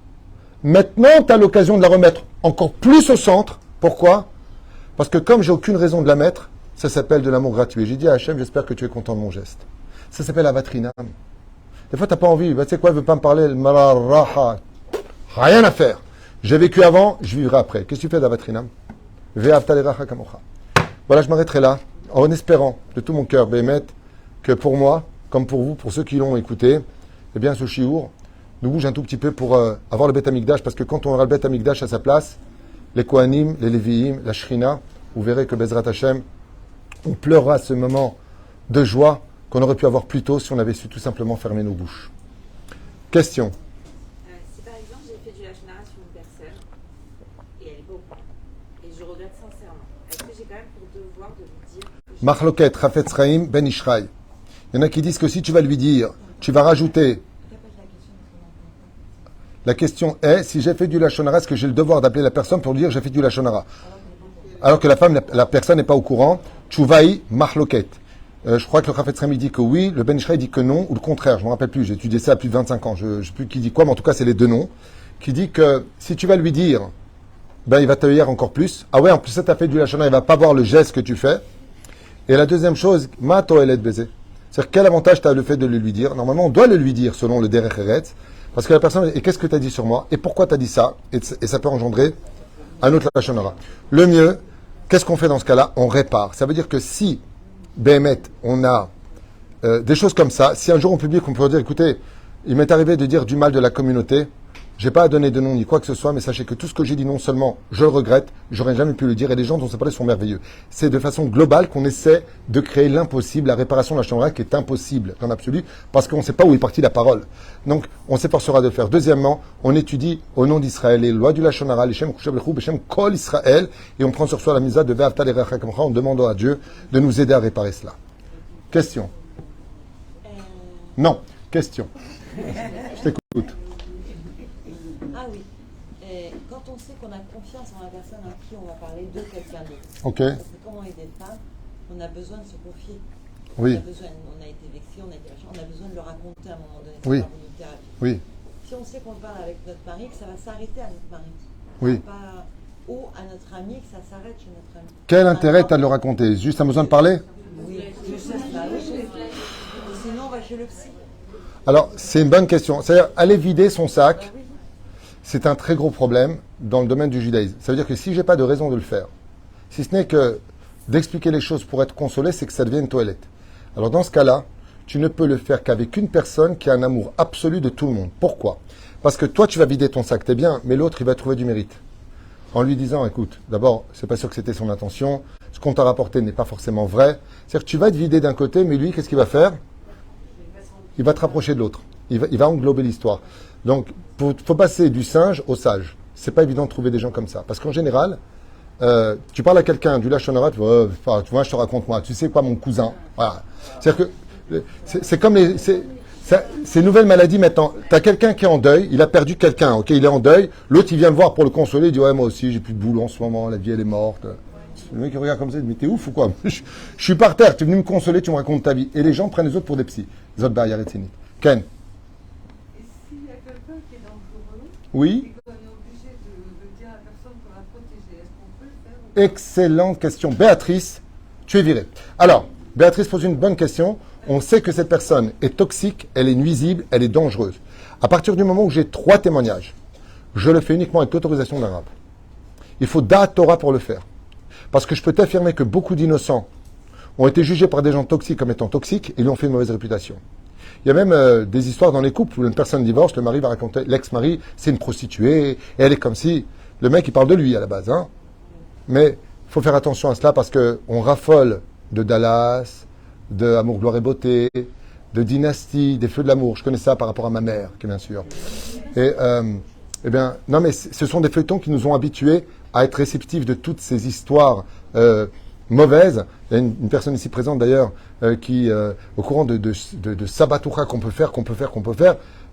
Maintenant, tu as l'occasion de la remettre encore plus au centre. Pourquoi? Parce que comme j'ai aucune raison de la mettre, ça s'appelle de l'amour gratuit. J'ai dit à Hachem, j'espère que tu es content de mon geste. Ça s'appelle avatrinam. Des fois, tu n'as pas envie. Tu sais quoi, elle ne veut pas me parler. Rien à faire. J'ai vécu avant, je vivrai après. Qu'est-ce que tu fais d'avatrinam? Voilà, je m'arrêterai là, en espérant de tout mon cœur, Béhémet, que pour moi, comme pour vous, pour ceux qui l'ont écouté, eh bien, ce chiour nous bouge un tout petit peu pour avoir le Beth Amikdash, parce que quand on aura le Beth Amikdash à sa place, les Kohanim, les Lévi'im, la Shrina, vous verrez que Bezrat Hashem, on pleurera ce moment de joie qu'on aurait pu avoir plus tôt si on avait su tout simplement fermer nos bouches. Question.
Si par exemple j'ai fait du Lachon Hara sur une personne et elle est beau et je regrette sincèrement, est-ce que j'ai quand même pour devoir de lui dire
Machloket, Chafetz Chaim, Ben Ishraï. Il y en a qui disent que si tu vas lui dire, tu vas rajouter. La question est, si j'ai fait du Lachon Hara, est-ce que j'ai le devoir d'appeler la personne pour lui dire j'ai fait du Lachon Hara? Alors que la personne n'est pas au courant. Tchouvaï, Machloket. Je crois que le Chafetz Chaim dit que oui, le Ben Ishraï dit que non, ou le contraire, je ne me rappelle plus, j'ai étudié ça à plus de 25 ans, je ne sais plus qui dit quoi, mais en tout cas c'est les deux noms, qui dit que si tu vas lui dire, ben il va te haïr encore plus. Ah ouais, en plus ça t'a fait du Lachon Hara, il ne va pas voir le geste que tu fais. Et la deuxième chose, ma toilette baiser. C'est-à-dire quel avantage tu as le fait de le lui dire? Normalement, on doit le lui dire selon le Derech Eretz, parce que la personne, et qu'est-ce que tu as dit sur moi? Et pourquoi tu as dit ça? Et ça peut engendrer un autre Lachon Hara. Le mieux, qu'est-ce qu'on fait dans ce cas-là? On répare. Ça veut dire que si, Béhémet, on a des choses comme ça, si un jour on publie, on peut dire, écoutez, il m'est arrivé de dire du mal de la communauté, j'ai pas à donner de nom ni quoi que ce soit, mais sachez que tout ce que j'ai dit, non seulement je le regrette, j'aurais jamais pu le dire, et les gens dont ça parlait sont merveilleux. C'est de façon globale qu'on essaie de créer l'impossible, la réparation de la Lachon Hara qui est impossible dans l'absolu, parce qu'on ne sait pas où est partie la parole. Donc, on s'efforcera de le faire. Deuxièmement, on étudie au nom d'Israël les lois du Lachon Hara, les Shem Kushav Lechou, les Shem Kol Israël, et on prend sur soi la misa de Ve'avta l'Erecha Kamocha en demandant à Dieu de nous aider à réparer cela. Question? Non. Question. Je t'écoute.
Ah oui. Quand on sait qu'on a confiance en la personne à qui on va parler de quelqu'un d'autre.
Ok.
Parce que quand on est des femmes, on a besoin de se confier.
Oui.
On a été vexé, on a été machin, on a besoin de le raconter à un moment donné.
Oui.
Une thérapie.
Oui.
Si on sait qu'on parle avec notre mari, que ça va s'arrêter à notre mari.
Oui.
Pas ou à notre ami, que ça s'arrête chez notre ami.
Quel intérêt t'as de le raconter? Juste un besoin de parler?
Oui, je sais ça. Sinon, on va chez le psy.
Alors, c'est une bonne question. C'est-à-dire, aller vider son sac,
Ah oui.
c'est un très gros problème dans le domaine du judaïsme. Ça veut dire que si j'ai pas de raison de le faire, si ce n'est que d'expliquer les choses pour être consolé, c'est que ça devient une toilette. Alors dans ce cas-là, tu ne peux le faire qu'avec une personne qui a un amour absolu de tout le monde. Pourquoi? Parce que toi, tu vas vider ton sac, t'es bien, mais l'autre, il va trouver du mérite. En lui disant, écoute, d'abord, c'est pas sûr que c'était son intention, ce qu'on t'a rapporté n'est pas forcément vrai. C'est-à-dire que tu vas te vider d'un côté, mais lui, qu'est-ce qu'il va faire? Il va te rapprocher de l'autre. Il va englober l'histoire. Donc, faut passer du singe au sage. C'est pas évident de trouver des gens comme ça. Parce qu'en général, tu parles à quelqu'un du Lachon Hara, tu vois, je te raconte moi. Tu sais quoi, mon cousin? Voilà. C'est-à-dire que c'est comme ces nouvelles maladies maintenant. T'as quelqu'un qui est en deuil, il a perdu quelqu'un, ok, il est en deuil. L'autre, il vient le voir pour le consoler, il dit ouais, moi aussi, j'ai plus de boulot en ce moment, la vie elle est morte. Le mec il regarde comme ça, il dit mais t'es ouf ou quoi? Je suis par terre, tu es venu me consoler, tu me racontes ta vie. Et les gens prennent les autres pour des psys. Les autres barrières et Ken.
Et s'il y a quelqu'un qui est dangereux,
Oui.
et qu'on est obligé de dire à la personne qu'on va protéger, est-ce qu'on peut le faire ou pas?
Excellente question. Béatrice, tu es virée. Alors, Béatrice pose une bonne question. On sait que cette personne est toxique, elle est nuisible, elle est dangereuse. À partir du moment où j'ai 3 témoignages, je le fais uniquement avec l'autorisation d'un rabbin. Il faut da'at Torah pour le faire. Parce que je peux t'affirmer que beaucoup d'innocents ont été jugés par des gens toxiques comme étant toxiques et lui ont fait une mauvaise réputation. Il y a même des histoires dans les couples où une personne divorce, le mari va raconter, l'ex-mari, c'est une prostituée, et elle est comme si, le mec il parle de lui à la base, hein. Mais Il faut faire attention à cela parce qu'on raffole de Dallas, de Amour, Gloire et Beauté, de Dynastie, des Feux de l'amour. Je connais ça par rapport à ma mère, qui bien sûr. Et, eh bien, non, mais ce sont des feuilletons qui nous ont habitués à être réceptifs de toutes ces histoires mauvaises. Il y a une personne ici présente d'ailleurs qui, au courant de Sabatoucha qu'on peut faire,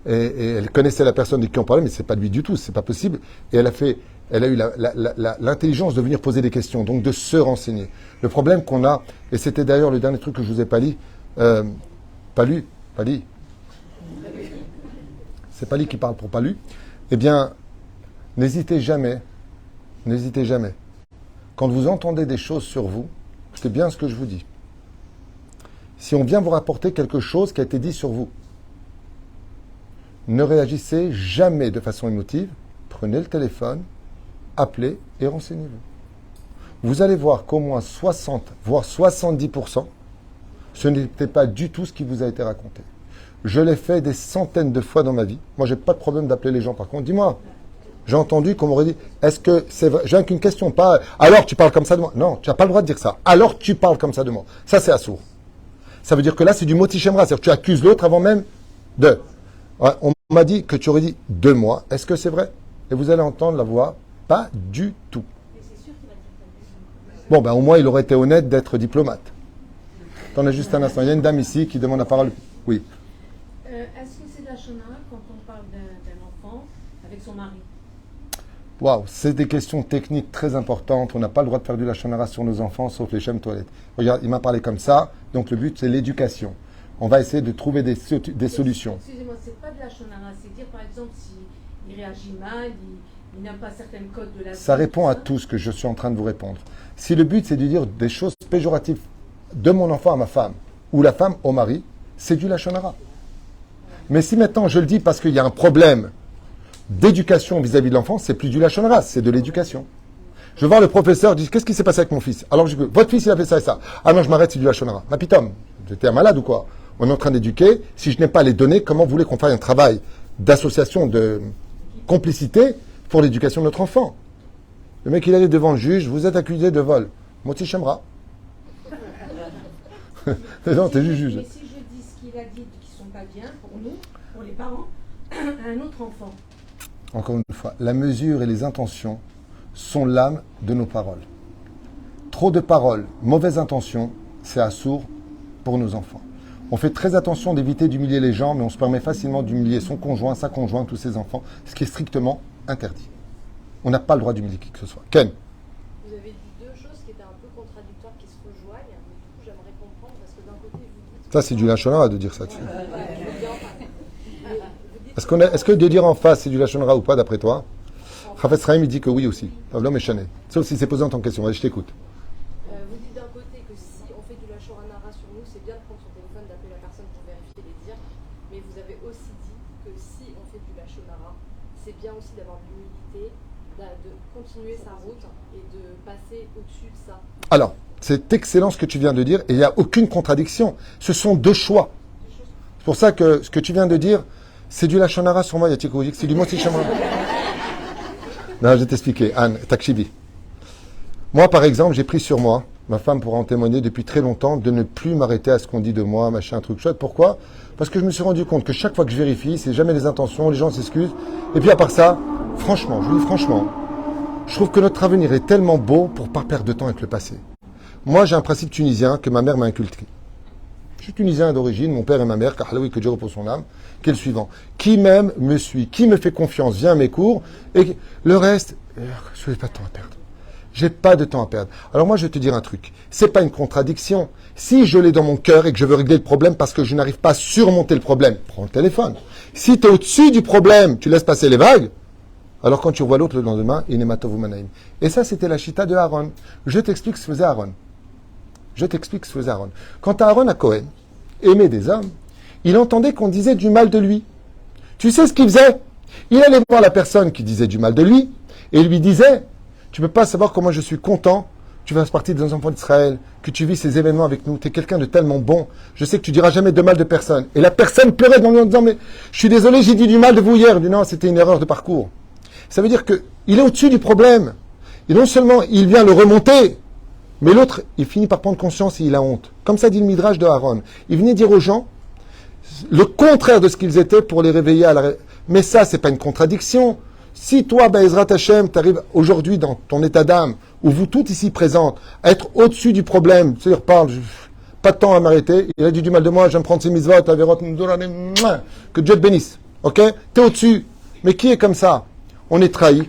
et elle connaissait la personne de qui on parlait, mais c'est pas lui du tout, c'est pas possible. Et elle a eu l'intelligence de venir poser des questions, donc de se renseigner. Le problème qu'on a, et c'était d'ailleurs le dernier truc que je vous ai pas dit, c'est Pali qui parle pour Palu, eh bien, n'hésitez jamais, quand vous entendez des choses sur vous, écoutez bien ce que je vous dis. Si on vient vous rapporter quelque chose qui a été dit sur vous, ne réagissez jamais de façon émotive, prenez le téléphone, appelez et renseignez-vous. Vous allez voir qu'au moins 60, voire 70%, ce n'était pas du tout ce qui vous a été raconté. Je l'ai fait des centaines de fois dans ma vie. Moi, j'ai pas de problème d'appeler les gens. Par contre, dis-moi, j'ai entendu qu'on m'aurait dit, est-ce que c'est vrai? J'ai qu'une question, pas, alors tu parles comme ça de moi. Non, tu n'as pas le droit de dire ça. Alors tu parles comme ça de moi. Ça, c'est assourd. Ça veut dire que là, c'est du moti shemra. C'est-à-dire que tu accuses l'autre avant même de. Ouais, on m'a dit que tu aurais dit de moi. Est-ce que c'est vrai? Et vous allez entendre la voix, pas du tout. Bon, ben au moins, il aurait été honnête d'être diplomate. Attendez juste un instant. Il y a une dame ici qui demande la parole. Oui.
Est-ce que c'est de la shonara quand on parle d'un enfant avec son mari?
Waouh, c'est des questions techniques très importantes. On n'a pas le droit de faire du lachonara sur nos enfants, sauf les chèmes toilettes. Regarde, il m'a parlé comme ça. Donc le but, c'est l'éducation. On va essayer de trouver des solutions.
Excusez-moi, c'est pas de la shonara. C'est dire, par exemple, s'il réagit mal, il n'a pas certaines codes de la...
Ça répond à tout ce que je suis en train de vous répondre. Si le but, c'est de dire des choses péjoratives de mon enfant à ma femme, ou la femme au mari, c'est du lachonara. Mais si maintenant je le dis parce qu'il y a un problème d'éducation vis-à-vis de l'enfant, c'est plus du lachonara, c'est de l'éducation. Je vais voir le professeur, dis qu'est-ce qui s'est passé avec mon fils? Alors je dis, votre fils il a fait ça et ça. Ah non, je m'arrête, c'est du lachonara. Ma pitom, j'étais un malade ou quoi? On est en train d'éduquer. Si je n'ai pas les données, comment vous voulez qu'on fasse un travail d'association, de complicité pour l'éducation de notre enfant? Le mec il allait devant le juge, vous êtes accusé de vol. Moti Shemra. Non, t'es juste juge.
Mais si je dis ce qu'il a dit qui ne sont pas bien pour nous, pour les parents, à un autre enfant.
Encore une fois, la mesure et les intentions sont l'âme de nos paroles. Trop de paroles, mauvaise intention, c'est assourd pour nos enfants. On fait très attention d'éviter d'humilier les gens, mais on se permet facilement d'humilier son conjoint, sa conjointe, tous ses enfants, ce qui est strictement interdit. On n'a pas le droit d'humilier qui que ce soit. Ken?
Vous avez dit deux choses qui étaient un peu contradictoires, qui se rejoignent, mais du coup j'aimerais comprendre, parce que d'un côté vous dites...
Ça c'est du lachonara de dire ça dessus. Est-ce que de dire en face c'est du lachonara ou pas d'après toi? Chafetz Chaim il dit que oui aussi. L'homme est chané. Sauf si c'est posé en tant que question. Allez, je t'écoute.
Vous dites d'un côté que si on fait du lachonara sur nous, c'est bien de prendre son téléphone, d'appeler la personne pour vérifier les dires, mais vous avez aussi dit que si on fait du lachonara, c'est bien aussi d'avoir de l'humilité, de continuer sa route et de passer au-dessus de ça.
Alors, c'est excellent ce que tu viens de dire et il n'y a aucune contradiction. Ce sont deux choix. C'est pour ça que ce que tu viens de dire, c'est du lachonara sur moi, Yatikoujik, c'est du moti shemra. Non, je vais t'expliquer. Anne, Takshibi. Moi, par exemple, j'ai pris sur moi, ma femme pourra en témoigner depuis très longtemps, de ne plus m'arrêter à ce qu'on dit de moi, machin, truc chouette. Pourquoi? Parce que je me suis rendu compte que chaque fois que je vérifie, c'est jamais les intentions, les gens s'excusent. Et puis à part ça, franchement, je vous dis franchement, je trouve que notre avenir est tellement beau pour pas perdre de temps avec le passé. Moi, j'ai un principe tunisien que ma mère m'a inculqué. Je suis tunisien d'origine, mon père et ma mère, Kahlaoui, que Dieu repose son âme, qui est le suivant. Qui m'aime, me suit. Qui me fait confiance, vient à mes cours. Et le reste, je n'ai pas de temps à perdre. J'ai pas de temps à perdre. Alors moi, je vais te dire un truc. C'est pas une contradiction. Si je l'ai dans mon cœur et que je veux régler le problème parce que je n'arrive pas à surmonter le problème, prends le téléphone. Si tu es au-dessus du problème, tu laisses passer les vagues, alors quand tu revois l'autre le lendemain, il est matov manaim. Et ça, c'était la chita de Aaron. Je t'explique ce que faisait Aaron. Quand Aaron à Cohen aimait des hommes, il entendait qu'on disait du mal de lui. Tu sais ce qu'il faisait? Il allait voir la personne qui disait du mal de lui et lui disait, tu ne peux pas savoir comment je suis content, tu fais partie des enfants d'Israël, que tu vis ces événements avec nous, tu es quelqu'un de tellement bon, je sais que tu diras jamais de mal de personne. Et la personne pleurait dans lui en disant, mais je suis désolé, j'ai dit du mal de vous hier. Il dit non, c'était une erreur de parcours. Ça veut dire qu'il est au-dessus du problème. Et non seulement il vient le remonter, Mais l'autre, il finit par prendre conscience et il a honte. Comme ça dit le Midrash de Aaron. Il venait dire aux gens le contraire de ce qu'ils étaient pour les réveiller à la... Mais ça, c'est pas une contradiction. Si toi, Ezrat Hashem, tu arrives aujourd'hui dans ton état d'âme, où vous toutes ici présentes, à être au-dessus du problème, c'est-à-dire, pas de temps à m'arrêter, il a dit du mal de moi, j'aime prendre ses mitzvot, que Dieu te bénisse. Ok? T'es au-dessus. Mais qui est comme ça? On est trahi,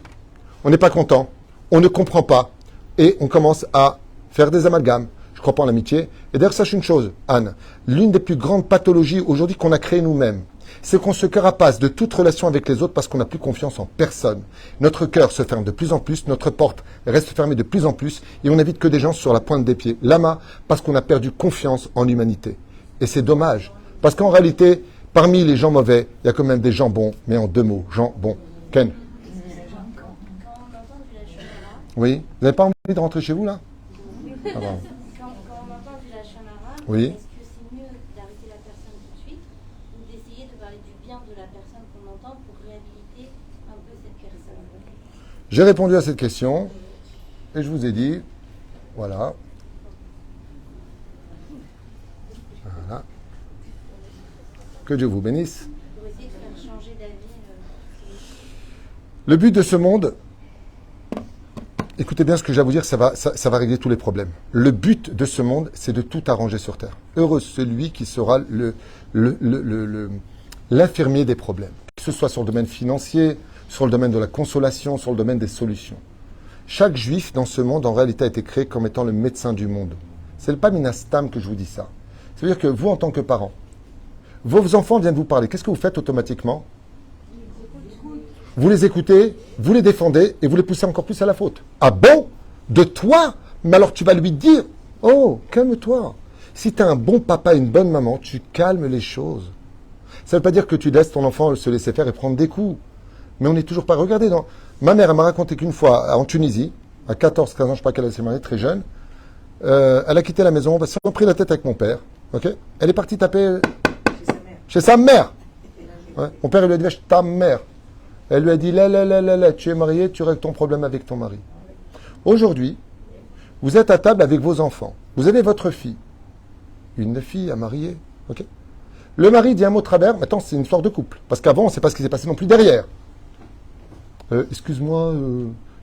on n'est pas content, on ne comprend pas, et on commence à faire des amalgames. Je crois pas en l'amitié. Et d'ailleurs, sache une chose, Anne, l'une des plus grandes pathologies aujourd'hui qu'on a créées nous-mêmes, c'est qu'on se carapace de toute relation avec les autres parce qu'on n'a plus confiance en personne. Notre cœur se ferme de plus en plus, notre porte reste fermée de plus en plus, et on n'invite que des gens sur la pointe des pieds. Lama, parce qu'on a perdu confiance en l'humanité. Et c'est dommage, parce qu'en réalité, parmi les gens mauvais, il y a quand même des gens bons, mais en deux mots, gens bons. Ken?
Quand on entend du Lachonara,
Oui? Vous n'avez pas envie de rentrer chez vous, là? Ah, bon.
quand on entend du Lachonara,
Oui.
est-ce que c'est mieux d'arrêter la personne tout de suite ou d'essayer de parler du bien de la personne qu'on entend pour réhabiliter un peu cette personne?
J'ai répondu à cette question, et je vous ai dit, voilà. Voilà. Que Dieu vous bénisse.
Pour essayer de faire changer d'avis.
Le but de ce monde, écoutez bien ce que j'ai à vous dire, ça va régler tous les problèmes. Le but de ce monde, c'est de tout arranger sur Terre. Heureux celui qui sera l'infirmier des problèmes. Que ce soit sur le domaine financier, sur le domaine de la consolation, sur le domaine des solutions. Chaque juif dans ce monde, en réalité, a été créé comme étant le médecin du monde. C'est pas Minastam que je vous dis ça. C'est-à-dire que vous, en tant que parents, vos enfants viennent vous parler. Qu'est-ce que vous faites automatiquement? Vous les écoutez, vous les défendez et vous les poussez encore plus à la faute. Ah bon? De toi? Mais alors tu vas lui dire, oh, calme-toi. Si tu es un bon papa et une bonne maman, tu calmes les choses. Ça ne veut pas dire que tu laisses ton enfant se laisser faire et prendre des coups. Mais on n'est toujours pas... Regardez, ma mère, elle m'a raconté qu'une fois, en Tunisie, à 14-15 ans, je ne sais pas quelle elle s'est mariée, très jeune, elle a quitté la maison, elle s'est pris la tête avec mon père. Okay, elle est partie taper chez sa mère. Ouais, mon père, il lui a dit, wesh, ta mère. Elle lui a dit, là, tu es marié, tu règles ton problème avec ton mari. Aujourd'hui, vous êtes à table avec vos enfants. Vous avez votre fille. Une fille à marier. Okay. Le mari dit un mot de travers. Maintenant, c'est une histoire de couple. Parce qu'avant, on ne sait pas ce qui s'est passé non plus derrière. Excuse-moi,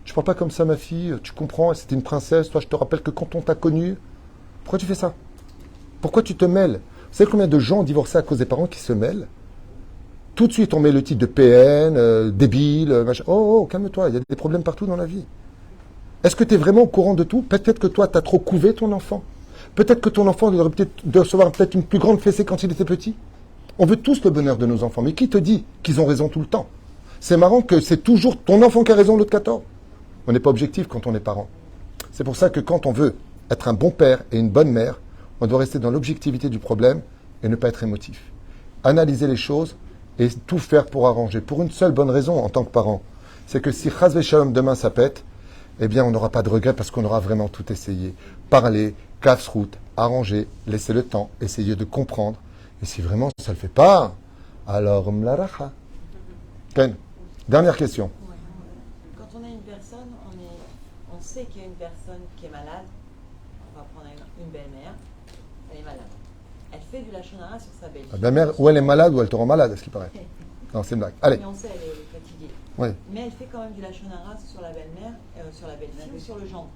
tu parles pas comme ça, ma fille. Tu comprends, c'était une princesse. Toi, je te rappelle que quand on t'a connue, pourquoi tu fais ça? Pourquoi tu te mêles? Vous savez combien de gens ont divorcé à cause des parents qui se mêlent? Tout de suite, on met le titre de PN, débile, machin. Oh, calme-toi, il y a des problèmes partout dans la vie. Est-ce que tu es vraiment au courant de tout? Peut-être que toi, tu as trop couvé ton enfant. Peut-être que ton enfant aurait peut-être de recevoir peut-être une plus grande fessée quand il était petit. On veut tous le bonheur de nos enfants. Mais qui te dit qu'ils ont raison tout le temps? C'est marrant que c'est toujours ton enfant qui a raison, l'autre 14. On n'est pas objectif quand on est parent. C'est pour ça que quand on veut être un bon père et une bonne mère, on doit rester dans l'objectivité du problème et ne pas être émotif. Analyser les choses et tout faire pour arranger. Pour une seule bonne raison en tant que parent, c'est que si Chaz Veshalom demain ça pète, eh bien on n'aura pas de regret parce qu'on aura vraiment tout essayé. Parler, casse-route, arranger, laisser le temps, essayer de comprendre. Et si vraiment ça ne le fait pas, alors mlaracha. Ken, dernière question.
Quand on a une personne, on sait qu'il y a une personne qui est malade. On va prendre une belle-mère. Elle est malade. Elle fait du lachonara sur sa belle-fille.
La belle-mère, ou elle est malade ou elle te rend malade, à ce qui paraît. Non, c'est une blague. Allez.
Mais on sait, elle est fatiguée.
Oui.
Mais elle fait quand même du lachonara sur la belle-mère, sur la belle-fille ou sur le gendre.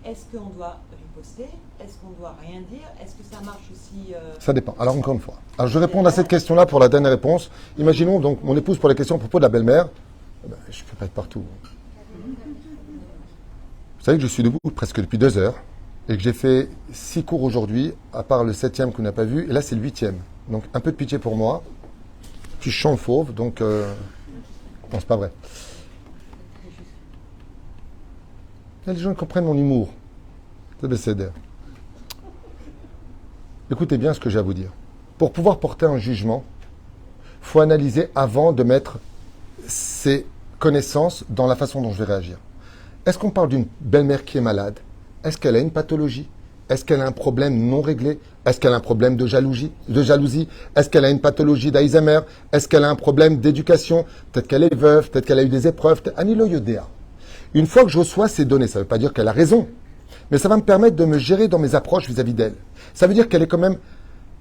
Est-ce qu'on doit riposter? Est-ce qu'on doit rien dire? Est-ce que ça marche aussi
Ça dépend. Alors encore une fois. Alors je vais répondre à cette question-là pour la dernière réponse. Imaginons donc mon épouse pour la question à propos de la belle-mère. Je ne peux pas être partout. Vous savez que je suis debout presque depuis 2 heures et que j'ai fait 6 cours aujourd'hui, à part le 7e qu'on n'a pas vu, et là c'est le 8e. Donc un peu de pitié pour moi. Puis je chante fauve, donc non, c'est pas vrai. Il y a des gens qui comprennent mon humour. C'est bécédaire. Écoutez bien ce que j'ai à vous dire. Pour pouvoir porter un jugement, il faut analyser avant de mettre ses connaissances dans la façon dont je vais réagir. Est-ce qu'on parle d'une belle-mère qui est malade? Est-ce qu'elle a une pathologie? Est-ce qu'elle a un problème non réglé? Est-ce qu'elle a un problème de jalousie? Est-ce qu'elle a une pathologie d'Alzheimer? Est-ce qu'elle a un problème d'éducation? Peut-être qu'elle est veuve, peut-être qu'elle a eu des épreuves. Anilo Yodéa. Une fois que je reçois ces données, ça ne veut pas dire qu'elle a raison. mais ça va me permettre de me gérer dans mes approches vis-à-vis d'elle. Ça veut dire qu'elle est quand même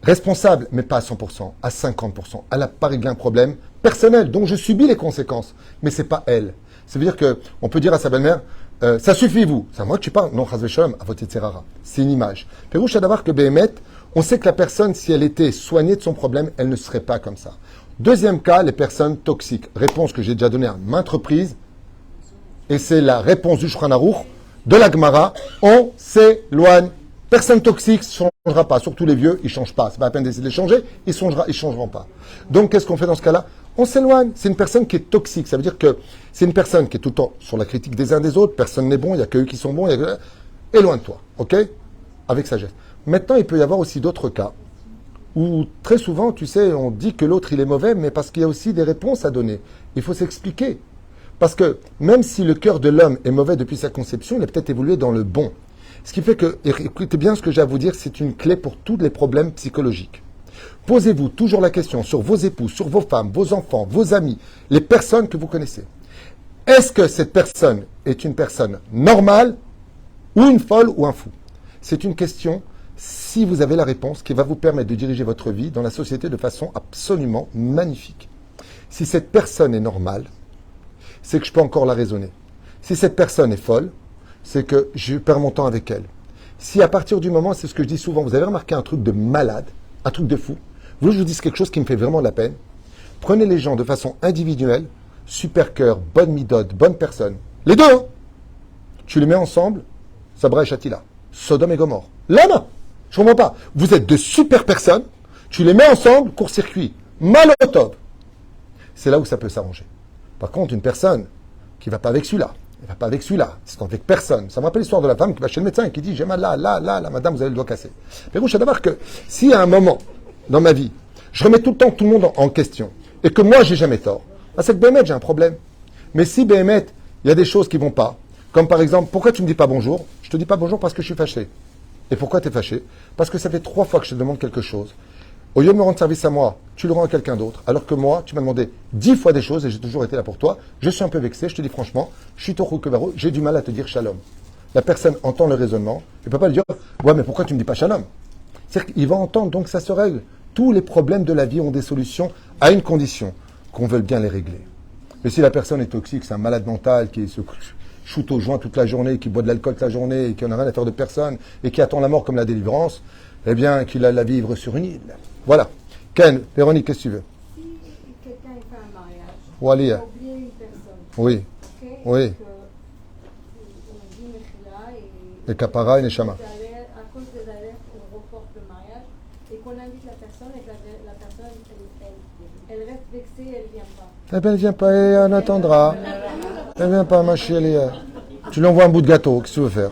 responsable, mais pas à 100%, à 50%. Elle n'a pas réglé un problème personnel, dont je subis les conséquences, mais c'est pas elle. Ça veut dire qu'on peut dire à sa belle-mère, ça suffit vous. C'est à moi que tu parles. Non, chas v'shalom, à votre etzerara. C'est une image. Pérouche à d'avoir que Béhémet, on sait que la personne, si elle était soignée de son problème, elle ne serait pas comme ça. Deuxième cas, les personnes toxiques. Réponse que j'ai déjà donnée à maintes reprises, et c'est la réponse du Shulchan Aruch, de la Gemara, on s'éloigne. Personne toxique ne changera pas, surtout les vieux, ils ne changent pas. C'est pas la peine d'essayer de les changer, ils ne changeront pas. Donc, qu'est-ce qu'on fait dans ce cas-là? On s'éloigne. C'est une personne qui est toxique. Ça veut dire que c'est une personne qui est tout le temps sur la critique des uns des autres. Personne n'est bon, il n'y a que eux qui sont bons. Éloigne-toi, ok? Avec sagesse. Maintenant, il peut y avoir aussi d'autres cas où très souvent, tu sais, on dit que l'autre il est mauvais, mais parce qu'il y a aussi des réponses à donner. Il faut s'expliquer. Parce que même si le cœur de l'homme est mauvais depuis sa conception, il a peut-être évolué dans le bon. Ce qui fait que, écoutez bien ce que j'ai à vous dire, c'est une clé pour tous les problèmes psychologiques. Posez-vous toujours la question sur vos époux, sur vos femmes, vos enfants, vos amis, les personnes que vous connaissez. Est-ce que cette personne est une personne normale ou une folle ou un fou? C'est une question, si vous avez la réponse, qui va vous permettre de diriger votre vie dans la société de façon absolument magnifique. Si cette personne est normale, c'est que je peux encore la raisonner. Si cette personne est folle, c'est que je perds mon temps avec elle. Si à partir du moment, c'est ce que je dis souvent, vous avez remarqué un truc de malade, un truc de fou, vous voulez que je vous dise quelque chose qui me fait vraiment de la peine? Prenez les gens de façon individuelle, super cœur, bonne midote, bonne personne. Les deux, hein? Tu les mets ensemble, Sabra et Shatila, Sodome et Gomorre. Lama, je ne comprends pas. Vous êtes de super personnes, tu les mets ensemble, court-circuit, Molotov. C'est là où ça peut s'arranger. Par contre, une personne qui ne va pas avec celui-là, elle ne va pas avec celui-là, c'est avec personne. Ça me rappelle l'histoire de la femme qui va chez le médecin et qui dit, j'ai mal là, madame, vous avez le doigt cassé. Mais vous, je sais d'abord que si à un moment, dans ma vie, je remets tout le temps tout le monde en question, et que moi, j'ai jamais tort, bah, c'est que Béhémet, j'ai un problème. Mais si Béhémet, il y a des choses qui vont pas, comme par exemple, pourquoi tu me dis pas bonjour? Je te dis pas bonjour parce que je suis fâché. Et pourquoi tu es fâché? Parce que ça fait 3 fois que je te demande quelque chose. Au lieu de me rendre service à moi, tu le rends à quelqu'un d'autre. Alors que moi, tu m'as demandé 10 fois des choses et j'ai toujours été là pour toi. Je suis un peu vexé, je te dis franchement, je suis Torou Kebaro, j'ai du mal à te dire shalom. La personne entend le raisonnement, elle ne peut pas lui dire, ouais, mais pourquoi tu ne me dis pas shalom? C'est-à-dire qu'il va entendre, donc ça se règle. Tous les problèmes de la vie ont des solutions à une condition, qu'on veuille bien les régler. Mais si la personne est toxique, c'est un malade mental qui se shoot au joint toute la journée, qui boit de l'alcool toute la journée, et qui n'en a rien à faire de personne, et qui attend la mort comme la délivrance, eh bien, qu'il a la vivre sur une île. Voilà. Ken, Véronique, qu'est-ce que tu veux?
Si quelqu'un fait un mariage,
Wally.
il a oublié une personne.
Oui.
Okay?
Oui.
Donc, on dit Mechila et
Les Kapara et les Shama.
à cause des alertes, on reporte le mariage et qu'on invite la personne et que la personne, elle reste vexée, elle ne vient pas.
Eh bien, elle vient pas, et on attendra. Elle vient pas, ma chérie. Tu lui envoies un bout de gâteau, qu'est-ce que tu veux faire?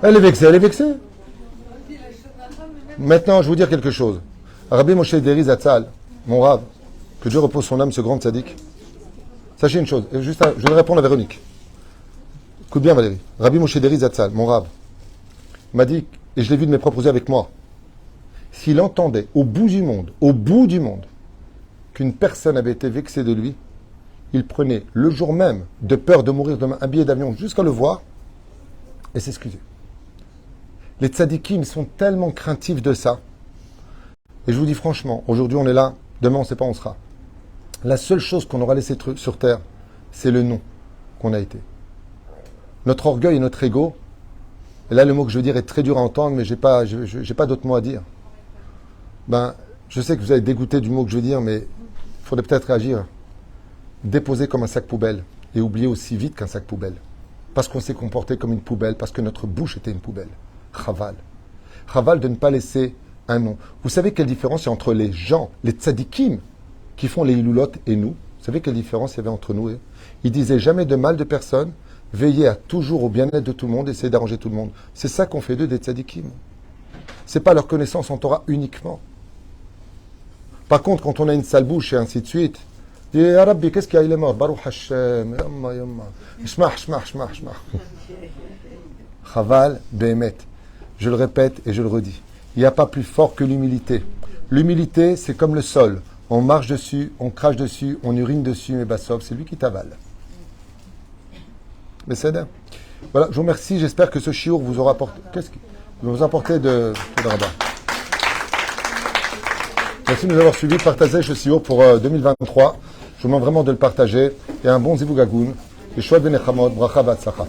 Elle est vexée, elle est vexée. Maintenant, je vais vous dire quelque chose. Rabbi Moshe Deri Zatzal, mon rave, que Dieu repose son âme, ce grand tzaddik. Sachez une chose, et juste, je vais répondre à Véronique. Écoute bien, Valérie. Rabbi Moshe Deri Zatzal, mon rave, m'a dit, et je l'ai vu de mes propres yeux avec moi, s'il entendait au bout du monde, qu'une personne avait été vexée de lui, il prenait le jour même, de peur de mourir demain, un billet d'avion jusqu'à le voir et s'excuser. Les tzadikim sont tellement craintifs de ça. Et je vous dis franchement, aujourd'hui on est là, demain on ne sait pas où on sera. La seule chose qu'on aura laissé sur terre, c'est le nom qu'on a été. Notre orgueil et notre ego, et là le mot que je veux dire est très dur à entendre, mais j'ai pas d'autres mots à dire. Ben, je sais que vous allez dégoûter du mot que je veux dire, mais il faudrait peut-être réagir. Déposer comme un sac poubelle et oublier aussi vite qu'un sac poubelle. Parce qu'on s'est comporté comme une poubelle, parce que notre bouche était une poubelle. Chaval. Chaval de ne pas laisser un nom. Vous savez quelle différence il y a entre les gens, les tzadikim, qui font les iloulotes et nous? Vous savez quelle différence il y avait entre nous? Ils disaient jamais de mal de personne, veillez à toujours au bien-être de tout le monde, essayez d'arranger tout le monde. C'est ça qu'on fait d'eux des tzadikim. C'est pas leur connaissance en Torah uniquement. Par contre, quand on a une sale bouche et ainsi de suite, dit « Ya Rabbi, qu'est-ce qu'il y a? Il est mort. Baruch Hashem. Yamma, yamma. Shmah. Chaval, Béhémet. Je le répète et je le redis. Il n'y a pas plus fort que l'humilité. L'humilité, c'est comme le sol. On marche dessus, on crache dessus, on urine dessus, mais bassov, c'est lui qui t'avale. Mais c'est dingue. Voilà, je vous remercie. J'espère que ce shiur vous aura apporté. Qu'est-ce qui vous a apporté de Todarabah. Merci de nous avoir suivis. Partagez ce shiur pour 2023. Je vous demande vraiment de le partager. Et un bon Zivugagoun. Et Shua Ben Echamot, Bracha Batzlacha.